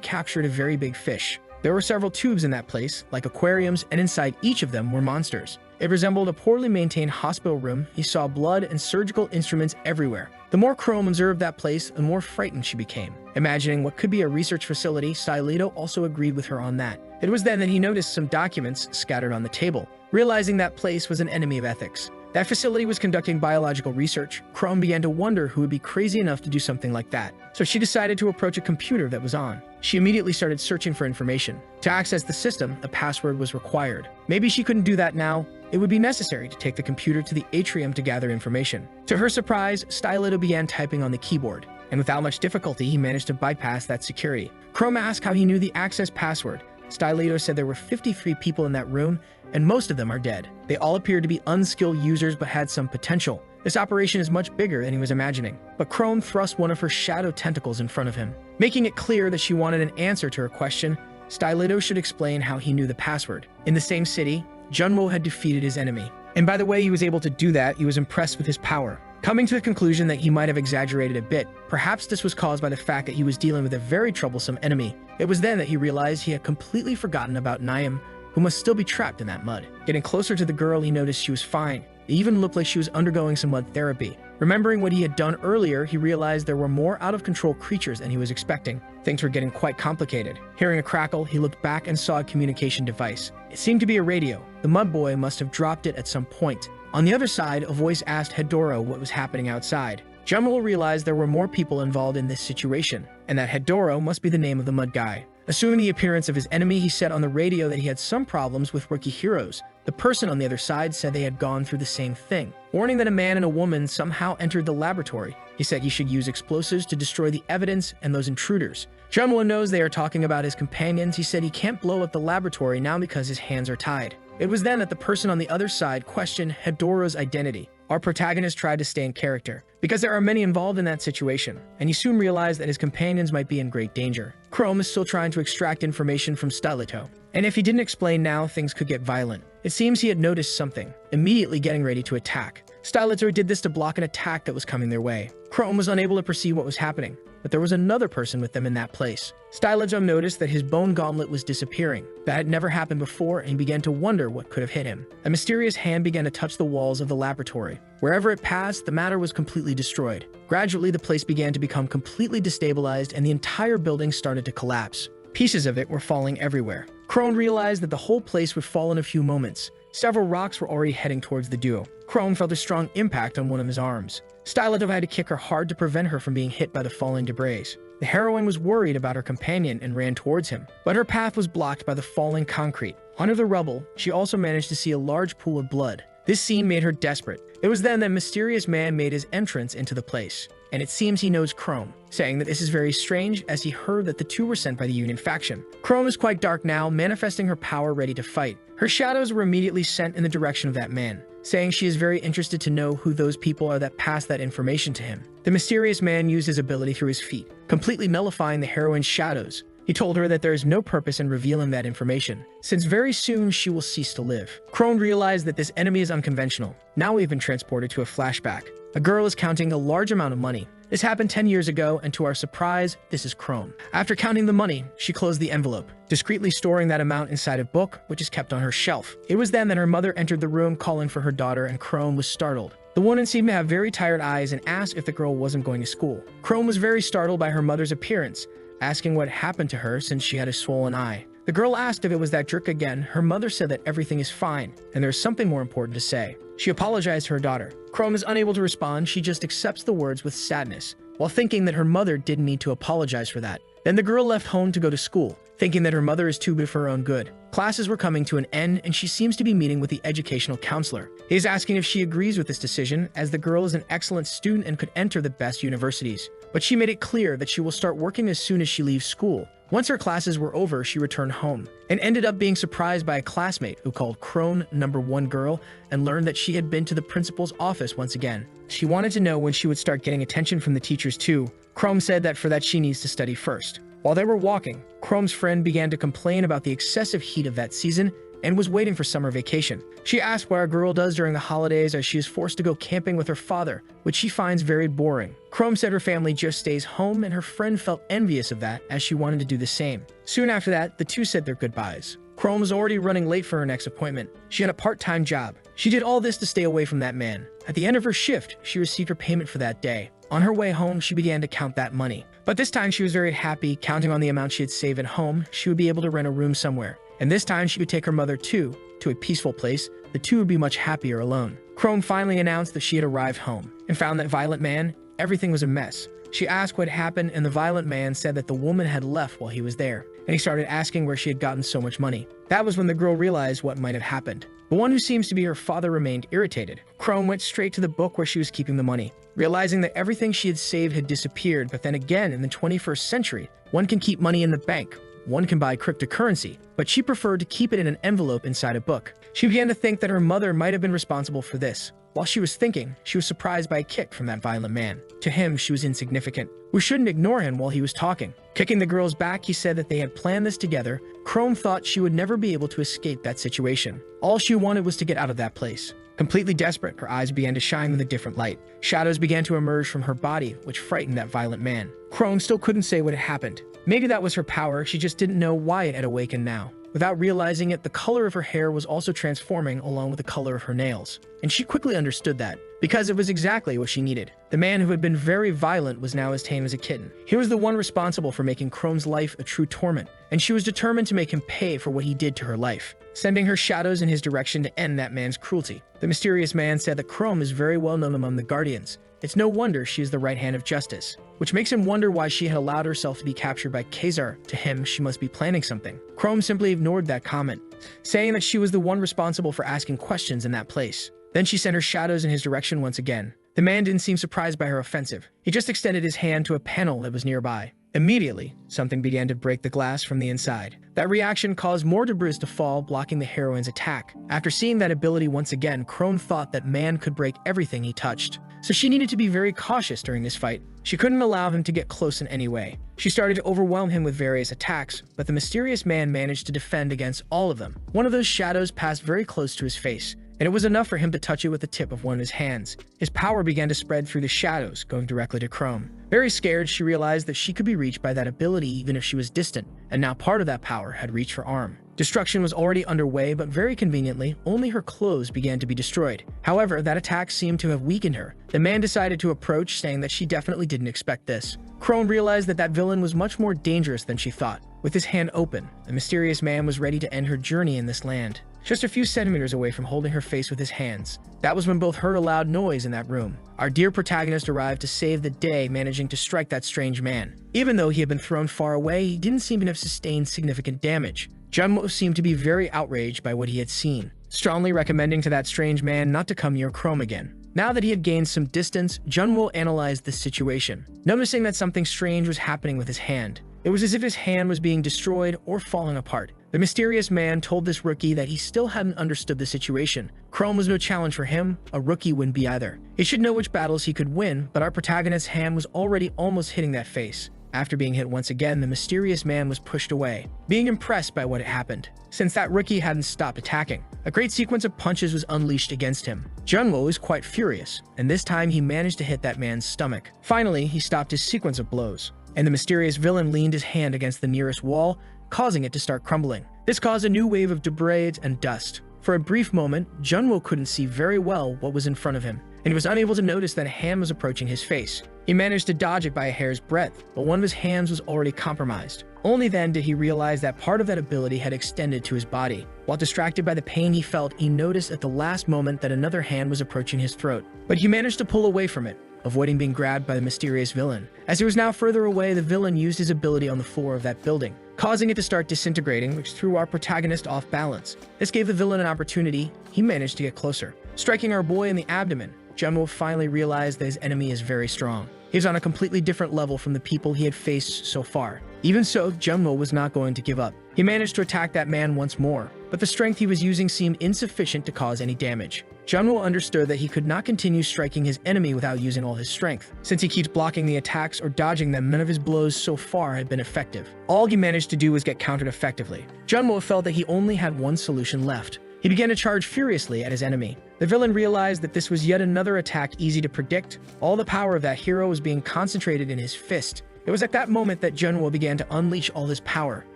captured a very big fish. There were several tubes in that place, like aquariums, and inside each of them were monsters. It resembled a poorly maintained hospital room. He saw blood and surgical instruments everywhere. The more Chrome observed that place, the more frightened she became. Imagining what could be a research facility, Styleto also agreed with her on that. It was then that he noticed some documents scattered on the table, realizing that place was an enemy of ethics. That facility was conducting biological research. Chrome began to wonder who would be crazy enough to do something like that. So she decided to approach a computer that was on. She immediately started searching for information. To access the system, a password was required. Maybe she couldn't do that now. It would be necessary to take the computer to the atrium to gather information. To her surprise, Styleto began typing on the keyboard. and without much difficulty, he managed to bypass that security. Chrome asked how he knew the access password. Styleto said there were 53 people in that room, and most of them are dead. They all appeared to be unskilled users but had some potential. This operation is much bigger than he was imagining. But Chrome thrust one of her shadow tentacles in front of him. Making it clear that she wanted an answer to her question, Styleto should explain how he knew the password. In the same city, Junwo had defeated his enemy. And by the way he was able to do that, he was impressed with his power. Coming to the conclusion that he might have exaggerated a bit, perhaps this was caused by the fact that he was dealing with a very troublesome enemy. It was then that he realized he had completely forgotten about Niam, who must still be trapped in that mud. Getting closer to the girl, he noticed she was fine. It even looked like she was undergoing some mud therapy. Remembering what he had done earlier, he realized there were more out-of-control creatures than he was expecting. Things were getting quite complicated. Hearing a crackle, he looked back and saw a communication device. It seemed to be a radio. The mud boy must have dropped it at some point. On the other side, a voice asked Hedoro what was happening outside. Junwo realized there were more people involved in this situation, and that Hedoro must be the name of the mud guy. Assuming the appearance of his enemy, he said on the radio that he had some problems with rookie heroes. The person on the other side said they had gone through the same thing, warning that a man and a woman somehow entered the laboratory. He said he should use explosives to destroy the evidence and those intruders. Junwo knows they are talking about his companions. He said he can't blow up the laboratory now because his hands are tied. It was then that the person on the other side questioned Hedoro's identity. Our protagonist tried to stay in character, because there are many involved in that situation, and he soon realized that his companions might be in great danger. Chrome is still trying to extract information from Styleto, and if he didn't explain now, things could get violent. It seems he had noticed something, immediately getting ready to attack. Styleto did this to block an attack that was coming their way. Chrome was unable to perceive what was happening, but there was another person with them in that place. Styleto noticed that his bone gauntlet was disappearing. That had never happened before, and he began to wonder what could have hit him. A mysterious hand began to touch the walls of the laboratory. Wherever it passed, the matter was completely destroyed. Gradually, the place began to become completely destabilized, and the entire building started to collapse. Pieces of it were falling everywhere. Chrome realized that the whole place would fall in a few moments. Several rocks were already heading towards the duo. Chrome felt a strong impact on one of his arms. Styleto had to kick her hard to prevent her from being hit by the falling debris. The heroine was worried about her companion and ran towards him, but her path was blocked by the falling concrete. Under the rubble, she also managed to see a large pool of blood. This scene made her desperate. It was then that mysterious man made his entrance into the place, and it seems he knows Chrome, saying that this is very strange as he heard that the two were sent by the Union faction. Chrome is quite dark now, manifesting her power ready to fight. Her shadows were immediately sent in the direction of that man, saying she is very interested to know who those people are that passed that information to him. The mysterious man used his ability through his feet, completely nullifying the heroine's shadows. He told her that there is no purpose in revealing that information, since very soon she will cease to live. Chrome realized that this enemy is unconventional. Now we've been transported to a flashback. A girl is counting a large amount of money. This happened 10 years ago, and to our surprise, this is Chrome. After counting the money, she closed the envelope, discreetly storing that amount inside a book, which is kept on her shelf. It was then that her mother entered the room calling for her daughter, and Chrome was startled. The woman seemed to have very tired eyes and asked if the girl wasn't going to school. Chrome was very startled by her mother's appearance, asking what happened to her since she had a swollen eye. The girl asked if it was that jerk again. Her mother said that everything is fine, and there's something more important to say. She apologized to her daughter. Chrome is unable to respond. She just accepts the words with sadness, while thinking that her mother didn't need to apologize for that. Then the girl left home to go to school, thinking that her mother is too good for her own good. Classes were coming to an end, and she seems to be meeting with the educational counselor. He is asking if she agrees with this decision, as the girl is an excellent student and could enter the best universities. But she made it clear that she will start working as soon as she leaves school. Once her classes were over, she returned home, and ended up being surprised by a classmate who called Crone #1 girl and learned that she had been to the principal's office once again. She wanted to know when she would start getting attention from the teachers too. Chrome said that for that she needs to study first. While they were walking, Chrome's friend began to complain about the excessive heat of that season and was waiting for summer vacation. She asked what a girl does during the holidays, as she is forced to go camping with her father, which she finds very boring. Chrome said her family just stays home, and her friend felt envious of that, as she wanted to do the same. Soon after that, the two said their goodbyes. Chrome was already running late for her next appointment. She had a part-time job. She did all this to stay away from that man. At the end of her shift, she received her payment for that day. On her way home, she began to count that money. But this time she was very happy, counting on the amount she had saved at home. She would be able to rent a room somewhere. And this time she would take her mother too, to a peaceful place. The two would be much happier alone. Chrome finally announced that she had arrived home, and found that violent man. Everything was a mess. She asked what happened, and the violent man said that the woman had left while he was there, and he started asking where she had gotten so much money. That was when the girl realized what might have happened. The one who seems to be her father remained irritated. Chrome went straight to the book where she was keeping the money, realizing that everything she had saved had disappeared. But then again, in the 21st century, one can keep money in the bank, one can buy cryptocurrency, but she preferred to keep it in an envelope inside a book. She began to think that her mother might have been responsible for this. While she was thinking, she was surprised by a kick from that violent man. To him, she was insignificant. We shouldn't ignore him while he was talking. Kicking the girl's back, he said that they had planned this together. Chrome thought she would never be able to escape that situation. All she wanted was to get out of that place. Completely desperate, her eyes began to shine with a different light. Shadows began to emerge from her body, which frightened that violent man. Chrome still couldn't say what had happened. Maybe that was her power, she just didn't know why it had awakened now. Without realizing it, the color of her hair was also transforming along with the color of her nails. And she quickly understood that, because it was exactly what she needed. The man who had been very violent was now as tame as a kitten. He was the one responsible for making Chrome's life a true torment, and she was determined to make him pay for what he did to her life, sending her shadows in his direction to end that man's cruelty. The mysterious man said that Chrome is very well known among the Guardians. It's no wonder she is the right hand of justice, which makes him wonder why she had allowed herself to be captured by Khazar. To him, she must be planning something. Chrome simply ignored that comment, saying that she was the one responsible for asking questions in that place. Then she sent her shadows in his direction once again. The man didn't seem surprised by her offensive. He just extended his hand to a panel that was nearby. Immediately, something began to break the glass from the inside. That reaction caused more debris to fall, blocking the heroine's attack. After seeing that ability once again, Chrome thought that man could break everything he touched. So she needed to be very cautious during this fight. She couldn't allow him to get close in any way. She started to overwhelm him with various attacks, but the mysterious man managed to defend against all of them. One of those shadows passed very close to his face, and it was enough for him to touch it with the tip of one of his hands. His power began to spread through the shadows, going directly to Chrome. Very scared, she realized that she could be reached by that ability even if she was distant, and now part of that power had reached her arm. Destruction was already underway, but very conveniently, only her clothes began to be destroyed. However, that attack seemed to have weakened her. The man decided to approach, saying that she definitely didn't expect this. Chrome realized that that villain was much more dangerous than she thought. With his hand open, the mysterious man was ready to end her journey in this land, just a few centimeters away from holding her face with his hands. That was when both heard a loud noise in that room. Our dear protagonist arrived to save the day, managing to strike that strange man. Even though he had been thrown far away, he didn't seem to have sustained significant damage. Junwo seemed to be very outraged by what he had seen, strongly recommending to that strange man not to come near Chrome again. Now that he had gained some distance, Junwo analyzed the situation, noticing that something strange was happening with his hand. It was as if his hand was being destroyed or falling apart. The mysterious man told this rookie that he still hadn't understood the situation. Chrome was no challenge for him, a rookie wouldn't be either. He should know which battles he could win, but our protagonist's hand was already almost hitting that face. After being hit once again, the mysterious man was pushed away, being impressed by what had happened, since that rookie hadn't stopped attacking. A great sequence of punches was unleashed against him. Junwo was quite furious, and this time he managed to hit that man's stomach. Finally, he stopped his sequence of blows, and the mysterious villain leaned his hand against the nearest wall, causing it to start crumbling. This caused a new wave of debris and dust. For a brief moment, Junwo couldn't see very well what was in front of him, and he was unable to notice that a hand was approaching his face. He managed to dodge it by a hair's breadth, but one of his hands was already compromised. Only then did he realize that part of that ability had extended to his body. While distracted by the pain he felt, he noticed at the last moment that another hand was approaching his throat, but he managed to pull away from it, avoiding being grabbed by the mysterious villain. As he was now further away, the villain used his ability on the floor of that building, causing it to start disintegrating, which threw our protagonist off balance. This gave the villain an opportunity. He managed to get closer, striking our boy in the abdomen. Junwo finally realized that his enemy is very strong. He was on a completely different level from the people he had faced so far. Even so, Junwo was not going to give up. He managed to attack that man once more, but the strength he was using seemed insufficient to cause any damage. Junwo understood that he could not continue striking his enemy without using all his strength. Since he keeps blocking the attacks or dodging them, none of his blows so far had been effective. All he managed to do was get countered effectively. Junwo felt that he only had one solution left. He began to charge furiously at his enemy. The villain realized that this was yet another attack easy to predict. All the power of that hero was being concentrated in his fist. It was at that moment that Junwo began to unleash all his power,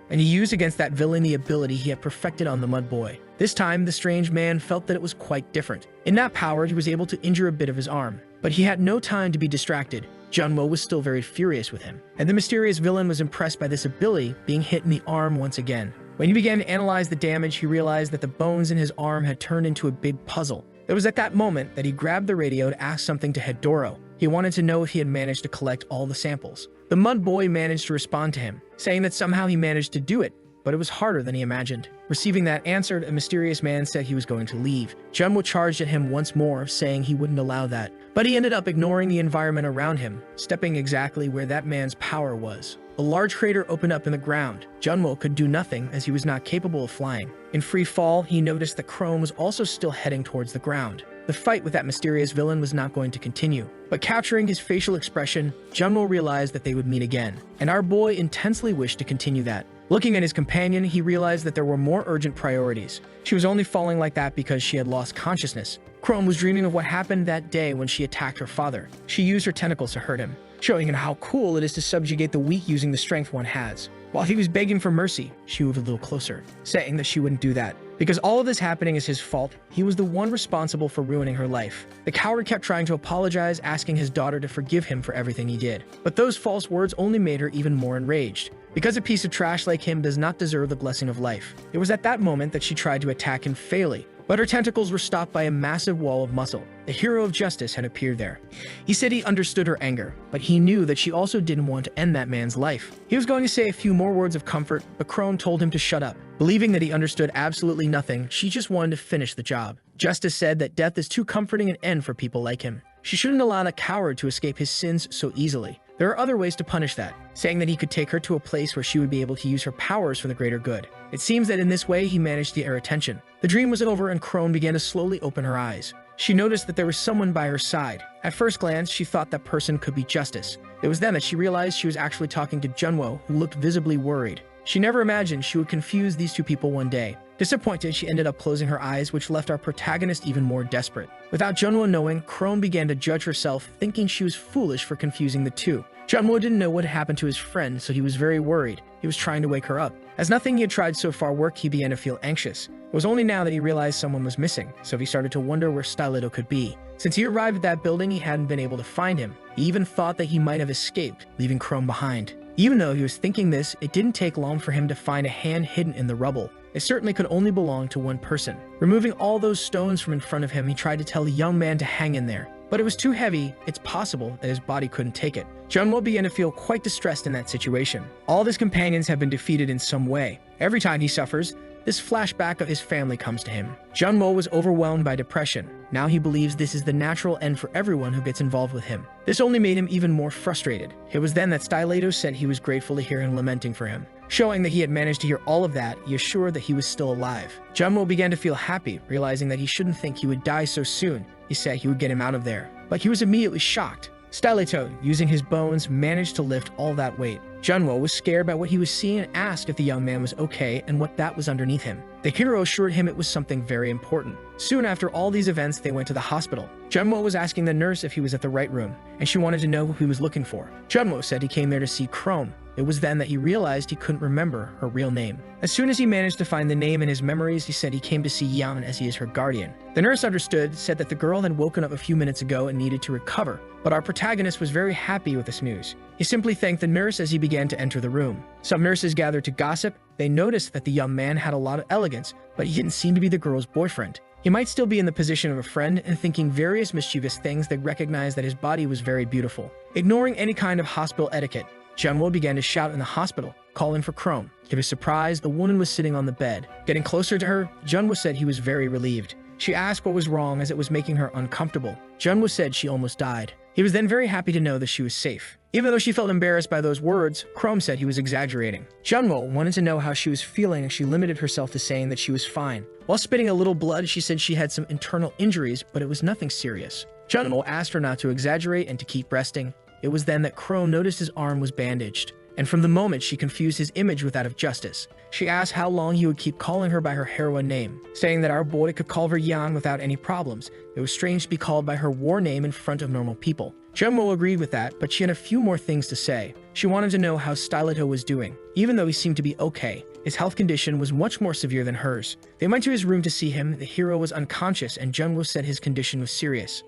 and he used against that villain the ability he had perfected on the mud boy. This time, the strange man felt that it was quite different. In that power, he was able to injure a bit of his arm, but he had no time to be distracted. Junwo was still very furious with him, and the mysterious villain was impressed by this ability, being hit in the arm once again. When he began to analyze the damage, he realized that the bones in his arm had turned into a big puzzle. It was at that moment that he grabbed the radio to ask something to Hedoro. He wanted to know if he had managed to collect all the samples. The mud boy managed to respond to him, saying that somehow he managed to do it, but it was harder than he imagined. Receiving that answer, a mysterious man said he was going to leave. Junwo charged at him once more, saying he wouldn't allow that. But he ended up ignoring the environment around him, stepping exactly where that man's power was. A large crater opened up in the ground. Junwo could do nothing as he was not capable of flying. In free fall, he noticed that Chrome was also still heading towards the ground. The fight with that mysterious villain was not going to continue. But capturing his facial expression, Junwo realized that they would meet again, and our boy intensely wished to continue that. Looking at his companion, he realized that there were more urgent priorities. She was only falling like that because she had lost consciousness. Chrome was dreaming of what happened that day when she attacked her father. She used her tentacles to hurt him, showing him how cool it is to subjugate the weak using the strength one has. While he was begging for mercy, she moved a little closer, saying that she wouldn't do that. Because all of this happening is his fault, he was the one responsible for ruining her life. The coward kept trying to apologize, asking his daughter to forgive him for everything he did. But those false words only made her even more enraged. Because a piece of trash like him does not deserve the blessing of life. It was at that moment that she tried to attack him fairly, but her tentacles were stopped by a massive wall of muscle. The hero of justice had appeared there. He said he understood her anger, but he knew that she also didn't want to end that man's life. He was going to say a few more words of comfort, but Chrome told him to shut up. Believing that he understood absolutely nothing, she just wanted to finish the job. Justice said that death is too comforting an end for people like him. She shouldn't allow a coward to escape his sins so easily. There are other ways to punish that, saying that he could take her to a place where she would be able to use her powers for the greater good. It seems that in this way he managed to get her attention. The dream was over and Chrome began to slowly open her eyes. She noticed that there was someone by her side. At first glance, she thought that person could be Justice. It was then that she realized she was actually talking to Junwo, who looked visibly worried. She never imagined she would confuse these two people one day. Disappointed, she ended up closing her eyes, which left our protagonist even more desperate. Without Junwo knowing, Chrome began to judge herself, thinking she was foolish for confusing the two. Junwo didn't know what had happened to his friend, so he was very worried. He was trying to wake her up. As nothing he had tried so far worked, he began to feel anxious. It was only now that he realized someone was missing, so he started to wonder where Styleto could be. Since he arrived at that building, he hadn't been able to find him. He even thought that he might have escaped, leaving Chrome behind. Even though he was thinking this, it didn't take long for him to find a hand hidden in the rubble. It certainly could only belong to one person. Removing all those stones from in front of him, he tried to tell the young man to hang in there. But it was too heavy, it's possible that his body couldn't take it. Junwo began to feel quite distressed in that situation. All of his companions have been defeated in some way. Every time he suffers, this flashback of his family comes to him. Junwo was overwhelmed by depression. Now he believes this is the natural end for everyone who gets involved with him. This only made him even more frustrated. It was then that Styleto said he was grateful to hear him lamenting for him. Showing that he had managed to hear all of that, he assured that he was still alive. Junwo began to feel happy, realizing that he shouldn't think he would die so soon. He said he would get him out of there. But he was immediately shocked. Styleto, using his bones, managed to lift all that weight. Junwo was scared by what he was seeing and asked if the young man was okay and what that was underneath him. The hero assured him it was something very important. Soon after all these events, they went to the hospital. Junwo was asking the nurse if he was at the right room, and she wanted to know who he was looking for. Junwo said he came there to see Chrome. It was then that he realized he couldn't remember her real name. As soon as he managed to find the name in his memories, he said he came to see Yan as he is her guardian. The nurse understood, said that the girl had woken up a few minutes ago and needed to recover, but our protagonist was very happy with this news. He simply thanked the nurse as he began to enter the room. Some nurses gathered to gossip. They noticed that the young man had a lot of elegance, but he didn't seem to be the girl's boyfriend. He might still be in the position of a friend and thinking various mischievous things. They recognized that his body was very beautiful. Ignoring any kind of hospital etiquette, Junwo began to shout in the hospital, calling for Chrome. To his surprise, the woman was sitting on the bed. Getting closer to her, Junwo said he was very relieved. She asked what was wrong as it was making her uncomfortable. Junwo said she almost died. He was then very happy to know that she was safe. Even though she felt embarrassed by those words, Chrome said he was exaggerating. Junwo wanted to know how she was feeling and she limited herself to saying that she was fine. While spitting a little blood, she said she had some internal injuries, but it was nothing serious. Junwo asked her not to exaggerate and to keep resting. It was then that Chrome noticed his arm was bandaged, and from the moment she confused his image with that of Justice. She asked how long he would keep calling her by her heroine name, saying that our boy could call her Yang without any problems. It was strange to be called by her war name in front of normal people. Junwo agreed with that, but she had a few more things to say. She wanted to know how Styleto was doing. Even though he seemed to be okay, his health condition was much more severe than hers. They went to his room to see him. The hero was unconscious, and Junwo said his condition was serious.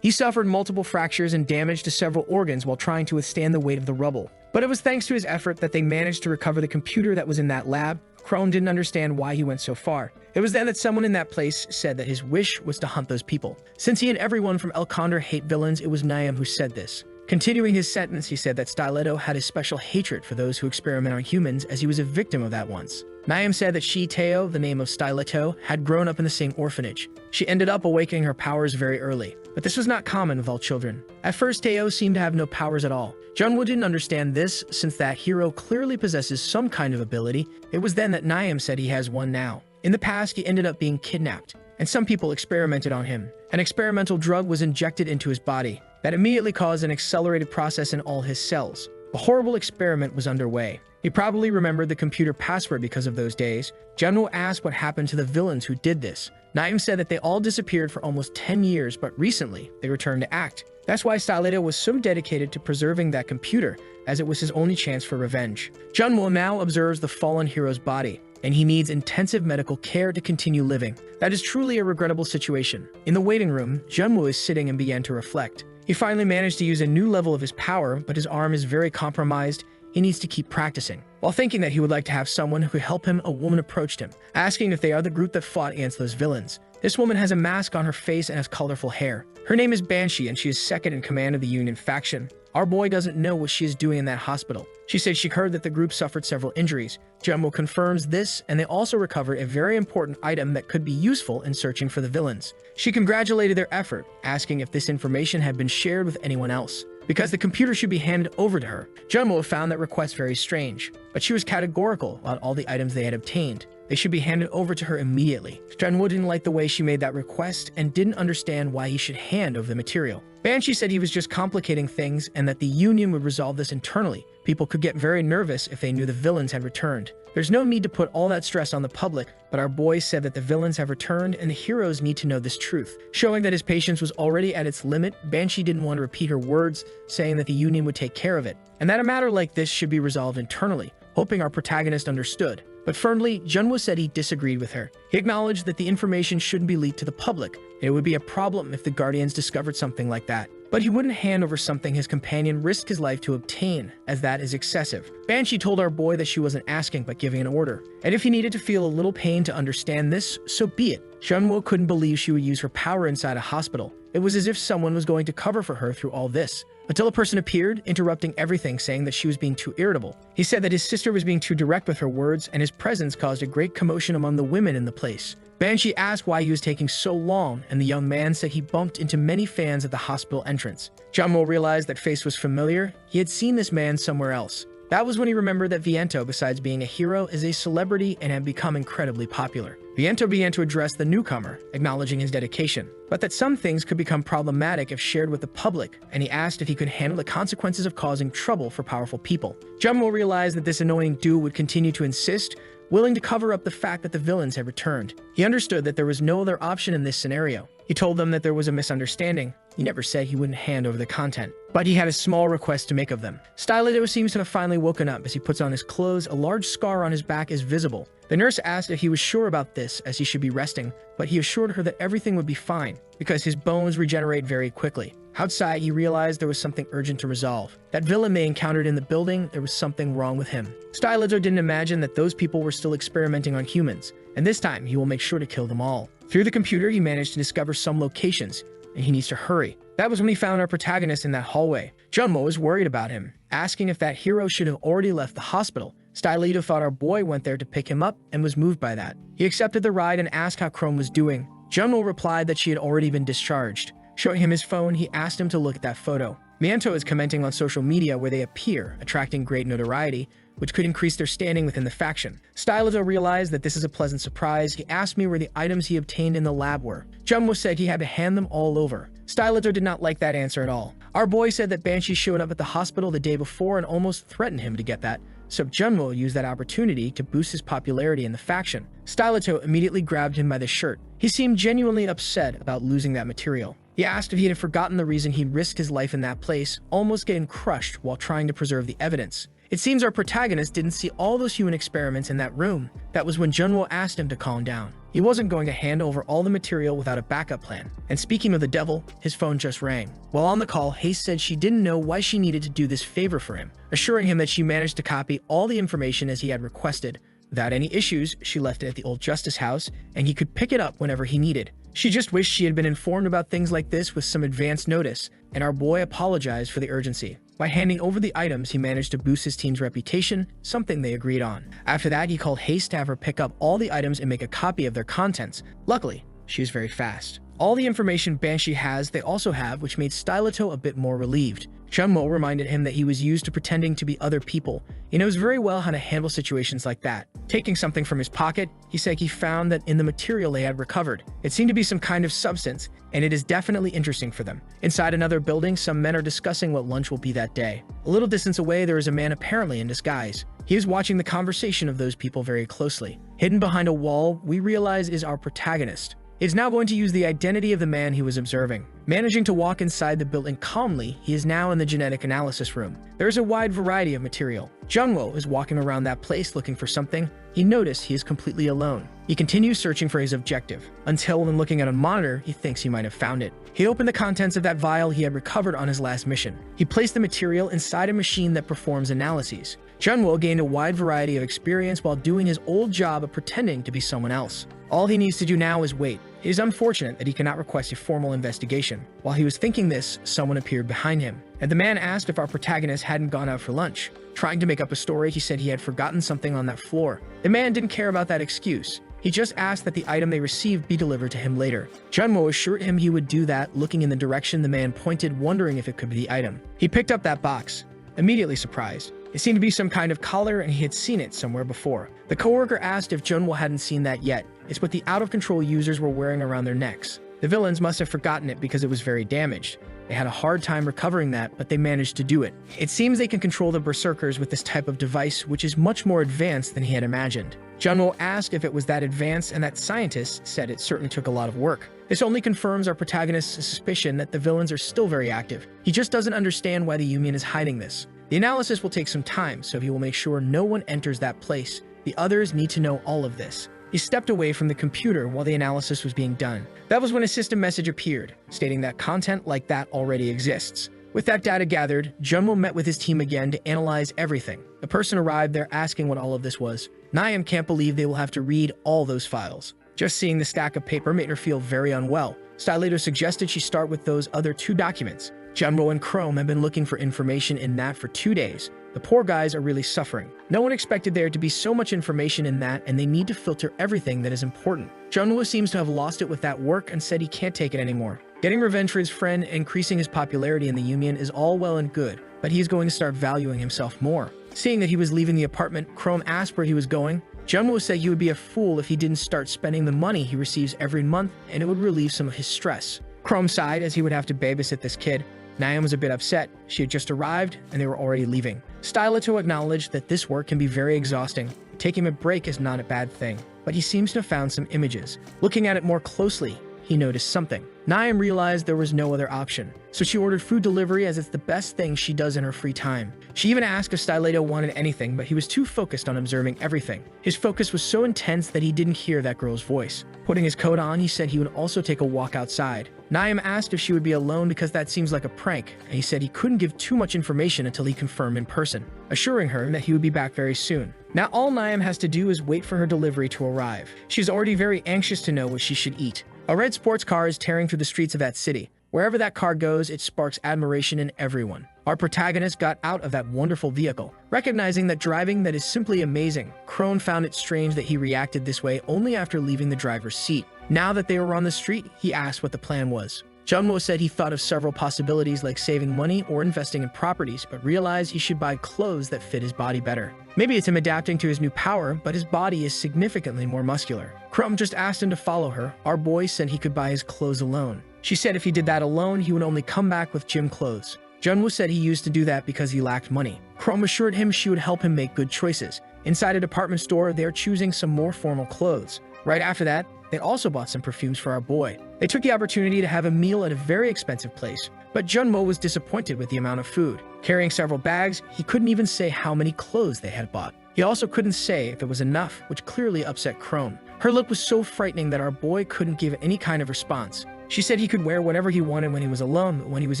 He suffered multiple fractures and damage to several organs while trying to withstand the weight of the rubble. But it was thanks to his effort that they managed to recover the computer that was in that lab. Chrome didn't understand why he went so far. It was then that someone in that place said that his wish was to hunt those people. Since he and everyone from El Condor hate villains, it was Niam who said this. Continuing his sentence, he said that Stiletto had a special hatred for those who experiment on humans as he was a victim of that once. Naim said that she, Teo, the name of Stiletto, had grown up in the same orphanage. She ended up awakening her powers very early, but this was not common with all children. At first, Teo seemed to have no powers at all. Junwoo didn't understand this, since that hero clearly possesses some kind of ability. It was then that Naim said he has one now. In the past, he ended up being kidnapped, and some people experimented on him. An experimental drug was injected into his body that immediately caused an accelerated process in all his cells. A horrible experiment was underway. He probably remembered the computer password because of those days. Junwoo asked what happened to the villains who did this. Naim said that they all disappeared for almost 10 years, but recently they returned to act. That's why Stiletto was so dedicated to preserving that computer, as it was his only chance for revenge. Junwoo now observes the fallen hero's body, and he needs intensive medical care to continue living. That is truly a regrettable situation. In the waiting room, Junwoo is sitting and began to reflect. He finally managed to use a new level of his power, but his arm is very compromised. He needs to keep practicing. While thinking that he would like to have someone who could help him, a woman approached him, asking if they are the group that fought against those villains. This woman has a mask on her face and has colorful hair. Her name is Banshee, and she is second in command of the Union faction. Our boy doesn't know what she is doing in that hospital. She said she heard that the group suffered several injuries. Jumbo confirms this, and they also recovered a very important item that could be useful in searching for the villains. She congratulated their effort, asking if this information had been shared with anyone else, because the computer should be handed over to her. Jumbo found that request very strange, but she was categorical about all the items they had obtained. They should be handed over to her immediately. Junwoo didn't like the way she made that request and didn't understand why he should hand over the material. Banshee said he was just complicating things and that the Union would resolve this internally. People could get very nervous if they knew the villains had returned. There's no need to put all that stress on the public, but our boy said that the villains have returned and the heroes need to know this truth. Showing that his patience was already at its limit, Banshee didn't want to repeat her words, saying that the Union would take care of it, and that a matter like this should be resolved internally, hoping our protagonist understood. But firmly, Junwoo said he disagreed with her. He acknowledged that the information shouldn't be leaked to the public. It would be a problem if the Guardians discovered something like that. But he wouldn't hand over something his companion risked his life to obtain, as that is excessive. Banshee told our boy that she wasn't asking but giving an order, and if he needed to feel a little pain to understand this, so be it. Junwoo couldn't believe she would use her power inside a hospital. It was as if someone was going to cover for her through all this, until a person appeared, interrupting everything, saying that she was being too irritable. He said that his sister was being too direct with her words, and his presence caused a great commotion among the women in the place. Banshee asked why he was taking so long, and the young man said he bumped into many fans at the hospital entrance. Junwoo realized that face was familiar. He had seen this man somewhere else. That was when he remembered that Viento, besides being a hero, is a celebrity and had become incredibly popular. Viento began to address the newcomer, acknowledging his dedication, but that some things could become problematic if shared with the public, and he asked if he could handle the consequences of causing trouble for powerful people. Junwoo realized that this annoying dude would continue to insist, willing to cover up the fact that the villains had returned. He understood that there was no other option in this scenario. He told them that there was a misunderstanding. He never said he wouldn't hand over the content, but he had a small request to make of them. Stiletto seems to have finally woken up. As he puts on his clothes, a large scar on his back is visible. The nurse asked if he was sure about this, as he should be resting, but he assured her that everything would be fine, because his bones regenerate very quickly. Outside, he realized there was something urgent to resolve. That villain they encountered in the building, there was something wrong with him. Stiletto didn't imagine that those people were still experimenting on humans, and this time he will make sure to kill them all. Through the computer, he managed to discover some locations, and he needs to hurry. That was when he found our protagonist in that hallway. Junwoo was worried about him, asking if that hero should have already left the hospital. Stiletto thought our boy went there to pick him up and was moved by that. He accepted the ride and asked how Chrome was doing. Junwoo replied that she had already been discharged. Showing him his phone, he asked him to look at that photo. Miento is commenting on social media where they appear, attracting great notoriety, which could increase their standing within the faction. Stiletto realized that this is a pleasant surprise. He asked me where the items he obtained in the lab were. Junwoo said he had to hand them all over. Stiletto did not like that answer at all. Our boy said that Banshee showed up at the hospital the day before and almost threatened him to get that, so Junwoo used that opportunity to boost his popularity in the faction. Stiletto immediately grabbed him by the shirt. He seemed genuinely upset about losing that material. He asked if he had forgotten the reason he risked his life in that place, almost getting crushed while trying to preserve the evidence. It seems our protagonist didn't see all those human experiments in that room. That was when Junwoo asked him to calm down. He wasn't going to hand over all the material without a backup plan. And speaking of the devil, his phone just rang. While on the call, Hayes said she didn't know why she needed to do this favor for him, assuring him that she managed to copy all the information as he had requested. Without any issues, she left it at the old Justice House, and he could pick it up whenever he needed. She just wished she had been informed about things like this with some advance notice, and our boy apologized for the urgency. By handing over the items, he managed to boost his team's reputation, something they agreed on. After that, he called haste to have her pick up all the items and make a copy of their contents. Luckily, she was very fast. All the information Banshee has, they also have, which made Styleto a bit more relieved. Junmo reminded him that he was used to pretending to be other people. He knows very well how to handle situations like that. Taking something from his pocket, he said he found that in the material they had recovered, it seemed to be some kind of substance, and it is definitely interesting for them. Inside another building, some men are discussing what lunch will be that day. A little distance away, there is a man apparently in disguise. He is watching the conversation of those people very closely. Hidden behind a wall, we realize is our protagonist. He is now going to use the identity of the man he was observing. Managing to walk inside the building calmly, he is now in the genetic analysis room. There is a wide variety of material. Jungwo is walking around that place looking for something. He noticed he is completely alone. He continues searching for his objective, until when looking at a monitor, he thinks he might have found it. He opened the contents of that vial he had recovered on his last mission. He placed the material inside a machine that performs analyses. Junwo gained a wide variety of experience while doing his old job of pretending to be someone else. All he needs to do now is wait. It is unfortunate that he cannot request a formal investigation. While he was thinking this, someone appeared behind him, and the man asked if our protagonist hadn't gone out for lunch. Trying to make up a story, he said he had forgotten something on that floor. The man didn't care about that excuse. He just asked that the item they received be delivered to him later. Junmo assured him he would do that, looking in the direction the man pointed, wondering if it could be the item. He picked up that box, immediately surprised. It seemed to be some kind of collar, and he had seen it somewhere before. The coworker asked if Junwo hadn't seen that yet. It's what the out-of-control users were wearing around their necks. The villains must have forgotten it because it was very damaged. They had a hard time recovering that, but they managed to do it. It seems they can control the berserkers with this type of device, which is much more advanced than he had imagined. Junwo asked if it was that advanced, and that scientist said it certainly took a lot of work. This only confirms our protagonist's suspicion that the villains are still very active. He just doesn't understand why the Union is hiding this. The analysis will take some time, so he will make sure no one enters that place. The others need to know all of this. He stepped away from the computer while the analysis was being done. That was when a system message appeared, stating that content like that already exists. With that data gathered, Junmo met with his team again to analyze everything. The person arrived there asking what all of this was. Naeum can't believe they will have to read all those files. Just seeing the stack of paper made her feel very unwell. Styleto suggested she start with those other 2 documents. Junmo and Chrome have been looking for information in that for 2 days. The poor guys are really suffering. No one expected there to be so much information in that, and they need to filter everything that is important. Junwo seems to have lost it with that work and said he can't take it anymore. Getting revenge for his friend and increasing his popularity in the Union is all well and good, but he is going to start valuing himself more. Seeing that he was leaving the apartment, Chrome asked where he was going. Junwo said he would be a fool if he didn't start spending the money he receives every month, and it would relieve some of his stress. Chrome sighed as he would have to babysit this kid. Naeum was a bit upset. She had just arrived, and they were already leaving. Styleto acknowledged that this work can be very exhausting. Taking a break is not a bad thing, but he seems to have found some images. Looking at it more closely, he noticed something. Naeum realized there was no other option, so she ordered food delivery as it's the best thing she does in her free time. She even asked if Styleto wanted anything, but he was too focused on observing everything. His focus was so intense that he didn't hear that girl's voice. Putting his coat on, he said he would also take a walk outside. Naeum asked if she would be alone because that seems like a prank, and he said he couldn't give too much information until he confirmed in person, assuring her that he would be back very soon. Now all Naeum has to do is wait for her delivery to arrive. She's already very anxious to know what she should eat. A red sports car is tearing through the streets of that city. Wherever that car goes, it sparks admiration in everyone. Our protagonist got out of that wonderful vehicle. Recognizing that driving that is simply amazing, Crone found it strange that he reacted this way only after leaving the driver's seat. Now that they were on the street, he asked what the plan was. Junmo said he thought of several possibilities like saving money or investing in properties, but realized he should buy clothes that fit his body better. Maybe it's him adapting to his new power, but his body is significantly more muscular. Crumb just asked him to follow her. Our boy said he could buy his clothes alone. She said if he did that alone, he would only come back with gym clothes. Junwoo said he used to do that because he lacked money. Chrome assured him she would help him make good choices. Inside a department store, they are choosing some more formal clothes. Right after that, they also bought some perfumes for our boy. They took the opportunity to have a meal at a very expensive place, but Junmo was disappointed with the amount of food. Carrying several bags, he couldn't even say how many clothes they had bought. He also couldn't say if it was enough, which clearly upset Chrome. Her look was so frightening that our boy couldn't give any kind of response. She said he could wear whatever he wanted when he was alone, but when he was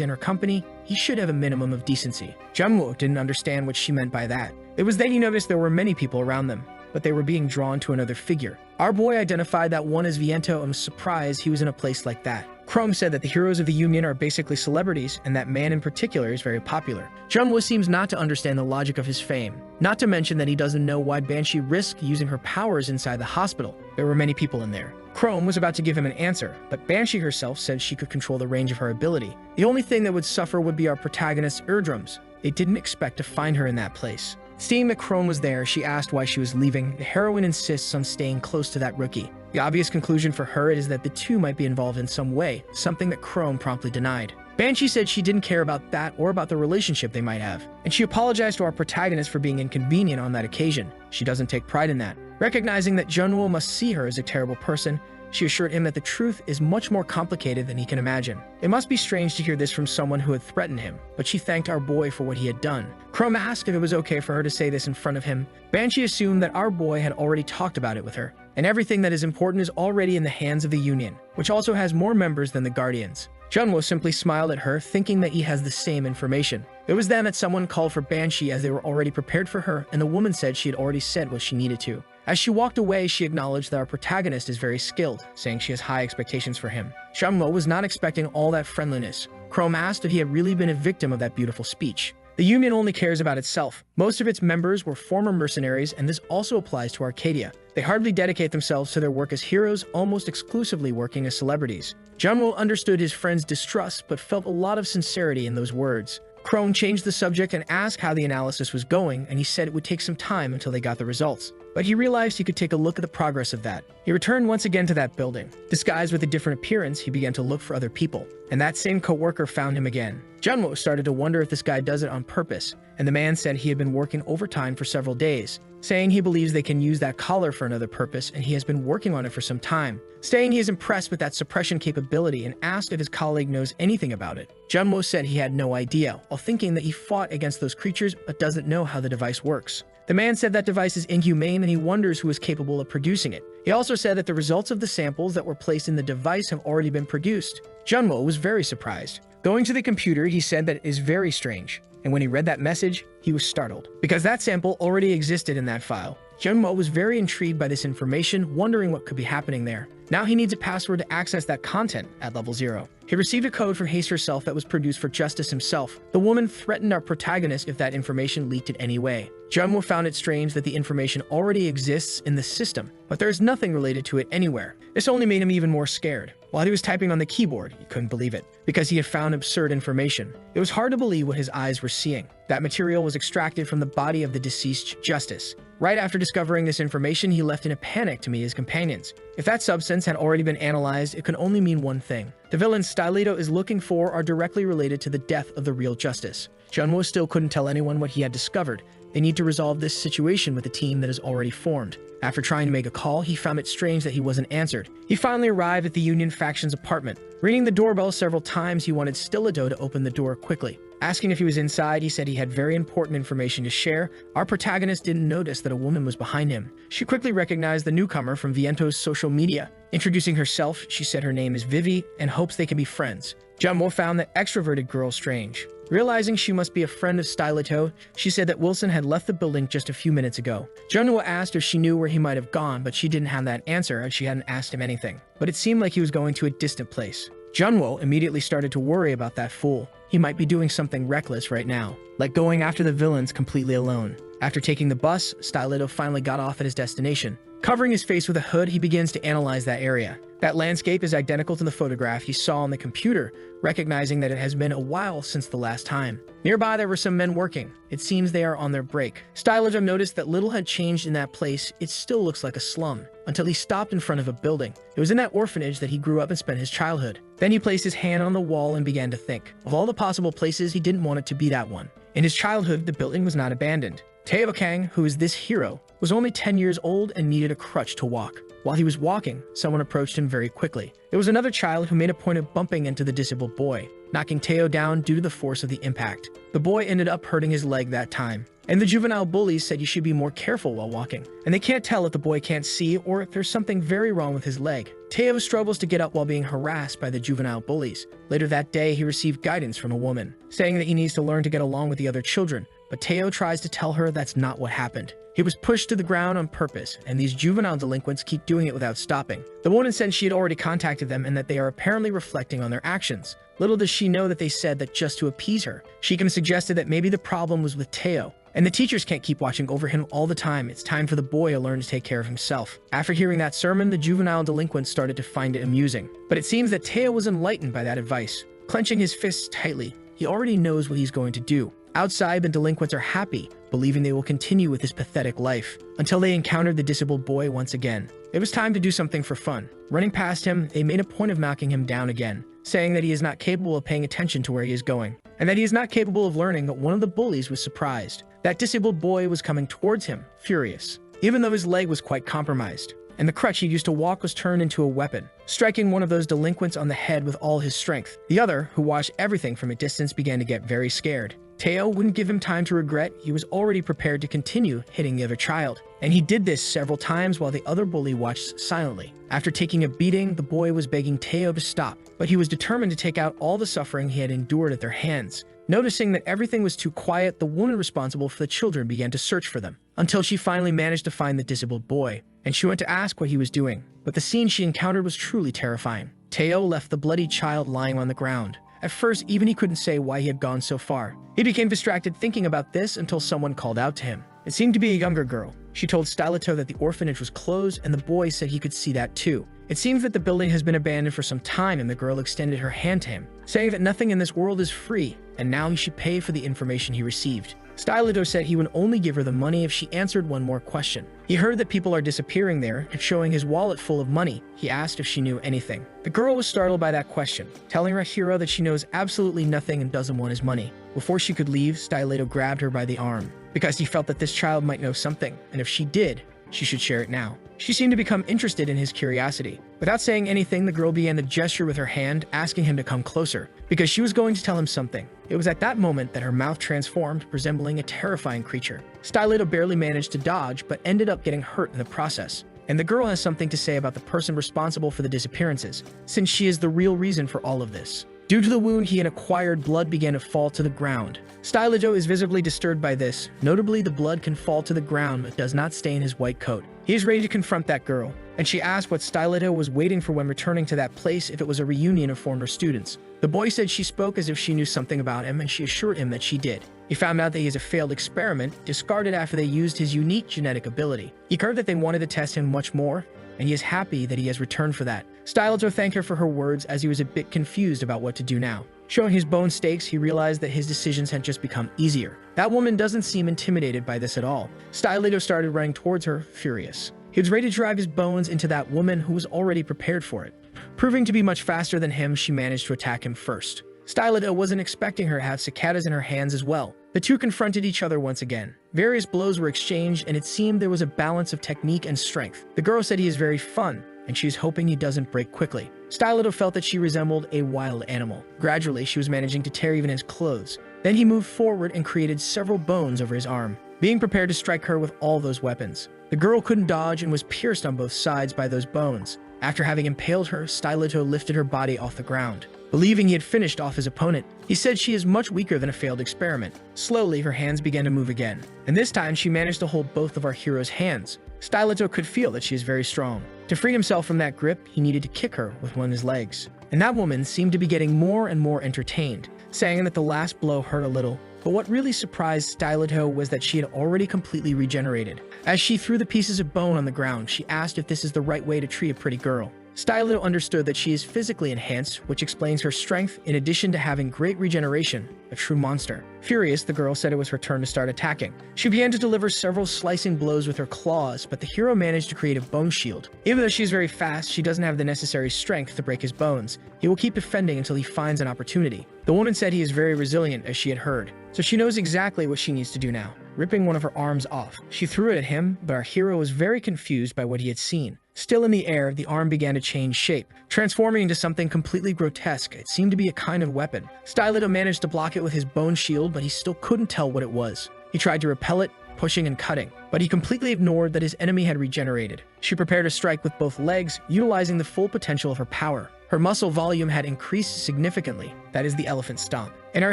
in her company, he should have a minimum of decency. Junmo didn't understand what she meant by that. It was then he noticed there were many people around them. but they were being drawn to another figure. Our boy identified that one as Viento and was surprised he was in a place like that. Chrome said that the heroes of the Union are basically celebrities and that man in particular is very popular. Junwoo seems not to understand the logic of his fame, not to mention that he doesn't know why Banshee risked using her powers inside the hospital. There were many people in there. Chrome was about to give him an answer, but Banshee herself said she could control the range of her ability. The only thing that would suffer would be our protagonist's eardrums. They didn't expect to find her in that place. Seeing that Chrome was there, she asked why she was leaving. The heroine insists on staying close to that rookie. The obvious conclusion for her is that the two might be involved in some way, something that Chrome promptly denied. Banshee said she didn't care about that or about the relationship they might have, and she apologized to our protagonist for being inconvenient on that occasion. She doesn't take pride in that. Recognizing that Junwoo must see her as a terrible person, she assured him that the truth is much more complicated than he can imagine. It must be strange to hear this from someone who had threatened him, but she thanked our boy for what he had done. Chrome asked if it was okay for her to say this in front of him. Banshee assumed that our boy had already talked about it with her, and everything that is important is already in the hands of the Union, which also has more members than the Guardians. Junwoo simply smiled at her, thinking that he has the same information. It was then that someone called for Banshee as they were already prepared for her, and the woman said she had already said what she needed to. As she walked away, she acknowledged that our protagonist is very skilled, saying she has high expectations for him. Junwoo was not expecting all that friendliness. Chrome asked if he had really been a victim of that beautiful speech. The Union only cares about itself. Most of its members were former mercenaries, and this also applies to Arcadia. They hardly dedicate themselves to their work as heroes, almost exclusively working as celebrities. Junwoo understood his friend's distrust, but felt a lot of sincerity in those words. Chrome changed the subject and asked how the analysis was going, and he said it would take some time until they got the results. But he realized he could take a look at the progress of that. He returned once again to that building. Disguised with a different appearance, he began to look for other people, and that same co-worker found him again. Junwoo started to wonder if this guy does it on purpose, and the man said he had been working overtime for several days, saying he believes they can use that collar for another purpose and he has been working on it for some time, saying he is impressed with that suppression capability and asked if his colleague knows anything about it. Junwoo said he had no idea, while thinking that he fought against those creatures but doesn't know how the device works. The man said that device is inhumane and he wonders who is capable of producing it. He also said that the results of the samples that were placed in the device have already been produced. Junwoo was very surprised. Going to the computer, he said that it is very strange, and when he read that message, he was startled, because that sample already existed in that file. Junwoo was very intrigued by this information, wondering what could be happening there. Now he needs a password to access that content at level 0. He received a code from Haste herself that was produced for Justice himself. The woman threatened our protagonist if that information leaked in any way. Junwoo found it strange that the information already exists in the system, but there is nothing related to it anywhere. This only made him even more scared. While he was typing on the keyboard, he couldn't believe it, because he had found absurd information. It was hard to believe what his eyes were seeing. That material was extracted from the body of the deceased Justice. Right after discovering this information, he left in a panic to meet his companions. If that substance had already been analyzed, it could only mean one thing. The villains Stylito is looking for are directly related to the death of the real Justice. Junwoo still couldn't tell anyone what he had discovered. They need to resolve this situation with a team that is already formed. After trying to make a call, he found it strange that he wasn't answered. He finally arrived at the Union faction's apartment. Ringing the doorbell several times, he wanted Stylito to open the door quickly. Asking if he was inside, he said he had very important information to share. Our protagonist didn't notice that a woman was behind him. She quickly recognized the newcomer from Viento's social media. Introducing herself, she said her name is Vivi and hopes they can be friends. Junwoo found the extroverted girl strange. Realizing she must be a friend of Stylito, she said that Wilson had left the building just a few minutes ago. Junwoo asked if she knew where he might have gone, but she didn't have that answer as she hadn't asked him anything. But it seemed like he was going to a distant place. Junwoo immediately started to worry about that fool. He might be doing something reckless right now, like going after the villains completely alone. After taking the bus, Stylito finally got off at his destination. Covering his face with a hood, he begins to analyze that area. That landscape is identical to the photograph he saw on the computer, recognizing that it has been a while since the last time. Nearby, there were some men working. It seems they are on their break. Stylito noticed that little had changed in that place. It still looks like a slum, until he stopped in front of a building. It was in that orphanage that he grew up and spent his childhood. Then he placed his hand on the wall and began to think. Of all the possible places, he didn't want it to be that one. In his childhood, the building was not abandoned. Tae Kang, who is this hero, was only 10 years old and needed a crutch to walk. While he was walking, someone approached him very quickly. It was another child who made a point of bumping into the disabled boy, knocking Teo down due to the force of the impact. The boy ended up hurting his leg that time. And the juvenile bullies said you should be more careful while walking. And they can't tell if the boy can't see or if there's something very wrong with his leg. Teo struggles to get up while being harassed by the juvenile bullies. Later that day, he received guidance from a woman, saying that he needs to learn to get along with the other children, but Teo tries to tell her that's not what happened. He was pushed to the ground on purpose, and these juvenile delinquents keep doing it without stopping. The woman said she had already contacted them and that they are apparently reflecting on their actions. Little does she know that they said that just to appease her. She even suggested that maybe the problem was with Teo, and the teachers can't keep watching over him all the time. It's time for the boy to learn to take care of himself. After hearing that sermon, the juvenile delinquents started to find it amusing. But it seems that Teo was enlightened by that advice. Clenching his fists tightly, he already knows what he's going to do. Outside, the delinquents are happy, believing they will continue with his pathetic life, until they encountered the disabled boy once again. It was time to do something for fun. Running past him, they made a point of knocking him down again, saying that he is not capable of paying attention to where he is going, and that he is not capable of learning. But one of the bullies was surprised. That disabled boy was coming towards him, furious, even though his leg was quite compromised, and the crutch he used to walk was turned into a weapon, striking one of those delinquents on the head with all his strength. The other, who watched everything from a distance, began to get very scared. Teo wouldn't give him time to regret. He was already prepared to continue hitting the other child, and he did this several times while the other bully watched silently. After taking a beating, the boy was begging Teo to stop, but he was determined to take out all the suffering he had endured at their hands. Noticing that everything was too quiet, the woman responsible for the children began to search for them, until she finally managed to find the disabled boy, and she went to ask what he was doing. But the scene she encountered was truly terrifying. Teo left the bloody child lying on the ground. At first, even he couldn't say why he had gone so far. He became distracted thinking about this until someone called out to him. It seemed to be a younger girl. She told Styleto that the orphanage was closed, and the boy said he could see that too. It seems that the building has been abandoned for some time, and the girl extended her hand to him, saying that nothing in this world is free, and now he should pay for the information he received. Styleto said he would only give her the money if she answered one more question. He heard that people are disappearing there, and showing his wallet full of money, he asked if she knew anything. The girl was startled by that question, telling her hero that she knows absolutely nothing and doesn't want his money. Before she could leave, Styleto grabbed her by the arm, because he felt that this child might know something, and if she did, she should share it now. She seemed to become interested in his curiosity. Without saying anything, the girl began to gesture with her hand, asking him to come closer, because she was going to tell him something. It was at that moment that her mouth transformed, resembling a terrifying creature. Styleto barely managed to dodge, but ended up getting hurt in the process. And the girl has something to say about the person responsible for the disappearances, since she is the real reason for all of this. Due to the wound he had acquired, blood began to fall to the ground. Styleto is visibly disturbed by this. Notably, the blood can fall to the ground but does not stain his white coat. He is ready to confront that girl, and she asked what Styleto was waiting for when returning to that place, if it was a reunion of former students. The boy said she spoke as if she knew something about him, and she assured him that she did. He found out that he is a failed experiment, discarded after they used his unique genetic ability. He heard that they wanted to test him much more, and he is happy that he has returned for that. Styleto thanked her for her words, as he was a bit confused about what to do now. Showing his bone stakes, he realized that his decisions had just become easier. That woman doesn't seem intimidated by this at all. Styleto started running towards her, furious. He was ready to drive his bones into that woman who was already prepared for it. Proving to be much faster than him, she managed to attack him first. Styleto wasn't expecting her to have cicadas in her hands as well. The two confronted each other once again. Various blows were exchanged, and it seemed there was a balance of technique and strength. The girl said he is very fun, and she is hoping he doesn't break quickly. Styleto felt that she resembled a wild animal. Gradually, she was managing to tear even his clothes. Then he moved forward and created several bones over his arm, being prepared to strike her with all those weapons. The girl couldn't dodge and was pierced on both sides by those bones. After having impaled her, Styleto lifted her body off the ground. Believing he had finished off his opponent, he said she is much weaker than a failed experiment. Slowly, her hands began to move again, and this time she managed to hold both of our hero's hands. Styleto could feel that she is very strong. To free himself from that grip, he needed to kick her with one of his legs. And that woman seemed to be getting more and more entertained, saying that the last blow hurt a little. But what really surprised Styleto was that she had already completely regenerated. As she threw the pieces of bone on the ground, she asked if this is the right way to treat a pretty girl. Styleto understood that she is physically enhanced, which explains her strength in addition to having great regeneration, a true monster. Furious, the girl said it was her turn to start attacking. She began to deliver several slicing blows with her claws, but the hero managed to create a bone shield. Even though she is very fast, she doesn't have the necessary strength to break his bones. He will keep defending until he finds an opportunity. The woman said he is very resilient, as she had heard, so she knows exactly what she needs to do now. Ripping one of her arms off, she threw it at him, but our hero was very confused by what he had seen. Still in the air, the arm began to change shape, transforming into something completely grotesque. It seemed to be a kind of weapon. Styleto managed to block it with his bone shield, but he still couldn't tell what it was. He tried to repel it, pushing and cutting, but he completely ignored that his enemy had regenerated. She prepared to strike with both legs, utilizing the full potential of her power. Her muscle volume had increased significantly, that is the elephant stomp, and our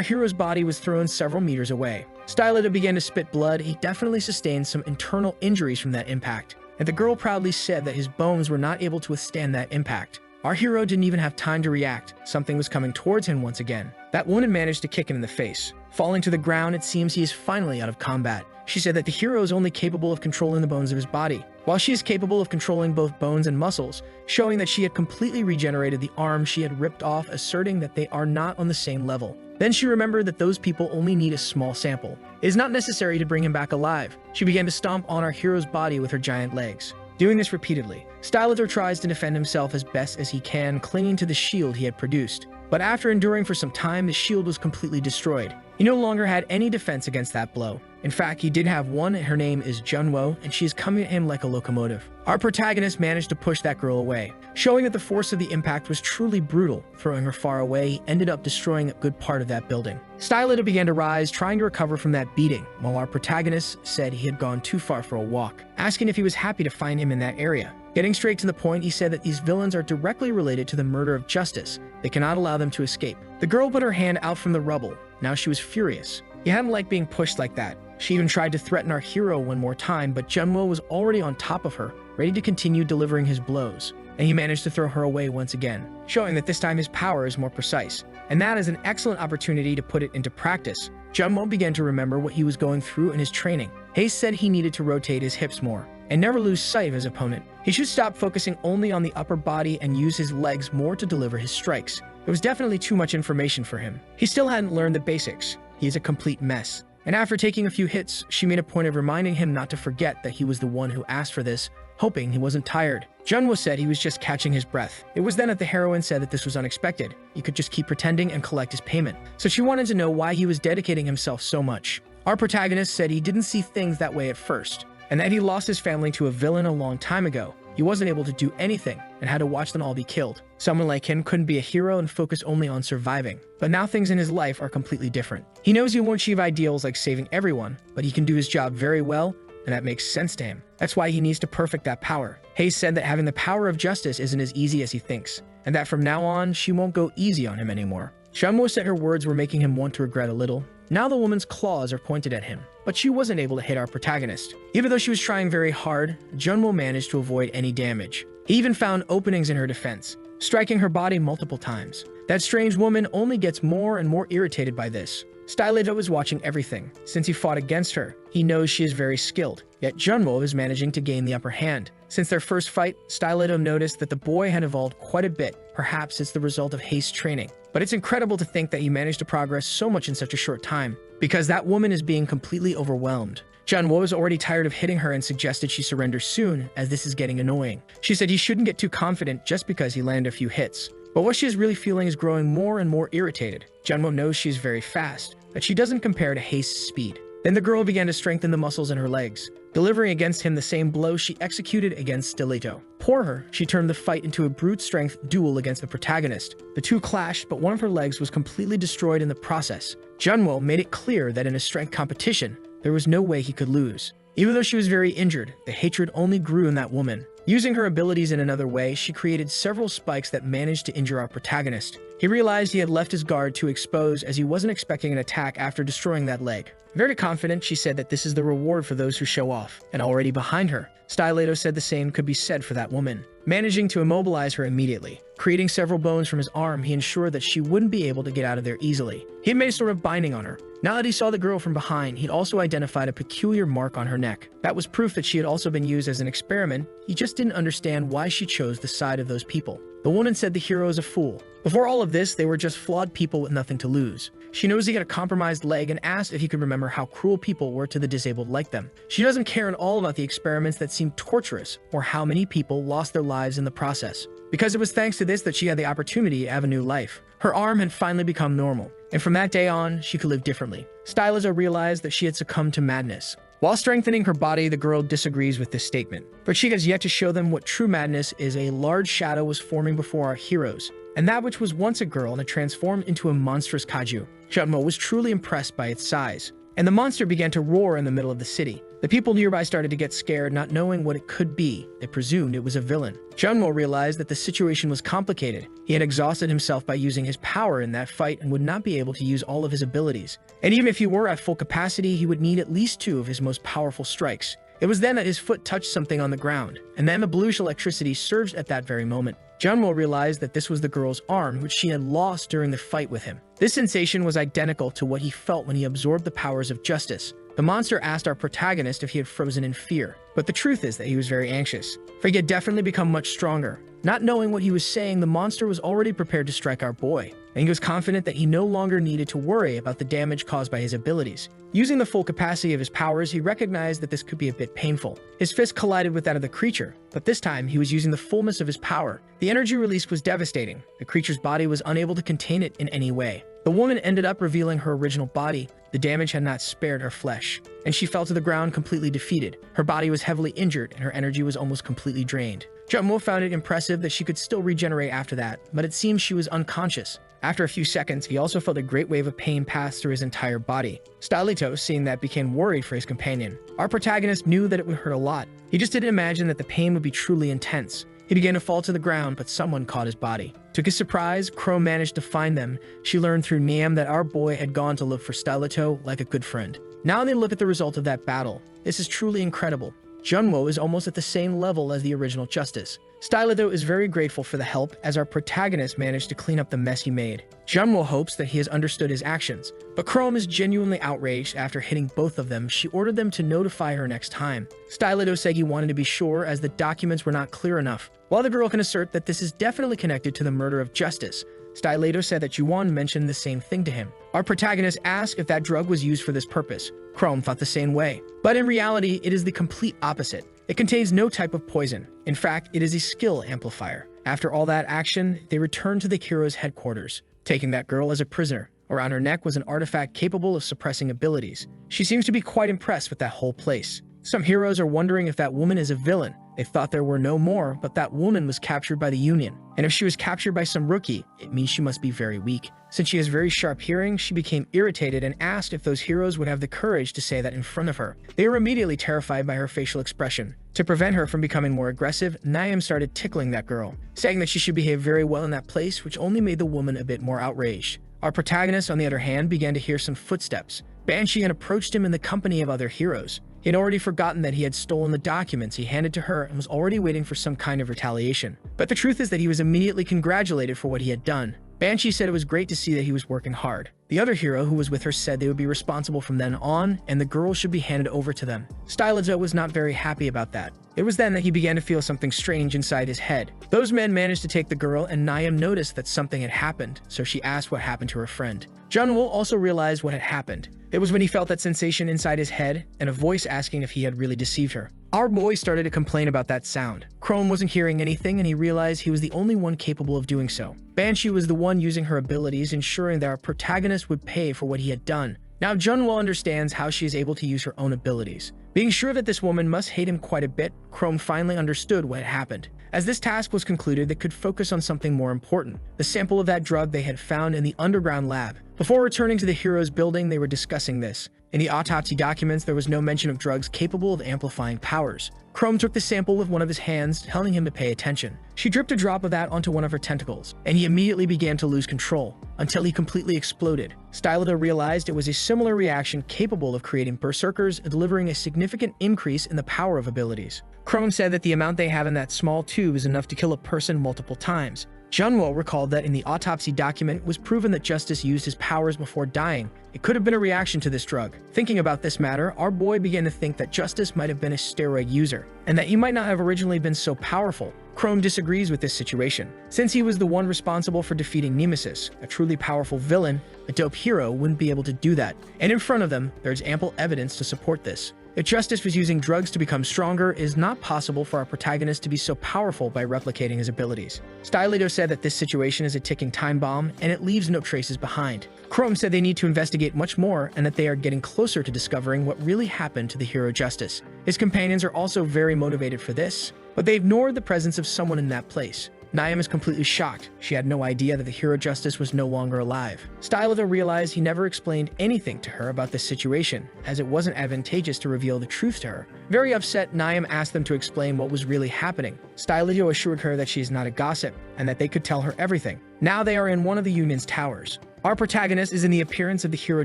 hero's body was thrown several meters away. Stylido began to spit blood. He definitely sustained some internal injuries from that impact, and the girl proudly said that his bones were not able to withstand that impact. Our hero didn't even have time to react. Something was coming towards him once again. That woman managed to kick him in the face. Falling to the ground, it seems he is finally out of combat. She said that the hero is only capable of controlling the bones of his body, while she is capable of controlling both bones and muscles, showing that she had completely regenerated the arm she had ripped off, asserting that they are not on the same level. Then she remembered that those people only need a small sample. It is not necessary to bring him back alive. She began to stomp on our hero's body with her giant legs. Doing this repeatedly, Stylido tries to defend himself as best as he can, clinging to the shield he had produced. But after enduring for some time, the shield was completely destroyed. He no longer had any defense against that blow. In fact, he did have one. Her name is Junwo, and she is coming at him like a locomotive. Our protagonist managed to push that girl away, showing that the force of the impact was truly brutal. Throwing her far away, he ended up destroying a good part of that building. Stylido began to rise, trying to recover from that beating, while our protagonist said he had gone too far for a walk, asking if he was happy to find him in that area. Getting straight to the point, he said that these villains are directly related to the murder of Justice. They cannot allow them to escape. The girl put her hand out from the rubble. Now she was furious. He hadn't liked being pushed like that. She even tried to threaten our hero one more time, but Junwo was already on top of her, ready to continue delivering his blows. And he managed to throw her away once again, showing that this time his power is more precise. And that is an excellent opportunity to put it into practice. Junwo began to remember what he was going through in his training. Hayes said he needed to rotate his hips more and never lose sight of his opponent. He should stop focusing only on the upper body and use his legs more to deliver his strikes. It was definitely too much information for him. He still hadn't learned the basics. He is a complete mess. And after taking a few hits, she made a point of reminding him not to forget that he was the one who asked for this, hoping he wasn't tired. Junwo said he was just catching his breath. It was then that the heroine said that this was unexpected. He could just keep pretending and collect his payment. So she wanted to know why he was dedicating himself so much. Our protagonist said he didn't see things that way at first, and that he lost his family to a villain a long time ago. He wasn't able to do anything and had to watch them all be killed. Someone like him couldn't be a hero and focus only on surviving. But now things in his life are completely different. He knows he won't achieve ideals like saving everyone, but he can do his job very well, and that makes sense to him. That's why he needs to perfect that power. Hayes said that having the power of justice isn't as easy as he thinks, and that from now on, she won't go easy on him anymore. Junwo said her words were making him want to regret a little. Now the woman's claws are pointed at him, but she wasn't able to hit our protagonist. Even though she was trying very hard, Junwo managed to avoid any damage. He even found openings in her defense, striking her body multiple times. That strange woman only gets more and more irritated by this. Stylido is watching everything. Since he fought against her, he knows she is very skilled, yet Junwo is managing to gain the upper hand. Since their first fight, Stylido noticed that the boy had evolved quite a bit. Perhaps it's the result of Haste's training. But it's incredible to think that he managed to progress so much in such a short time, because that woman is being completely overwhelmed. Junwo was already tired of hitting her and suggested she surrender soon, as this is getting annoying. She said he shouldn't get too confident just because he landed a few hits. But what she is really feeling is growing more and more irritated. Junwo knows she is very fast, but she doesn't compare to Haste's speed. Then the girl began to strengthen the muscles in her legs, delivering against him the same blow she executed against Stylido. Poor her, she turned the fight into a brute strength duel against the protagonist. The two clashed, but one of her legs was completely destroyed in the process. Junwo made it clear that in a strength competition, there was no way he could lose. Even though she was very injured, the hatred only grew in that woman. Using her abilities in another way, she created several spikes that managed to injure our protagonist. He realized he had left his guard too exposed as he wasn't expecting an attack after destroying that leg. Very confident, she said that this is the reward for those who show off, and already behind her, Stylido said the same could be said for that woman. Managing to immobilize her immediately, creating several bones from his arm, he ensured that she wouldn't be able to get out of there easily. He had made a sort of binding on her. Now that he saw the girl from behind, he'd also identified a peculiar mark on her neck. That was proof that she had also been used as an experiment. He just didn't understand why she chose the side of those people. The woman said the hero is a fool. Before all of this, they were just flawed people with nothing to lose. She knows he had a compromised leg and asked if he could remember how cruel people were to the disabled like them. She doesn't care at all about the experiments that seemed torturous or how many people lost their lives in the process. Because it was thanks to this that she had the opportunity to have a new life. Her arm had finally become normal, and from that day on, she could live differently. Stylizo realized that she had succumbed to madness. While strengthening her body, the girl disagrees with this statement, but she has yet to show them what true madness is. A large shadow was forming before our heroes, and that which was once a girl had transformed into a monstrous kaiju. Junwo was truly impressed by its size, and the monster began to roar in the middle of the city. The people nearby started to get scared, not knowing what it could be. They presumed it was a villain. Junwo realized that the situation was complicated. He had exhausted himself by using his power in that fight and would not be able to use all of his abilities. And even if he were at full capacity, he would need at least 2 of his most powerful strikes. It was then that his foot touched something on the ground, and then the bluish electricity surged at that very moment. Junwo realized that this was the girl's arm, which she had lost during the fight with him. This sensation was identical to what he felt when he absorbed the powers of justice. The monster asked our protagonist if he had frozen in fear, but the truth is that he was very anxious, for he had definitely become much stronger. Not knowing what he was saying, the monster was already prepared to strike our boy, and he was confident that he no longer needed to worry about the damage caused by his abilities. Using the full capacity of his powers, he recognized that this could be a bit painful. His fist collided with that of the creature, but this time he was using the fullness of his power. The energy released was devastating. The creature's body was unable to contain it in any way. The woman ended up revealing her original body. The damage had not spared her flesh, and she fell to the ground completely defeated. Her body was heavily injured, and her energy was almost completely drained. Junwo found it impressive that she could still regenerate after that, but it seems she was unconscious. After a few seconds, he also felt a great wave of pain pass through his entire body. Stylito, seeing that, became worried for his companion. Our protagonist knew that it would hurt a lot. He just didn't imagine that the pain would be truly intense. He began to fall to the ground, but someone caught his body. To his surprise, Crow managed to find them. She learned through Niam that our boy had gone to look for Stylito like a good friend. Now they look at the result of that battle. This is truly incredible. Junwo is almost at the same level as the original Justice. Stylito is very grateful for the help as our protagonist managed to clean up the mess he made. Junwo hopes that he has understood his actions, but Chrome is genuinely outraged after hitting both of them. She ordered them to notify her next time. Stylito said he wanted to be sure as the documents were not clear enough. While the girl can assert that this is definitely connected to the murder of Justice, Stylito said that Juwon mentioned the same thing to him. Our protagonist asked if that drug was used for this purpose. Chrome thought the same way. But in reality, it is the complete opposite. It contains no type of poison. In fact, it is a skill amplifier. After all that action, they returned to the hero's headquarters, taking that girl as a prisoner. Around her neck was an artifact capable of suppressing abilities. She seems to be quite impressed with that whole place. Some heroes are wondering if that woman is a villain. They thought there were no more, but that woman was captured by the Union. And if she was captured by some rookie, it means she must be very weak. Since she has very sharp hearing, she became irritated and asked if those heroes would have the courage to say that in front of her. They were immediately terrified by her facial expression. To prevent her from becoming more aggressive, Niam started tickling that girl, saying that she should behave very well in that place, which only made the woman a bit more outraged. Our protagonist, on the other hand, began to hear some footsteps. Banshee had approached him in the company of other heroes. He had already forgotten that he had stolen the documents he handed to her and was already waiting for some kind of retaliation. But the truth is that he was immediately congratulated for what he had done. Banshee said it was great to see that he was working hard. The other hero who was with her said they would be responsible from then on, and the girl should be handed over to them. Stylito was not very happy about that. It was then that he began to feel something strange inside his head. Those men managed to take the girl, and Niam noticed that something had happened, so she asked what happened to her friend. Junwo also realized what had happened. It was when he felt that sensation inside his head, and a voice asking if he had really deceived her. Our boy started to complain about that sound. Chrome wasn't hearing anything, and he realized he was the only one capable of doing so. Banshee was the one using her abilities, ensuring that our protagonist would pay for what he had done. Now Junwo understands how she is able to use her own abilities. Being sure that this woman must hate him quite a bit, Chrome finally understood what had happened. As this task was concluded, they could focus on something more important, the sample of that drug they had found in the underground lab. Before returning to the hero's building, they were discussing this. In the autopsy documents, there was no mention of drugs capable of amplifying powers. Chrome took the sample with one of his hands, telling him to pay attention. She dripped a drop of that onto one of her tentacles, and he immediately began to lose control, until he completely exploded. Stylito realized it was a similar reaction capable of creating berserkers, delivering a significant increase in the power of abilities. Chrome said that the amount they have in that small tube is enough to kill a person multiple times. Junwo recalled that in the autopsy document it was proven that Justice used his powers before dying. It could have been a reaction to this drug. Thinking about this matter, our boy began to think that Justice might have been a steroid user, and that he might not have originally been so powerful. Chrome disagrees with this situation. Since he was the one responsible for defeating Nemesis, a truly powerful villain, a dope hero wouldn't be able to do that. And in front of them, there's ample evidence to support this. If Justice was using drugs to become stronger, it is not possible for our protagonist to be so powerful by replicating his abilities. Stylito said that this situation is a ticking time bomb, and it leaves no traces behind. Chrome said they need to investigate much more, and that they are getting closer to discovering what really happened to the hero Justice. His companions are also very motivated for this, but they ignored the presence of someone in that place. Naim is completely shocked. She had no idea that the hero Justice was no longer alive. Stylido realized he never explained anything to her about this situation, as it wasn't advantageous to reveal the truth to her. Very upset, Naim asked them to explain what was really happening. Stylido assured her that she is not a gossip, and that they could tell her everything. Now they are in one of the Union's towers. Our protagonist is in the appearance of the hero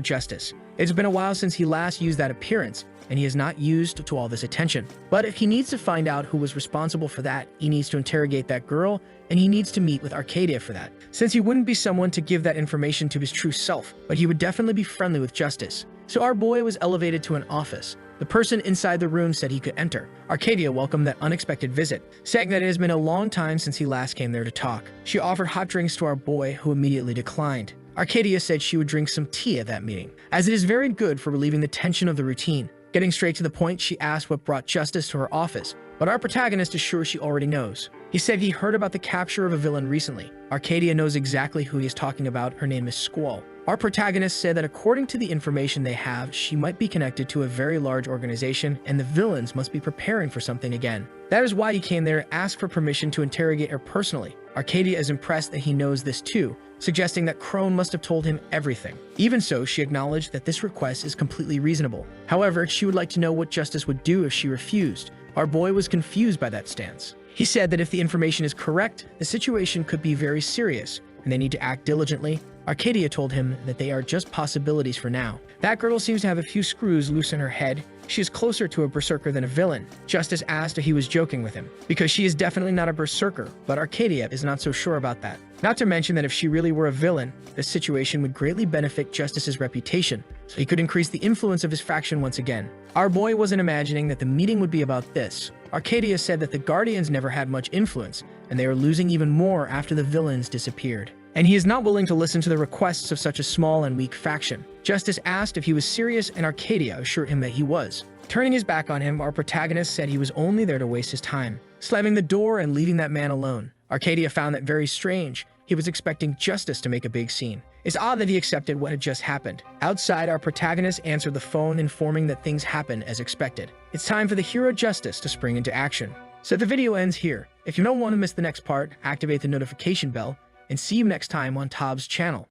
Justice. It's been a while since he last used that appearance, and he is not used to all this attention. But if he needs to find out who was responsible for that, he needs to interrogate that girl, and he needs to meet with Arcadia for that. Since he wouldn't be someone to give that information to his true self, but he would definitely be friendly with Justice. So our boy was elevated to an office. The person inside the room said he could enter. Arcadia welcomed that unexpected visit, saying that it has been a long time since he last came there to talk. She offered hot drinks to our boy, who immediately declined. Arcadia said she would drink some tea at that meeting, as it is very good for relieving the tension of the routine. Getting straight to the point, she asked what brought Justice to her office, but our protagonist is sure she already knows. He said he heard about the capture of a villain recently. Arcadia knows exactly who he is talking about. Her name is Squall. Our protagonist said that according to the information they have, she might be connected to a very large organization, and the villains must be preparing for something again. That is why he came there to ask for permission to interrogate her personally. Arcadia is impressed that he knows this too, suggesting that Crone must have told him everything. Even so, she acknowledged that this request is completely reasonable. However, she would like to know what Justice would do if she refused. Our boy was confused by that stance. He said that if the information is correct, the situation could be very serious, and they need to act diligently. Arcadia told him that they are just possibilities for now. That girl seems to have a few screws loose in her head. She is closer to a berserker than a villain. Justice asked if he was joking with him, because she is definitely not a berserker, but Arcadia is not so sure about that. Not to mention that if she really were a villain, this situation would greatly benefit Justice's reputation, so he could increase the influence of his faction once again. Our boy wasn't imagining that the meeting would be about this. Arcadia said that the Guardians never had much influence, and they are losing even more after the villains disappeared. And he is not willing to listen to the requests of such a small and weak faction. Justice asked if he was serious, and Arcadia assured him that he was. Turning his back on him, our protagonist said he was only there to waste his time, slamming the door and leaving that man alone. Arcadia found that very strange. He was expecting Justice to make a big scene. It's odd that he accepted what had just happened. Outside, our protagonist answered the phone, informing that things happened as expected. It's time for the hero Justice to spring into action. So the video ends here. If you don't want to miss the next part, activate the notification bell, and see you next time on Tob's channel.